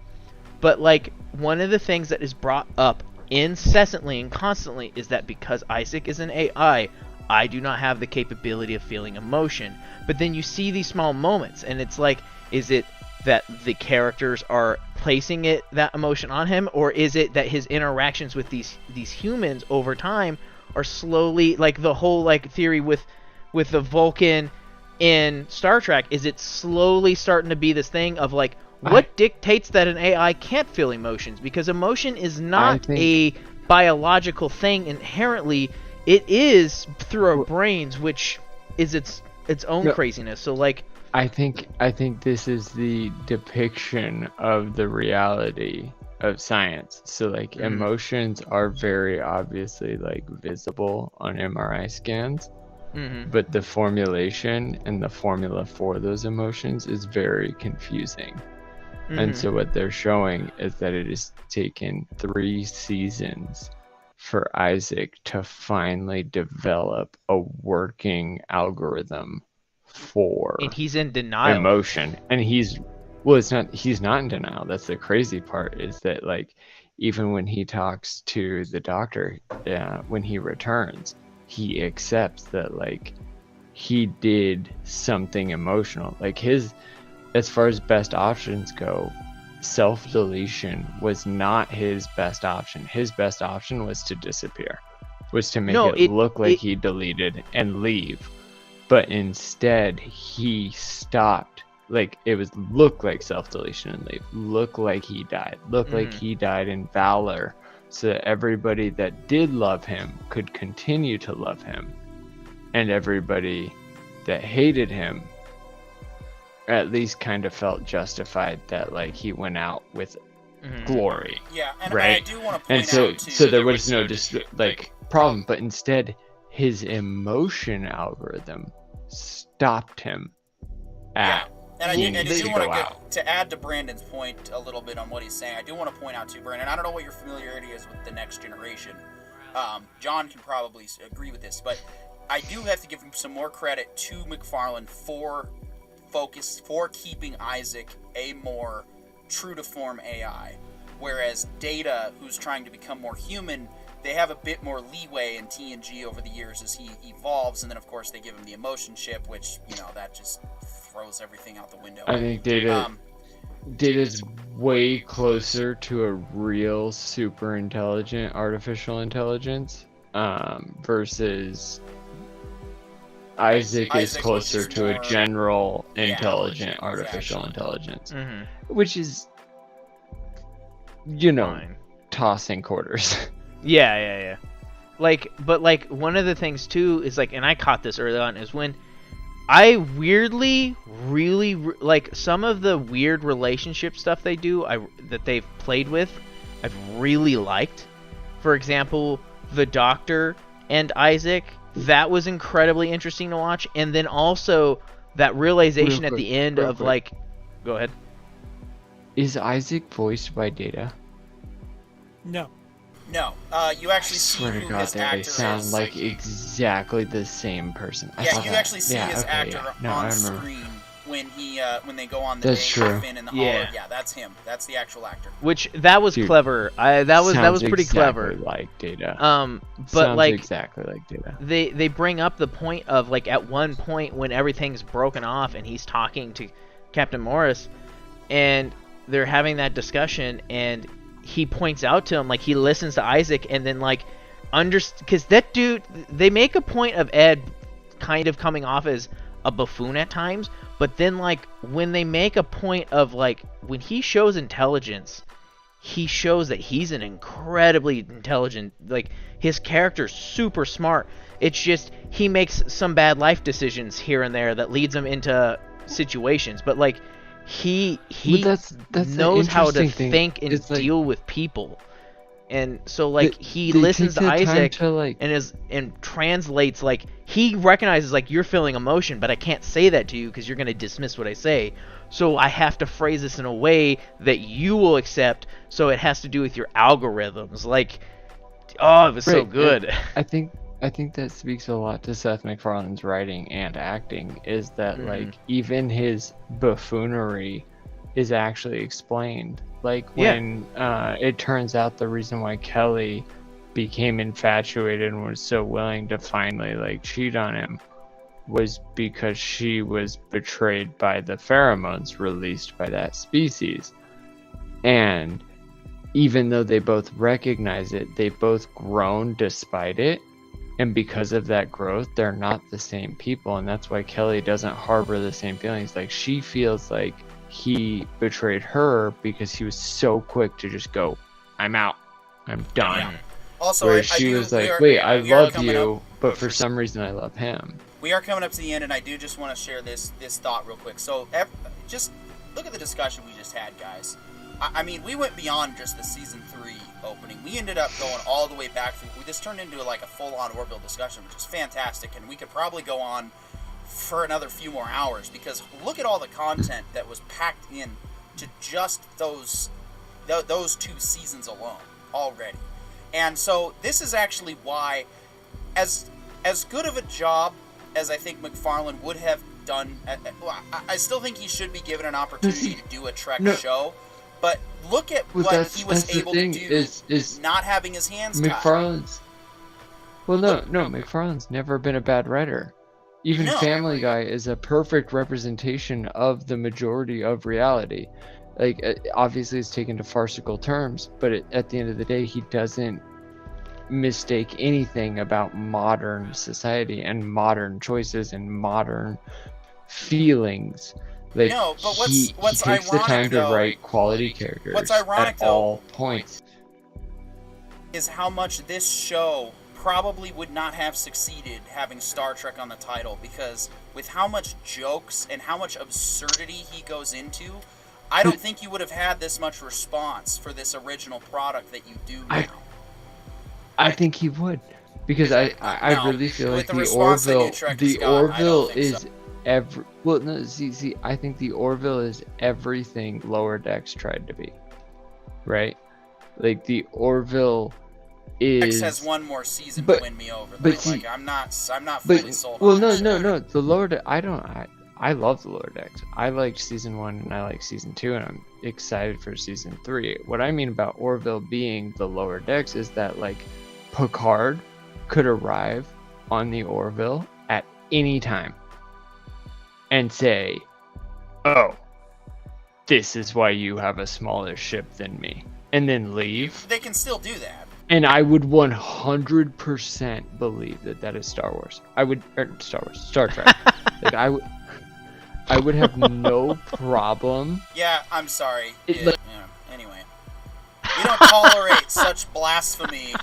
But like one of the things that is brought up incessantly and constantly is that because Isaac is an AI, I do not have the capability of feeling emotion. But then you see these small moments, and it's like, is it that the characters are placing that emotion on him, or is it that his interactions with these humans over time are slowly, like the whole like theory with the Vulcan in Star Trek, is it slowly starting to be this thing of like, what dictates that an AI can't feel emotions? Because emotion is not a biological thing inherently. It is through our brains, which is its own craziness. So like, I think this is the depiction of the reality of science. So like emotions are very obviously like visible on MRI scans, but the formulation and the formula for those emotions is very confusing. And so what they're showing is that it has taken 3 seasons for Isaac to finally develop a working algorithm for And he's in denial. emotion. And he's not in denial. That's the crazy part, is that like even when he talks to the doctor, when he returns, he accepts that like he did something emotional. Like his, as far as best options go, self-deletion was not his best option. His best option was to disappear, was to make it look like he deleted and leave. But instead, he stopped. Like, it was look like self-deletion and leave. Look like he died. Look like he died in valor, so that everybody that did love him could continue to love him. And everybody that hated him at least kind of felt justified that like he went out with glory. Yeah, and right? I do want to point and out too. so there was no like problem, but instead his emotion algorithm stopped him at And I do want out. to add to Brandon's point a little bit on what he's saying. I do want to point out too, Brandon, I don't know what your familiarity is with the next generation. John can probably agree with this, but I do have to give him some more credit to McFarlane for keeping Isaac a more true to form AI, whereas Data, who's trying to become more human, they have a bit more leeway in TNG over the years as he evolves, and then of course they give him the emotion chip, which that just throws everything out the window. I think Data's way closer to a real super intelligent artificial intelligence versus Isaac is closer to a general intelligent artificial intelligence, which is tossing quarters. Yeah. But one of the things too is like, and I caught this early on, is when I weirdly really like some of the weird relationship stuff they do that they've played with, I've really liked. For example, the Doctor and Isaac, that was incredibly interesting to watch. And then also that realization at the end of like, go ahead. Is Isaac voiced by Data? No. No, you actually see Swear to who God, his they actor sound is. like exactly the same person. Actually see his actor on screen when they go on the That's date true. with Finn in the hallway. Yeah, that's him. That's the actual actor. Which that was clever. That was pretty clever. Like Data. But sounds like exactly like Data. They bring up the point of like at one point when everything's broken off and he's talking to Captain Morris, and they're having that discussion, and he points out to him, like, he listens to Isaac, and then like because that dude, they make a point of Ed kind of coming off as a buffoon at times, but then like when they make a point of like when he shows intelligence, he shows that he's an incredibly intelligent, like his character's super smart. It's just he makes some bad life decisions here and there that leads him into situations, but like he that's knows how to thing. think and deal with people. And so like he listens to Isaac to, and translates, like he recognizes like you're feeling emotion, but I can't say that to you because you're going to dismiss what I say. So I have to phrase this in a way that you will accept. So it has to do with your algorithms. Like, oh, it was so good. I think that speaks a lot to Seth MacFarlane's writing and acting, is that like even his buffoonery is actually explained. Like when it turns out the reason why Kelly became infatuated and was so willing to finally like cheat on him was because she was betrayed by the pheromones released by that species. And even though they both recognize it, they've both grown despite it. And because of that growth, they're not the same people. And that's why Kelly doesn't harbor the same feelings. Like, she feels like he betrayed her because he was so quick to just go, I'm out, I'm done. Yeah. Also, whereas she was like, wait, I love you, but for some reason I love him. We are coming up to the end, and I do just want to share this thought real quick. So, just look at the discussion we just had, guys. I mean, we went beyond just the season 3 opening. We ended up going all the way back through. This turned into like a full-on Orville discussion, which is fantastic, and we could probably go on for another few more hours, because look at all the content that was packed in to just those 2 seasons alone already. And so this is actually why, as good of a job as I think McFarlane would have done, I still think he should be given an opportunity to do a Trek show. But look at what he was able to do, is not having his hands tied. McFarlane's. Well, no, McFarlane's never been a bad writer. Even Family Guy is a perfect representation of the majority of reality. Like, obviously it's taken to farcical terms, but at the end of the day, he doesn't mistake anything about modern society and modern choices and modern feelings. Like, no, but he takes the time to write quality characters at all points. Is how much this show probably would not have succeeded having Star Trek on the title, because with how much jokes and how much absurdity he goes into, I don't think you would have had this much response for this original product that you do now. I think he would, because I really feel like the Orville is every. Well, no, see, I think the Orville is everything Lower Decks tried to be, right? Like, the Orville is. X has one more season to win me over. But see, like, I'm not fully sold. Well, no. The Lower Decks, I love the Lower Decks. I liked season 1 and I like season 2, and I'm excited for season 3. What I mean about Orville being the Lower Decks is that, like, Picard could arrive on the Orville at any time and say, "Oh, this is why you have a smaller ship than me," and then leave. They can still do that. And I would 100% believe that is Star Wars. Star Trek. Like, I would have no problem. Yeah, I'm sorry. Anyway, we don't tolerate such blasphemy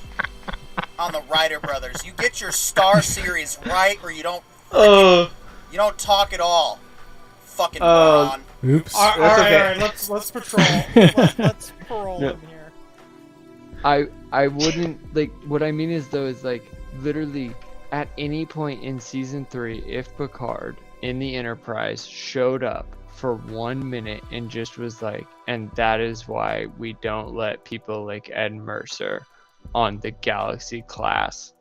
on the Writer Brothers. You get your Star series right, or you don't. You don't talk at all. Fucking moron. Oops. All right. Let's patrol. Let's parole in here. I wouldn't, like, what I mean is, though, is, like, literally at any point in season 3, if Picard in the Enterprise showed up for 1 minute and just was like, and that is why we don't let people like Ed Mercer on the Galaxy class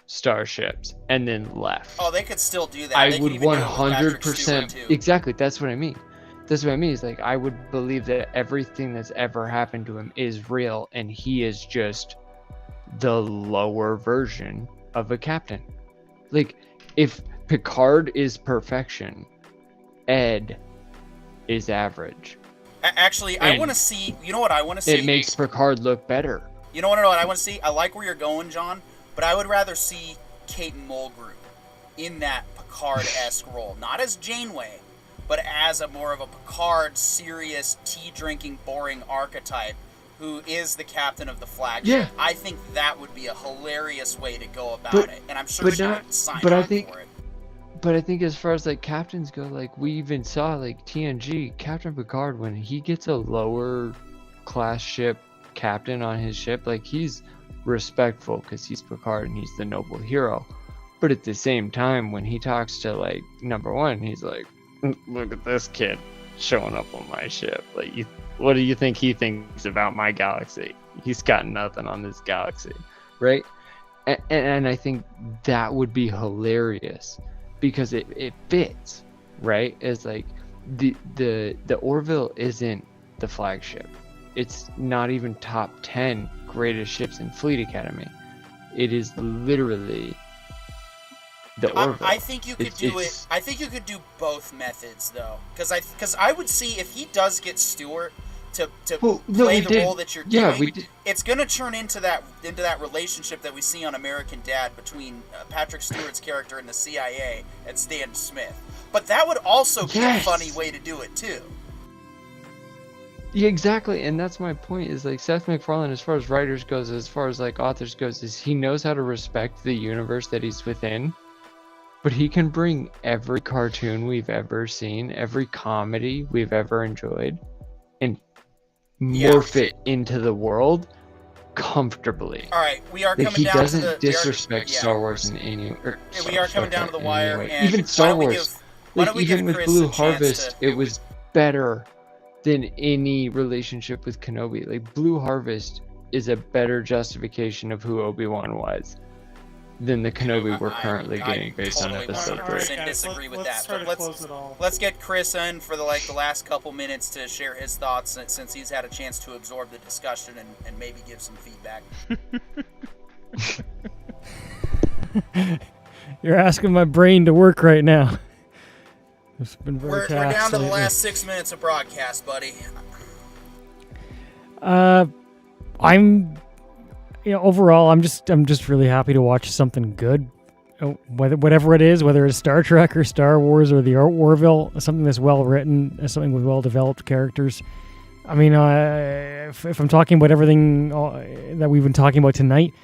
starships, and then left. Oh, they could still do that. I would 100%. Exactly, that's what I mean. That's what I mean. Is like, I would believe that everything that's ever happened to him is real, and he is just the lower version of a captain. Like, if Picard is perfection, Ed is average. Actually, I want to see. You know what I want to see? It makes Picard look better. You know what I want to see? I like where you're going, John, but I would rather see Kate Mulgrew in that Picard-esque role, not as Janeway, but as a more of a Picard, serious, tea-drinking, boring archetype who is the captain of the flagship. Yeah. I think that would be a hilarious way to go about it, and I'm sure she would sign on for it. But I think as far as like captains go, like we even saw like TNG, Captain Picard, when he gets a lower class ship captain on his ship, like he's respectful because he's Picard and he's the noble hero. But at the same time, when he talks to like number one, he's like, look at this kid showing up on my ship. Like, what do you think he thinks about my galaxy? He's got nothing on this galaxy, right? And I think that would be hilarious because it fits, right? It's like the Orville isn't the flagship. It's not even top 10 greatest ships in Fleet Academy. It is literally the Orville. I think you could do it. I think you could do both methods though, because I would see if he does get Stewart to play the role that you're doing. Yeah, we did. It's gonna turn into that relationship that we see on American Dad between Patrick Stewart's character in the CIA and Stan Smith. But that would also be a funny way to do it too. Yeah, exactly, and that's my point. Is like Seth MacFarlane, as far as writers goes, as far as like authors goes, is he knows how to respect the universe that he's within. But he can bring every cartoon we've ever seen, every comedy we've ever enjoyed, and morph it into the world comfortably. All right, we are like, coming down to the... He doesn't disrespect Star Wars in any... we are coming down to the wire. Anyway. And even Star Wars, like, even with Blue Harvest, it was better than any relationship with Kenobi. Like, Blue Harvest is a better justification of who Obi-Wan was than the Kenobi we're currently getting based on episode 3. Alright, guys, disagree with let's that, try but to close it all. Let's get Chris in for the last couple minutes to share his thoughts, since he's had a chance to absorb the discussion and maybe give some feedback. You're asking my brain to work right now. It's been very We're down taxed to the lately. last 6 minutes of broadcast, buddy. I'm, overall, I'm just really happy to watch something good, whatever it is, whether it's Star Trek or Star Wars or the Orville, something that's well written, something with well developed characters. I mean, if I'm talking about everything that we've been talking about tonight,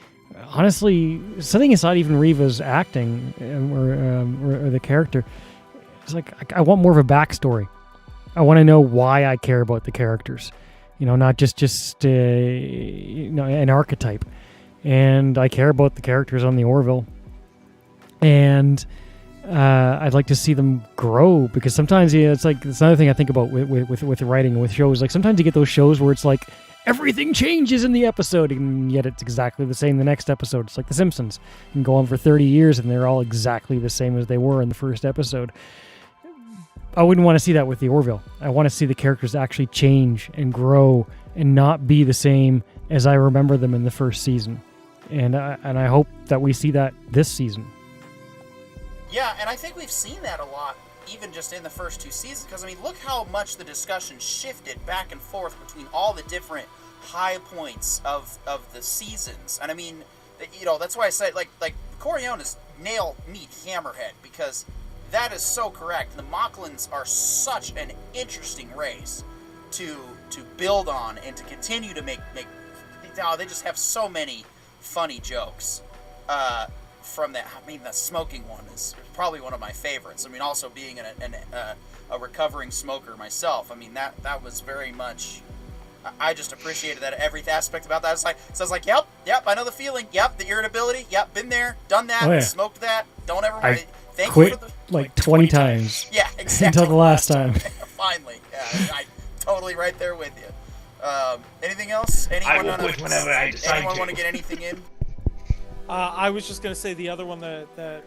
honestly, setting aside even Reva's acting or the character, it's like I want more of a backstory. I want to know why I care about the characters. Not just an archetype. And I care about the characters on the Orville. And I'd like to see them grow, because sometimes it's another thing I think about with writing and with shows. Like, sometimes you get those shows where it's like everything changes in the episode, and yet it's exactly the same the next episode. It's like The Simpsons. You can go on for 30 years and they're all exactly the same as they were in the first episode. I wouldn't want to see that with the Orville. I want to see the characters actually change and grow and not be the same as I remember them in the first season. And I hope that we see that this season. Yeah, and I think we've seen that a lot, even just in the first 2 seasons. Because, look how much the discussion shifted back and forth between all the different high points of the seasons. And that's why I said, like Coriolis nail meet Hammerhead, because that is so correct. The Mocklins are such an interesting race to build on and to continue to make. They just have so many funny jokes from that. The smoking one is probably one of my favorites. Also being a recovering smoker myself. That was very much. I just appreciated that every aspect about that. I was like, yep, I know the feeling. Yep, the irritability. Yep, been there, done that, Oh, yeah. Smoked that. Don't ever. Thank Quit you for like 20 times. Yeah, exactly. Until the last time. Finally. Yeah, I totally right there with you. Anything else? I will quit whenever I decide Anyone to. want to get anything in? I was just going to say the other one that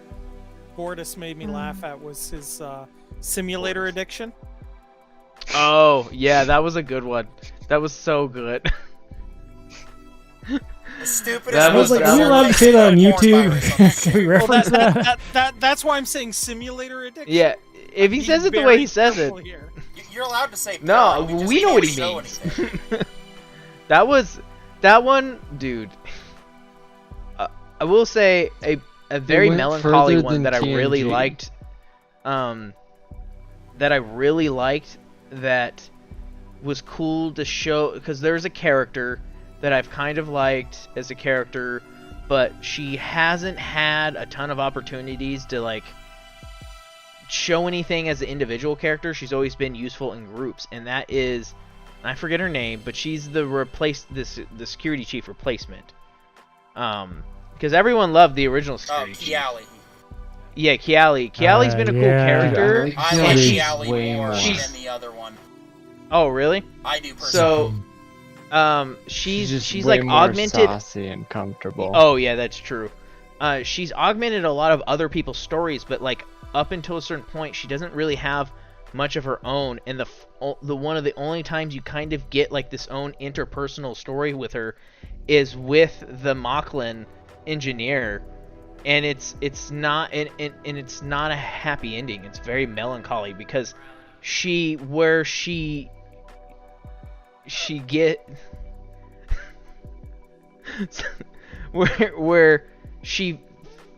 Gordis made me laugh at was his simulator addiction. Oh, yeah, that was a good one. That was so good. The stupidest. That I was like, that are we was allowed to say that on porn YouTube? virus on the Can we reference that? That's why I'm saying simulator addiction. Yeah, if he Being says it the very way he says it. careful here. You're allowed to say. No, porn, we just know what can't he show means. anything. That one, dude. I will say a very went melancholy further one than that I really TNG. liked. That was cool to show, because there's a character that I've kind of liked as a character, but she hasn't had a ton of opportunities to show anything as an individual character. She's always been useful in groups, and that is, I forget her name, but she's the security chief replacement. Because everyone loved the original security chief. Kiali. Yeah, Kiali. Kiali's been a cool yeah. character. I like She's Kiali way more more- than the other one. Oh, really? I do personally. So, she's just like way more augmented. saucy and comfortable. Oh yeah, that's true. She's augmented a lot of other people's stories, but up until a certain point, she doesn't really have much of her own. And the one of the only times you kind of get this own interpersonal story with her is with the Mocklin engineer, and it's not it's not a happy ending. It's very melancholy, because where she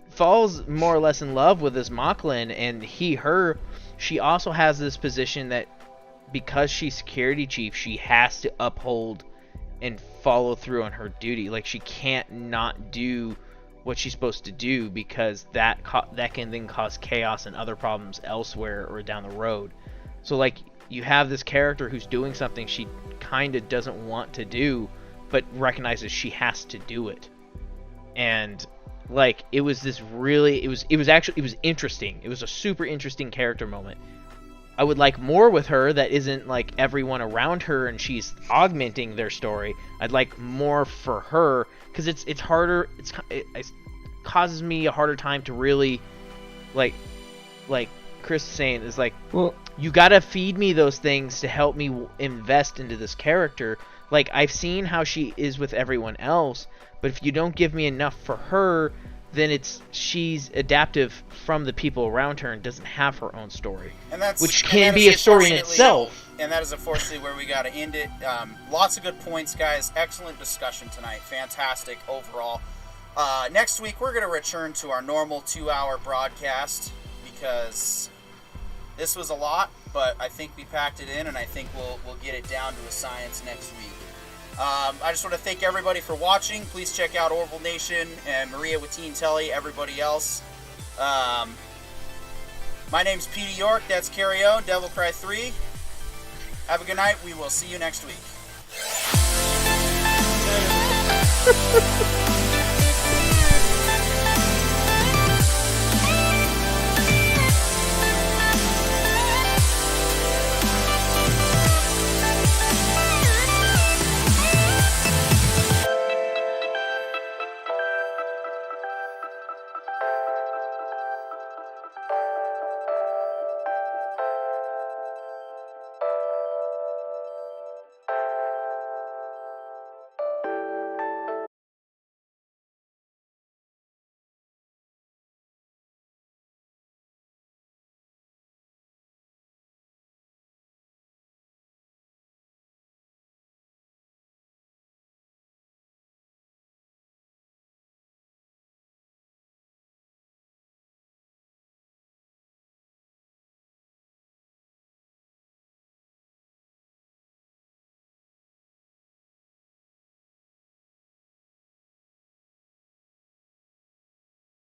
falls more or less in love with this Mocklin, and she also has this position that because she's security chief, she has to uphold and follow through on her duty. She can't not do what she's supposed to do, because that can then cause chaos and other problems elsewhere or down the road. So you have this character who's doing something she kind of doesn't want to do, but recognizes she has to do it. And it was interesting. It was a super interesting character moment. I would like more with her that isn't like everyone around her and she's augmenting their story. I'd like more for her because it's harder. It causes me a harder time to really like Chris is saying is like, Well, you gotta feed me those things to help me invest into this character. Like, I've seen how she is with everyone else, but if you don't give me enough for her, then she's adaptive from the people around her and doesn't have her own story, which can be a story in itself. And that is unfortunately where we got to end it. Lots of good points, guys. Excellent discussion tonight. Fantastic overall. Next week, we're going to return to our normal 2-hour broadcast because this was a lot, but I think we packed it in, and I think we'll get it down to a science next week. I just want to thank everybody for watching. Please check out Orville Nation and Maria with Teen Telly, everybody else. My name's Petey York. That's Carry On, Devil Cry 3. Have a good night. We will see you next week.